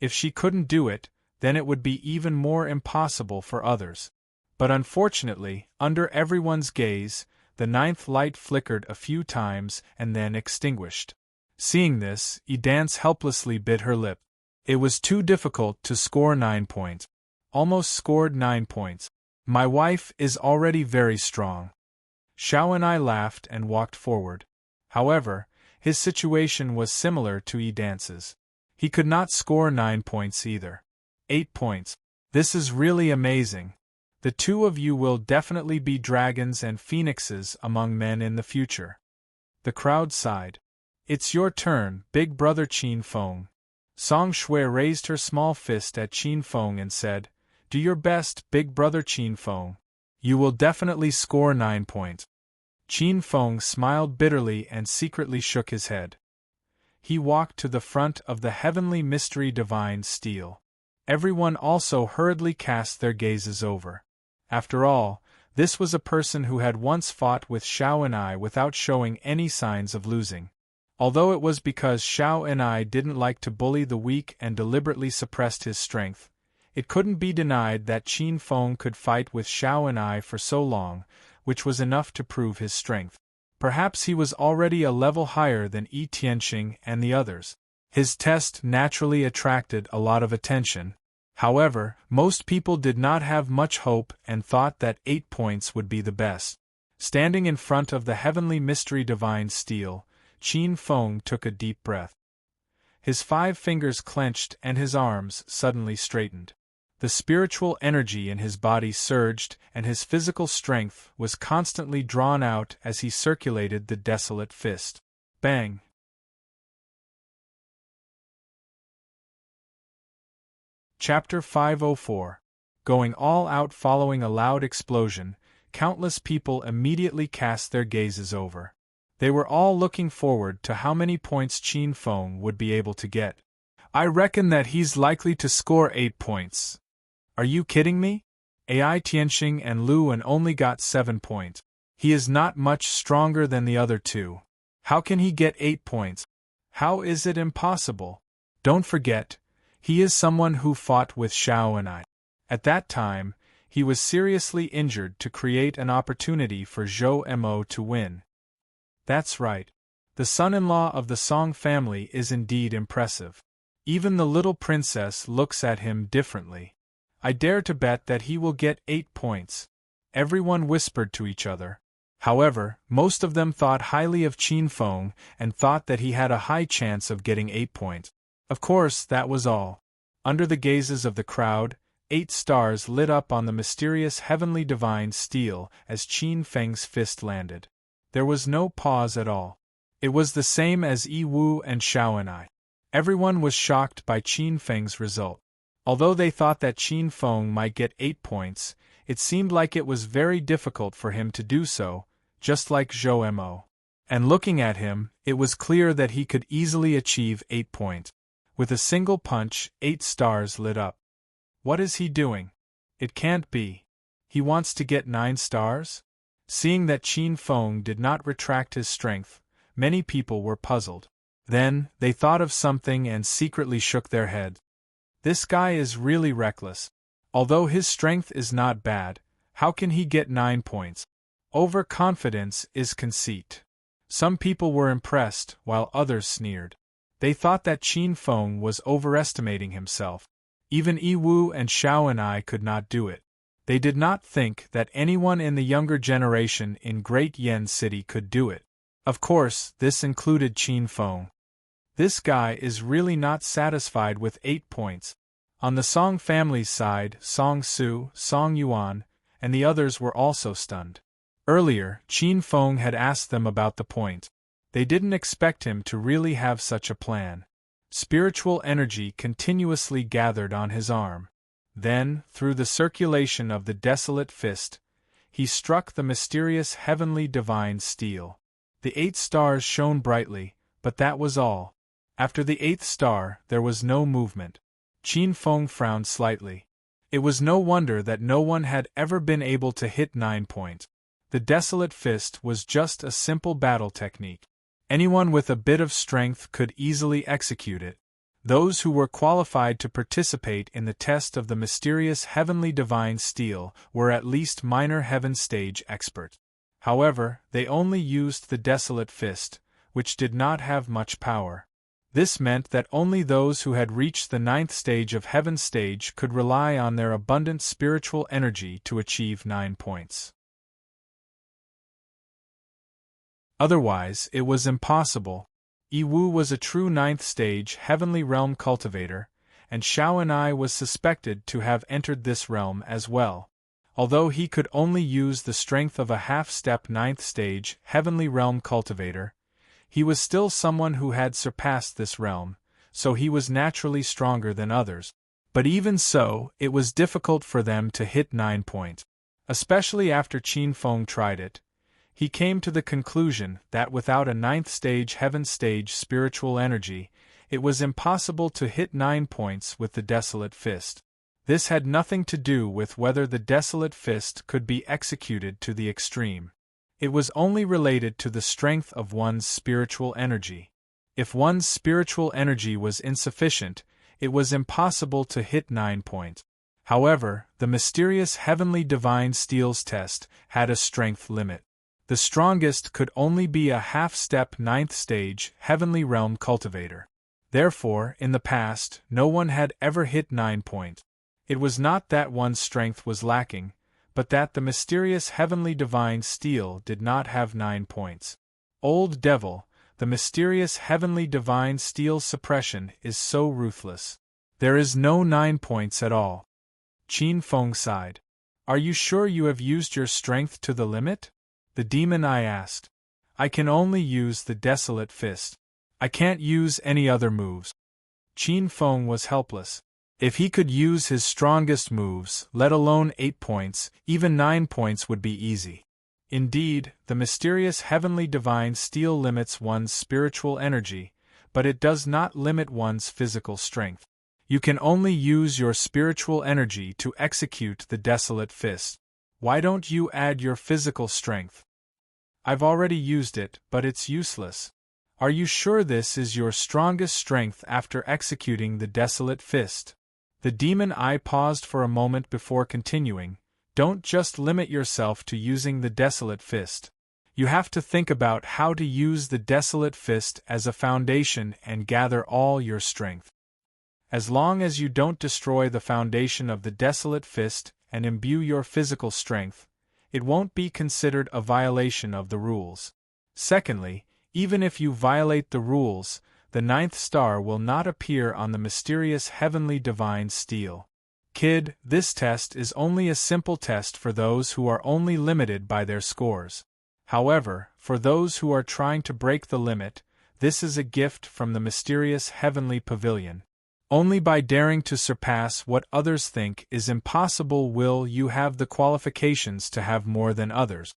If she couldn't do it, then it would be even more impossible for others. But unfortunately, under everyone's gaze, the 9th light flickered a few times and then extinguished. Seeing this, Edance helplessly bit her lip. It was too difficult to score 9 points. Almost scored 9 points. My wife is already very strong. Xiao and I laughed and walked forward. However, his situation was similar to Edance's. He could not score 9 points either. 8 points. This is really amazing. The two of you will definitely be dragons and phoenixes among men in the future. The crowd sighed. It's your turn, big brother Qin Feng. Song Shui raised her small fist at Qin Feng and said, Do your best, big brother Qin Feng. You will definitely score 9 points. Qin Feng smiled bitterly and secretly shook his head. He walked to the front of the heavenly mystery divine steel. Everyone also hurriedly cast their gazes over. After all, this was a person who had once fought with Xiao and I without showing any signs of losing. Although it was because Xiao and I didn't like to bully the weak and deliberately suppressed his strength, it couldn't be denied that Qin Feng could fight with Xiao and I for so long, which was enough to prove his strength. Perhaps he was already a level higher than Yi Tianxing and the others. His test naturally attracted a lot of attention. However, most people did not have much hope and thought that 8 points would be the best. Standing in front of the heavenly mystery divine steel, Qin Feng took a deep breath. His 5 fingers clenched and his arms suddenly straightened. The spiritual energy in his body surged and his physical strength was constantly drawn out as he circulated the desolate fist. Bang! Chapter 504. Going all out. Following a loud explosion, countless people immediately cast their gazes over. They were all looking forward to how many points Qin Feng would be able to get. I reckon that he's likely to score 8 points. Are you kidding me? Ai Tianxing and Luan only got 7 points. He is not much stronger than the other two. How can he get 8 points? How is it impossible? Don't forget, he is someone who fought with Xiao and I. At that time, he was seriously injured to create an opportunity for Zhou Mo to win. That's right. The son-in-law of the Song family is indeed impressive. Even the little princess looks at him differently. I dare to bet that he will get 8 points. Everyone whispered to each other. However, most of them thought highly of Qin Feng and thought that he had a high chance of getting 8 points. Of course, that was all. Under the gazes of the crowd, 8 stars lit up on the mysterious heavenly divine steel as Qin Feng's fist landed. There was no pause at all. It was the same as Yiwu and Xiao and I. Everyone was shocked by Qin Feng's result. Although they thought that Qin Feng might get 8 points, it seemed like it was very difficult for him to do so, just like Zhou Mo. And looking at him, it was clear that he could easily achieve 8 points. With a single punch, 8 stars lit up. What is he doing? It can't be. He wants to get 9 stars? Seeing that Qin Feng did not retract his strength, many people were puzzled. Then, they thought of something and secretly shook their heads. This guy is really reckless. Although his strength is not bad, how can he get 9 points? Overconfidence is conceit. Some people were impressed, while others sneered. They thought that Qin Feng was overestimating himself. Even Yiwu and Xiao and I could not do it. They did not think that anyone in the younger generation in Great Yen City could do it. Of course, this included Qin Feng. This guy is really not satisfied with 8 points. On the Song family's side, Song Su, Song Yuan, and the others were also stunned. Earlier, Qin Feng had asked them about the point. They didn't expect him to really have such a plan. Spiritual energy continuously gathered on his arm. Then, through the circulation of the desolate fist, he struck the mysterious heavenly divine steel. The 8 stars shone brightly, but that was all. After the 8th star, there was no movement. Qin Feng frowned slightly. It was no wonder that no one had ever been able to hit 9 points. The desolate fist was just a simple battle technique. Anyone with a bit of strength could easily execute it. Those who were qualified to participate in the test of the mysterious heavenly divine steel were at least minor heaven stage experts. However, they only used the desolate fist, which did not have much power. This meant that only those who had reached the 9th stage of heaven stage could rely on their abundant spiritual energy to achieve 9 points. Otherwise, it was impossible. Yiwu was a true 9th stage heavenly realm cultivator, and Xiao and I was suspected to have entered this realm as well. Although he could only use the strength of a half-step 9th stage heavenly realm cultivator, he was still someone who had surpassed this realm, so he was naturally stronger than others. But even so, it was difficult for them to hit 9 points. Especially after Qin Feng tried it. He came to the conclusion that without a 9th stage heaven stage spiritual energy, it was impossible to hit 9 points with the desolate fist. This had nothing to do with whether the desolate fist could be executed to the extreme. It was only related to the strength of one's spiritual energy. If one's spiritual energy was insufficient, it was impossible to hit 9 points. However, the mysterious heavenly divine steel's test had a strength limit. The strongest could only be a half-step 9th stage heavenly realm cultivator. Therefore, in the past, no one had ever hit 9 points. It was not that one's strength was lacking, but that the mysterious heavenly divine steel did not have 9 points. Old devil, the mysterious heavenly divine steel's suppression is so ruthless. There is no 9 points at all. Qin Feng sighed. Are you sure you have used your strength to the limit? The demon eye asked. I can only use the desolate fist. I can't use any other moves. Qin Feng was helpless. If he could use his strongest moves, let alone 8 points, even 9 points would be easy. Indeed, the mysterious heavenly divine steel limits one's spiritual energy, but it does not limit one's physical strength. You can only use your spiritual energy to execute the desolate fist. Why don't you add your physical strength? I've already used it, but it's useless. Are you sure this is your strongest strength after executing the desolate fist? The demon eye paused for a moment before continuing. Don't just limit yourself to using the desolate fist. You have to think about how to use the desolate fist as a foundation and gather all your strength. As long as you don't destroy the foundation of the desolate fist and imbue your physical strength, it won't be considered a violation of the rules. Secondly, even if you violate the rules, the 9th star will not appear on the mysterious heavenly divine steel. Kid, this test is only a simple test for those who are only limited by their scores. However, for those who are trying to break the limit, this is a gift from the mysterious heavenly pavilion. Only by daring to surpass what others think is impossible will you have the qualifications to have more than others.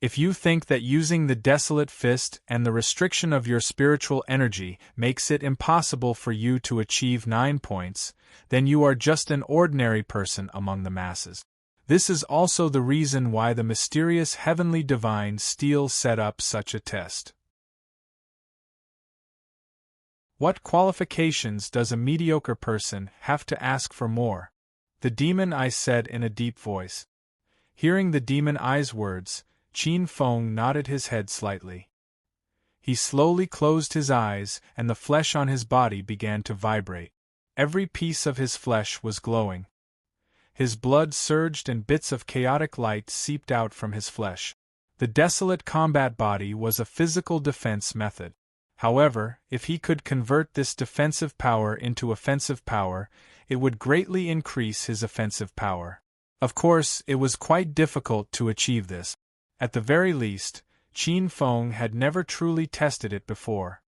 If you think that using the desolate fist and the restriction of your spiritual energy makes it impossible for you to achieve 9 points, then you are just an ordinary person among the masses. This is also the reason why the mysterious heavenly divine steel set up such a test. What qualifications does a mediocre person have to ask for more? The demon eye said in a deep voice. Hearing the demon eye's words, Qin Feng nodded his head slightly. He slowly closed his eyes, and the flesh on his body began to vibrate. Every piece of his flesh was glowing. His blood surged and bits of chaotic light seeped out from his flesh. The desolate combat body was a physical defense method. However, if he could convert this defensive power into offensive power, it would greatly increase his offensive power. Of course, it was quite difficult to achieve this. At the very least, Qin Feng had never truly tested it before.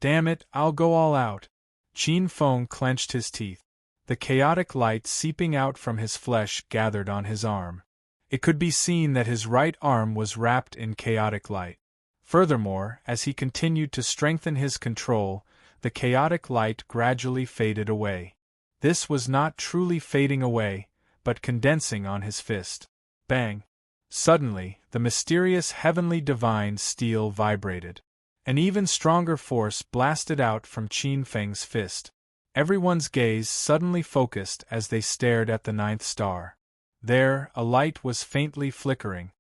Damn it, I'll go all out. Qin Feng clenched his teeth. The chaotic light seeping out from his flesh gathered on his arm. It could be seen that his right arm was wrapped in chaotic light. Furthermore, as he continued to strengthen his control, the chaotic light gradually faded away. This was not truly fading away, but condensing on his fist. Bang! Suddenly, the mysterious heavenly divine steel vibrated. An even stronger force blasted out from Qin Feng's fist. Everyone's gaze suddenly focused as they stared at the ninth star. There, a light was faintly flickering.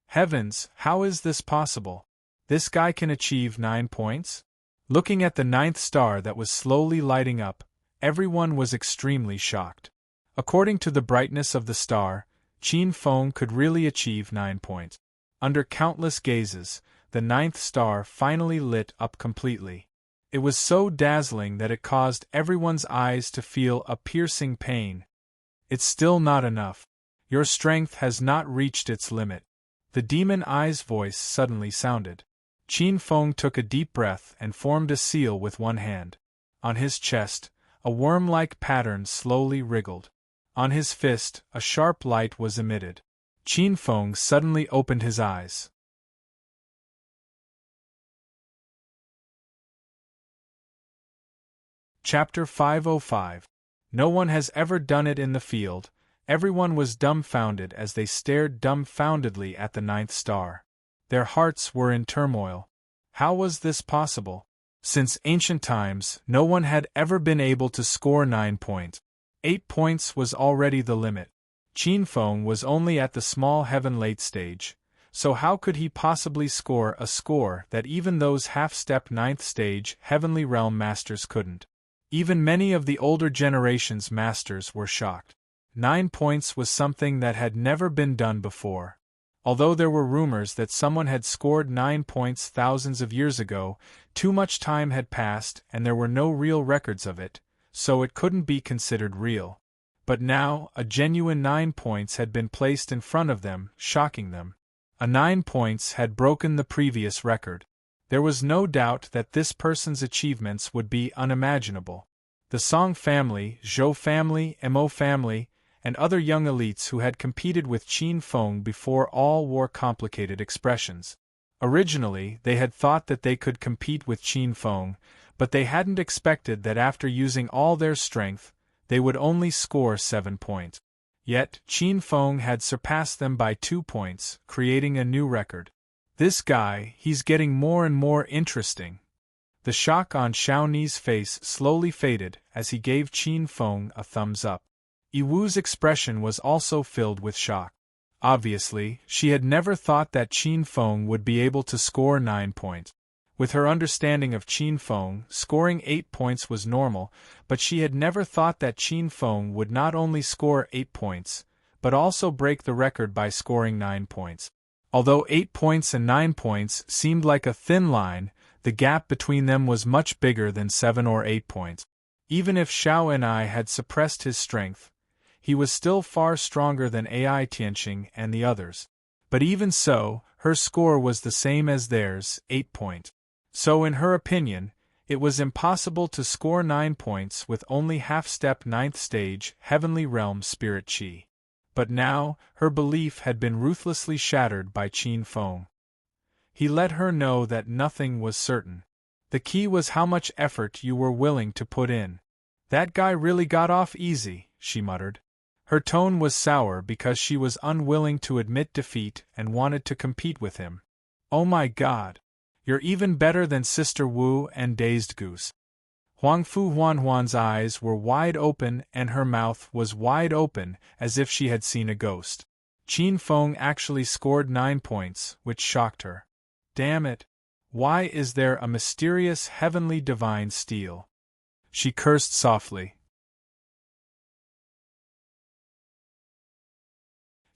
Heavens, how is this possible? This guy can achieve 9 points? Looking at the ninth star that was slowly lighting up, everyone was extremely shocked. According to the brightness of the star, Qin Feng could really achieve 9 points. Under countless gazes, the ninth star finally lit up completely. It was so dazzling that it caused everyone's eyes to feel a piercing pain. It's still not enough. Your strength has not reached its limit. The demon eye's voice suddenly sounded. Qin Feng took a deep breath and formed a seal with one hand. On his chest, a worm-like pattern slowly wriggled. On his fist, a sharp light was emitted. Qin Feng suddenly opened his eyes. Chapter 505. No one has ever done it in the field. Everyone was dumbfounded as they stared dumbfoundedly at the ninth star. Their hearts were in turmoil. How was this possible? Since ancient times, no one had ever been able to score 9 points. 8 points was already the limit. Qin Feng was only at the small heaven late stage, so how could he possibly score a score that even those half-step ninth stage heavenly realm masters couldn't? Even many of the older generation's masters were shocked. 9 points was something that had never been done before. Although there were rumors that someone had scored 9 points thousands of years ago, too much time had passed and there were no real records of it, so it couldn't be considered real. But now, a genuine 9 points had been placed in front of them, shocking them. A 9 points had broken the previous record. There was no doubt that this person's achievements would be unimaginable. The Song family, Zhou family, Mo family, and other young elites who had competed with Qin Feng before all wore complicated expressions. Originally, they had thought that they could compete with Qin Feng, but they hadn't expected that after using all their strength, they would only score 7 points. Yet, Qin Feng had surpassed them by 2 points, creating a new record. This guy, he's getting more and more interesting. The shock on Xiaoni's face slowly faded as he gave Qin Feng a thumbs up. Yiwu's expression was also filled with shock. Obviously, she had never thought that Qin Feng would be able to score 9 points. With her understanding of Qin Feng, scoring 8 points was normal, but she had never thought that Qin Feng would not only score 8 points, but also break the record by scoring 9 points. Although 8 points and 9 points seemed like a thin line, the gap between them was much bigger than 7 or 8 points. Even if Xiao Enai had suppressed his strength, he was still far stronger than Ai Tianqing and the others. But even so, her score was the same as theirs, 8 points. So in her opinion, it was impossible to score 9 points with only half-step 9th stage Heavenly Realm Spirit Qi. But now, her belief had been ruthlessly shattered by Qin Feng. He let her know that nothing was certain. The key was how much effort you were willing to put in. That guy really got off easy, she muttered. Her tone was sour because she was unwilling to admit defeat and wanted to compete with him. Oh my God! You're even better than Sister Wu and Dazed Goose. Huangfu Huanhuan's eyes were wide open and her mouth was wide open as if she had seen a ghost. Qin Feng actually scored 9 points, which shocked her. Damn it! Why is there a mysterious heavenly divine steel? She cursed softly.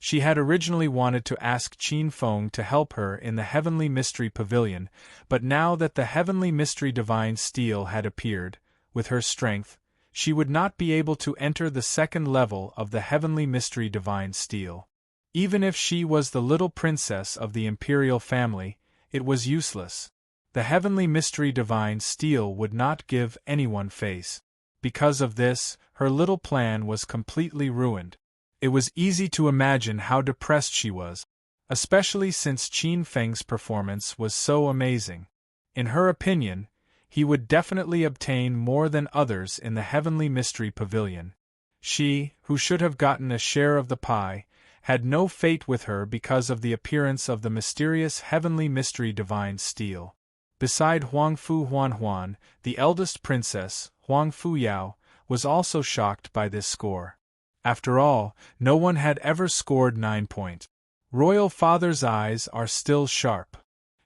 She had originally wanted to ask Qin Feng to help her in the Heavenly Mystery Pavilion, but now that the Heavenly Mystery Divine Steel had appeared, with her strength, she would not be able to enter the second level of the Heavenly Mystery Divine Steel. Even if she was the little princess of the imperial family, It was useless. The heavenly mystery divine steel would not give anyone face. Because of this, her little plan was completely ruined. It was easy to imagine how depressed she was, especially since Qin Feng's performance was so amazing. In her opinion, he would definitely obtain more than others in the Heavenly Mystery Pavilion. She, who should have gotten a share of the pie, had no fate with her because of the appearance of the mysterious Heavenly Mystery Divine Steel. Beside Huangfu Huanhuan, the eldest princess, Huangfu Yao, was also shocked by this score. After all, no one had ever scored 9 points. Royal Father's eyes are still sharp.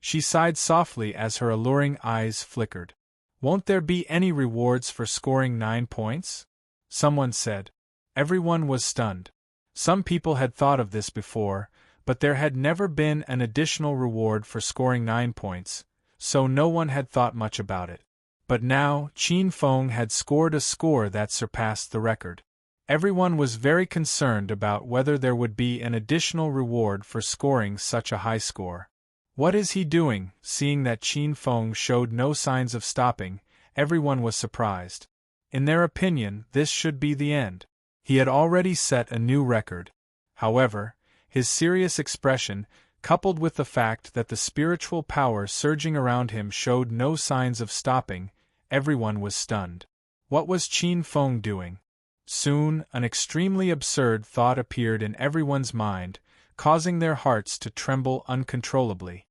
She sighed softly as her alluring eyes flickered. Won't there be any rewards for scoring 9 points? Someone said. Everyone was stunned. Some people had thought of this before, but there had never been an additional reward for scoring 9 points, so no one had thought much about it. But now, Qin Feng had scored a score that surpassed the record. Everyone was very concerned about whether there would be an additional reward for scoring such a high score. What is he doing? Seeing that Qin Feng showed no signs of stopping, everyone was surprised. In their opinion, this should be the end. He had already set a new record. However, his serious expression, coupled with the fact that the spiritual power surging around him showed no signs of stopping, everyone was stunned. What was Qin Feng doing? Soon, an extremely absurd thought appeared in everyone's mind, causing their hearts to tremble uncontrollably.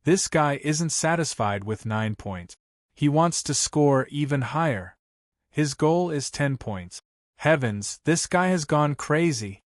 This guy isn't satisfied with 9 points. He wants to score even higher. His goal is 10 points. Heavens, this guy has gone crazy!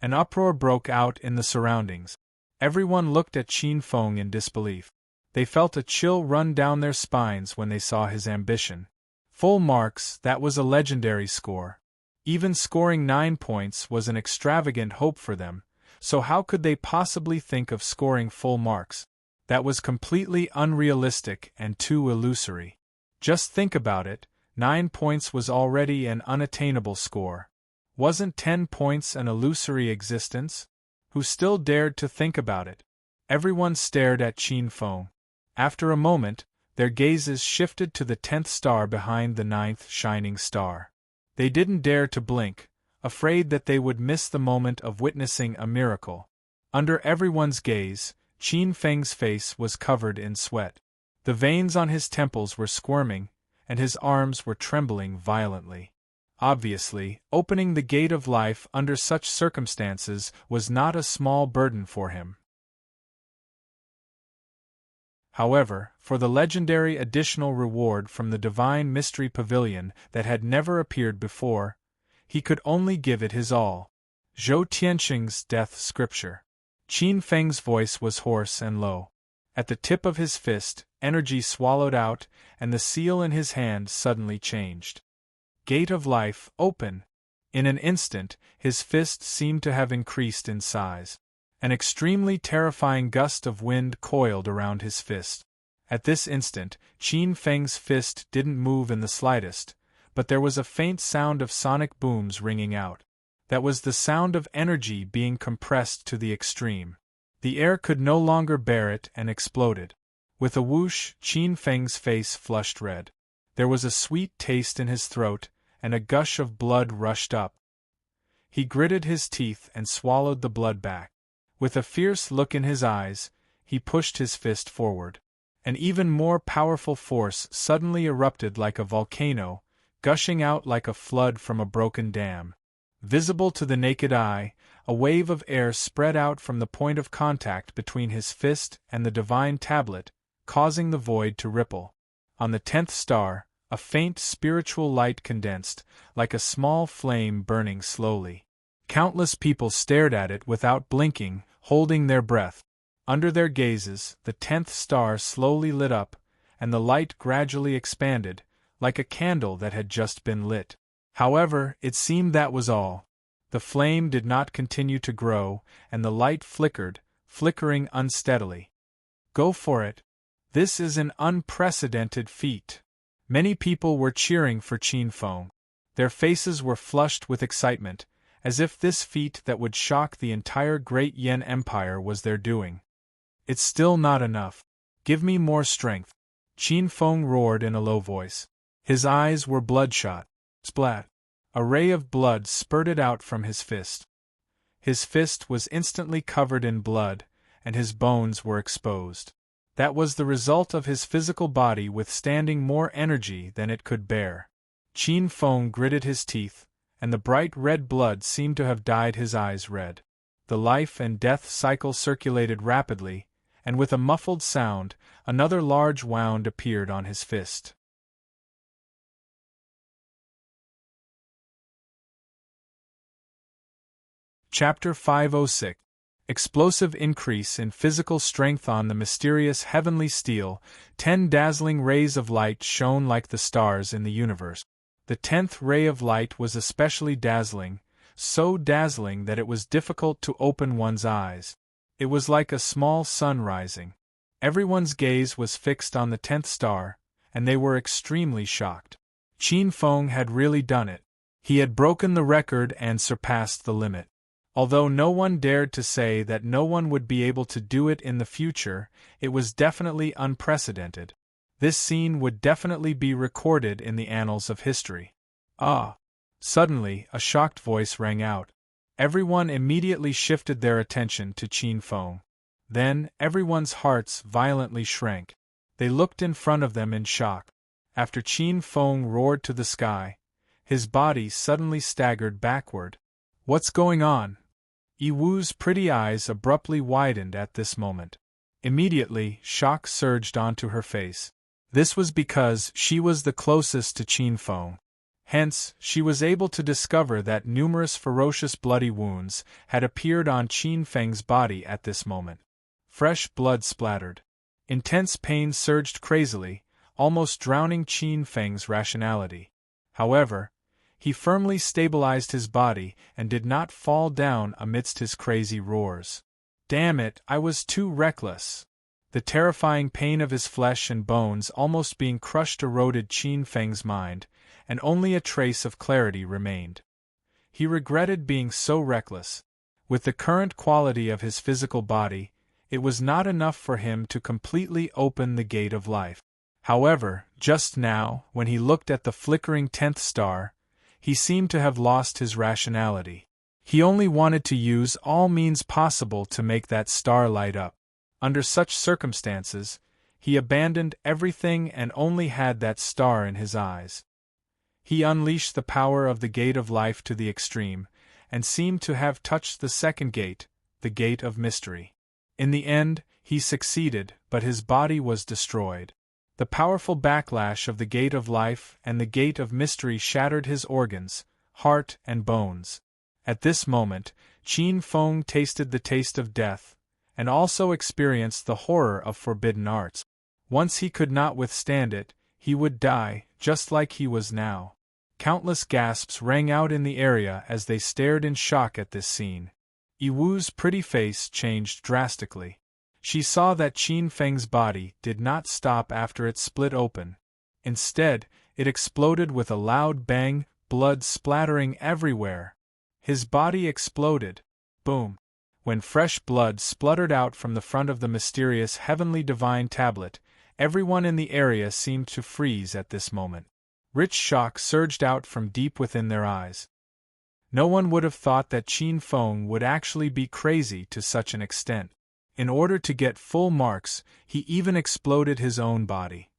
An uproar broke out in the surroundings. Everyone looked at Qin Feng in disbelief. They felt a chill run down their spines when they saw his ambition. Full marks, that was a legendary score. Even scoring 9 points was an extravagant hope for them, so how could they possibly think of scoring full marks? That was completely unrealistic and too illusory. Just think about it, 9 points was already an unattainable score. Wasn't 10 points an illusory existence? Who still dared to think about it? Everyone stared at Qin Feng. After a moment, their gazes shifted to the 10th star behind the 9th shining star. They didn't dare to blink, afraid that they would miss the moment of witnessing a miracle. Under everyone's gaze, Qin Feng's face was covered in sweat. The veins on his temples were squirming, and his arms were trembling violently. Obviously, opening the gate of life under such circumstances was not a small burden for him. However, for the legendary additional reward from the Divine Mystery Pavilion that had never appeared before, he could only give it his all. Zhou Tianqing's Death Scripture. Qin Feng's voice was hoarse and low. At the tip of his fist, energy swallowed out, and the seal in his hand suddenly changed. Gate of life, open! In an instant, his fist seemed to have increased in size. An extremely terrifying gust of wind coiled around his fist. At this instant, Qin Feng's fist didn't move in the slightest, but there was a faint sound of sonic booms ringing out. That was the sound of energy being compressed to the extreme. The air could no longer bear it and exploded. With a whoosh, Qin Feng's face flushed red. There was a sweet taste in his throat, and a gush of blood rushed up. He gritted his teeth and swallowed the blood back. With a fierce look in his eyes, he pushed his fist forward. An even more powerful force suddenly erupted like a volcano, gushing out like a flood from a broken dam. Visible to the naked eye, a wave of air spread out from the point of contact between his fist and the divine tablet, causing the void to ripple. On the 10th star, a faint spiritual light condensed, like a small flame burning slowly. Countless people stared at it without blinking, holding their breath. Under their gazes, the 10th star slowly lit up, and the light gradually expanded, like a candle that had just been lit. However, it seemed that was all. The flame did not continue to grow, and the light flickered, flickering unsteadily. Go for it. This is an unprecedented feat. Many people were cheering for Qin Feng. Their faces were flushed with excitement, as if this feat that would shock the entire Great Yen Empire was their doing. It's still not enough. Give me more strength. Qin Feng roared in a low voice. His eyes were bloodshot. Splat! A ray of blood spurted out from his fist. His fist was instantly covered in blood, and his bones were exposed. That was the result of his physical body withstanding more energy than it could bear. Qin Feng gritted his teeth, and the bright red blood seemed to have dyed his eyes red. The life and death cycle circulated rapidly, and with a muffled sound, another large wound appeared on his fist. Chapter 506. Explosive increase in physical strength on the mysterious heavenly steel. 10 dazzling rays of light shone like the stars in the universe. The 10th ray of light was especially dazzling, so dazzling that it was difficult to open one's eyes. It was like a small sun rising. Everyone's gaze was fixed on the 10th star, and they were extremely shocked. Qin Feng had really done it. He had broken the record and surpassed the limit. Although no one dared to say that no one would be able to do it in the future, it was definitely unprecedented. This scene would definitely be recorded in the annals of history. Ah! Suddenly, a shocked voice rang out. Everyone immediately shifted their attention to Qin Feng. Then, everyone's hearts violently shrank. They looked in front of them in shock. After Qin Feng roared to the sky, his body suddenly staggered backward. What's going on? Yiwu's pretty eyes abruptly widened at this moment. Immediately, shock surged onto her face. This was because she was the closest to Qin Feng. Hence, she was able to discover that numerous ferocious bloody wounds had appeared on Qin Feng's body at this moment. Fresh blood splattered. Intense pain surged crazily, almost drowning Qin Feng's rationality. However, he firmly stabilized his body and did not fall down amidst his crazy roars. Damn it, I was too reckless. The terrifying pain of his flesh and bones almost being crushed eroded Qin Feng's mind, and only a trace of clarity remained. He regretted being so reckless. With the current quality of his physical body, it was not enough for him to completely open the gate of life. However, just now, when he looked at the flickering 10th star, he seemed to have lost his rationality. He only wanted to use all means possible to make that star light up. Under such circumstances, he abandoned everything and only had that star in his eyes. He unleashed the power of the gate of life to the extreme, and seemed to have touched the second gate, the gate of mystery. In the end, he succeeded, but his body was destroyed. The powerful backlash of the gate of life and the gate of mystery shattered his organs, heart and bones. At this moment, Qin Feng tasted the taste of death, and also experienced the horror of forbidden arts. Once he could not withstand it, he would die, just like he was now. Countless gasps rang out in the area as they stared in shock at this scene. Yiwu's pretty face changed drastically. She saw that Qin Feng's body did not stop after it split open. Instead, it exploded with a loud bang, blood splattering everywhere. His body exploded. Boom! When fresh blood spluttered out from the front of the mysterious heavenly divine tablet, everyone in the area seemed to freeze at this moment. Rich shock surged out from deep within their eyes. No one would have thought that Qin Feng would actually be crazy to such an extent. In order to get full marks, he even exploded his own body.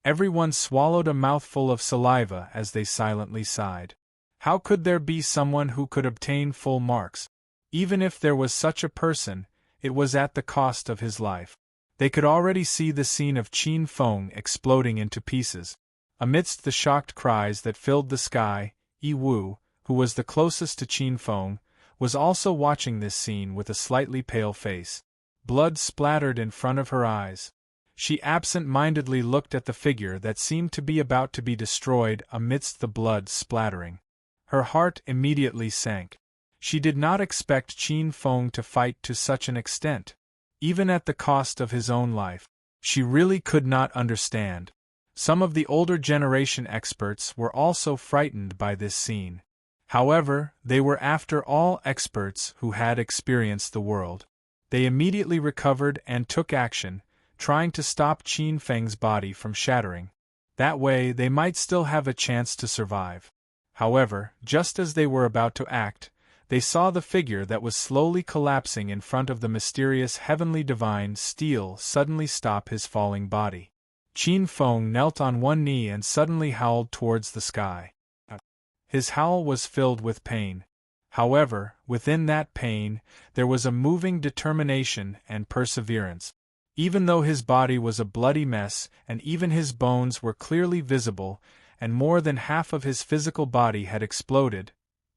Everyone swallowed a mouthful of saliva as they silently sighed. How could there be someone who could obtain full marks? Even if there was such a person, it was at the cost of his life. They could already see the scene of Qin Feng exploding into pieces. Amidst the shocked cries that filled the sky, Yiwu, who was the closest to Qin Feng, was also watching this scene with a slightly pale face. Blood splattered in front of her eyes. She absent-mindedly looked at the figure that seemed to be about to be destroyed amidst the blood splattering. Her heart immediately sank. She did not expect Qin Feng to fight to such an extent, even at the cost of his own life. She really could not understand. Some of the older generation experts were also frightened by this scene. However, they were after all experts who had experienced the world. They immediately recovered and took action, trying to stop Qin Feng's body from shattering. That way they might still have a chance to survive. However, just as they were about to act, they saw the figure that was slowly collapsing in front of the mysterious heavenly divine steel suddenly stop his falling body. Qin Feng knelt on one knee and suddenly howled towards the sky. His howl was filled with pain. However, within that pain, there was a moving determination and perseverance. Even though his body was a bloody mess and even his bones were clearly visible and more than half of his physical body had exploded,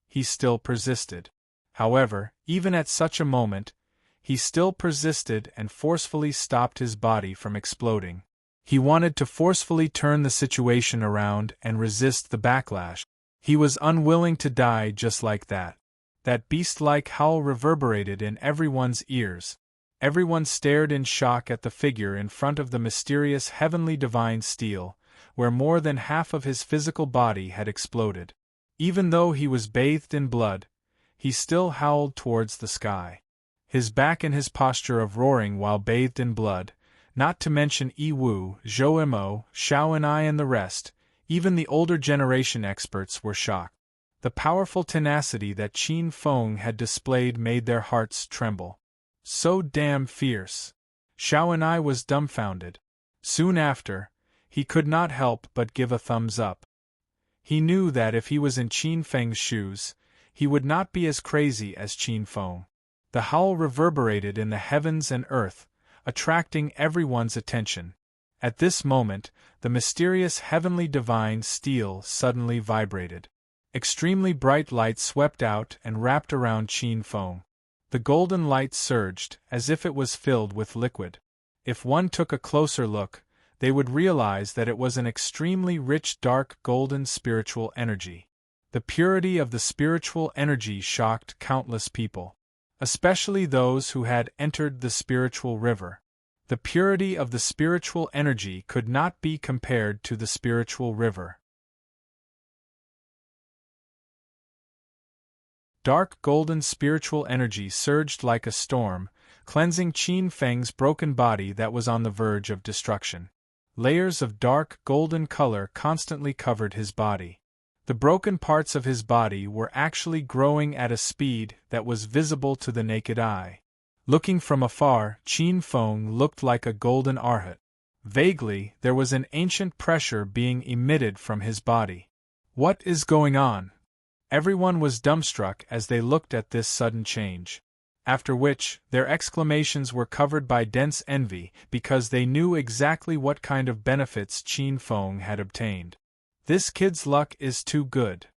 he still persisted. However, even at such a moment, he still persisted and forcefully stopped his body from exploding. He wanted to forcefully turn the situation around and resist the backlash. He was unwilling to die just like that. That beast-like howl reverberated in everyone's ears. Everyone stared in shock at the figure in front of the mysterious heavenly divine steel, where more than half of his physical body had exploded. Even though he was bathed in blood, he still howled towards the sky. His back and his posture of roaring while bathed in blood, not to mention Yi Wu, Zhou Mo, Xiao and I and the rest, even the older generation experts were shocked. The powerful tenacity that Qin Feng had displayed made their hearts tremble. So damn fierce. Xiao and I was dumbfounded. Soon after, he could not help but give a thumbs up. He knew that if he was in Qin Feng's shoes, he would not be as crazy as Qin Feng. The howl reverberated in the heavens and earth, attracting everyone's attention. At this moment, the mysterious heavenly divine steel suddenly vibrated. Extremely bright light swept out and wrapped around Qin Feng. The golden light surged, as if it was filled with liquid. If one took a closer look, they would realize that it was an extremely rich dark golden spiritual energy. The purity of the spiritual energy shocked countless people, especially those who had entered the spiritual river. The purity of the spiritual energy could not be compared to the spiritual river. Dark golden spiritual energy surged like a storm, cleansing Qin Feng's broken body that was on the verge of destruction. Layers of dark golden color constantly covered his body. The broken parts of his body were actually growing at a speed that was visible to the naked eye. Looking from afar, Qin Feng looked like a golden arhat. Vaguely, there was an ancient pressure being emitted from his body. What is going on? Everyone was dumbstruck as they looked at this sudden change. After which, their exclamations were covered by dense envy because they knew exactly what kind of benefits Qin Feng had obtained. This kid's luck is too good.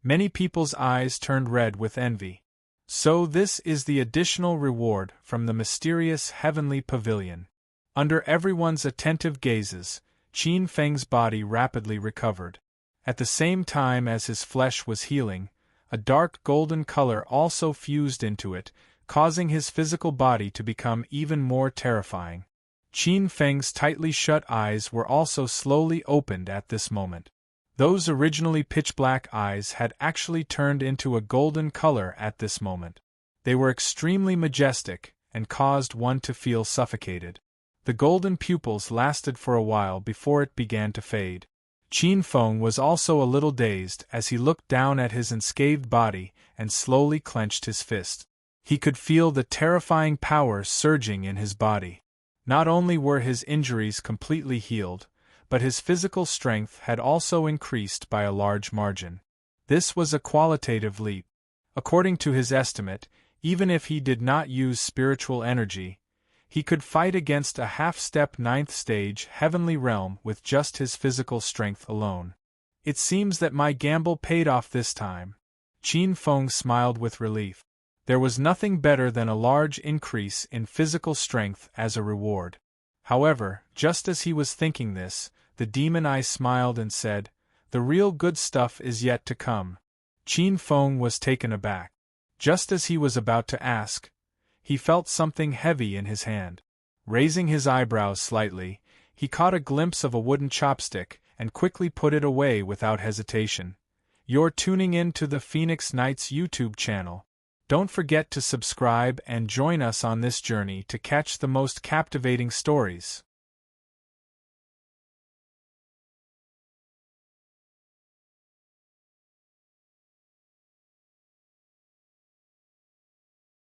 Many people's eyes turned red with envy. So this is the additional reward from the mysterious heavenly pavilion. Under everyone's attentive gazes, Qin Feng's body rapidly recovered. At the same time as his flesh was healing, a dark golden color also fused into it, causing his physical body to become even more terrifying. Qin Feng's tightly shut eyes were also slowly opened at this moment. Those originally pitch-black eyes had actually turned into a golden color at this moment. They were extremely majestic, and caused one to feel suffocated. The golden pupils lasted for a while before it began to fade. Qin Feng was also a little dazed as he looked down at his unscathed body and slowly clenched his fist. He could feel the terrifying power surging in his body. Not only were his injuries completely healed, but his physical strength had also increased by a large margin. This was a qualitative leap. According to his estimate, even if he did not use spiritual energy, he could fight against a half-step 9th stage heavenly realm with just his physical strength alone. It seems that my gamble paid off this time. Qin Feng smiled with relief. There was nothing better than a large increase in physical strength as a reward. However, just as he was thinking this, the demon eye smiled and said, "The real good stuff is yet to come." Qin Feng was taken aback. Just as he was about to ask, he felt something heavy in his hand. Raising his eyebrows slightly, he caught a glimpse of a wooden chopstick and quickly put it away without hesitation. "You're tuning in to the Phoenix Knights YouTube channel. Don't forget to subscribe and join us on this journey to catch the most captivating stories.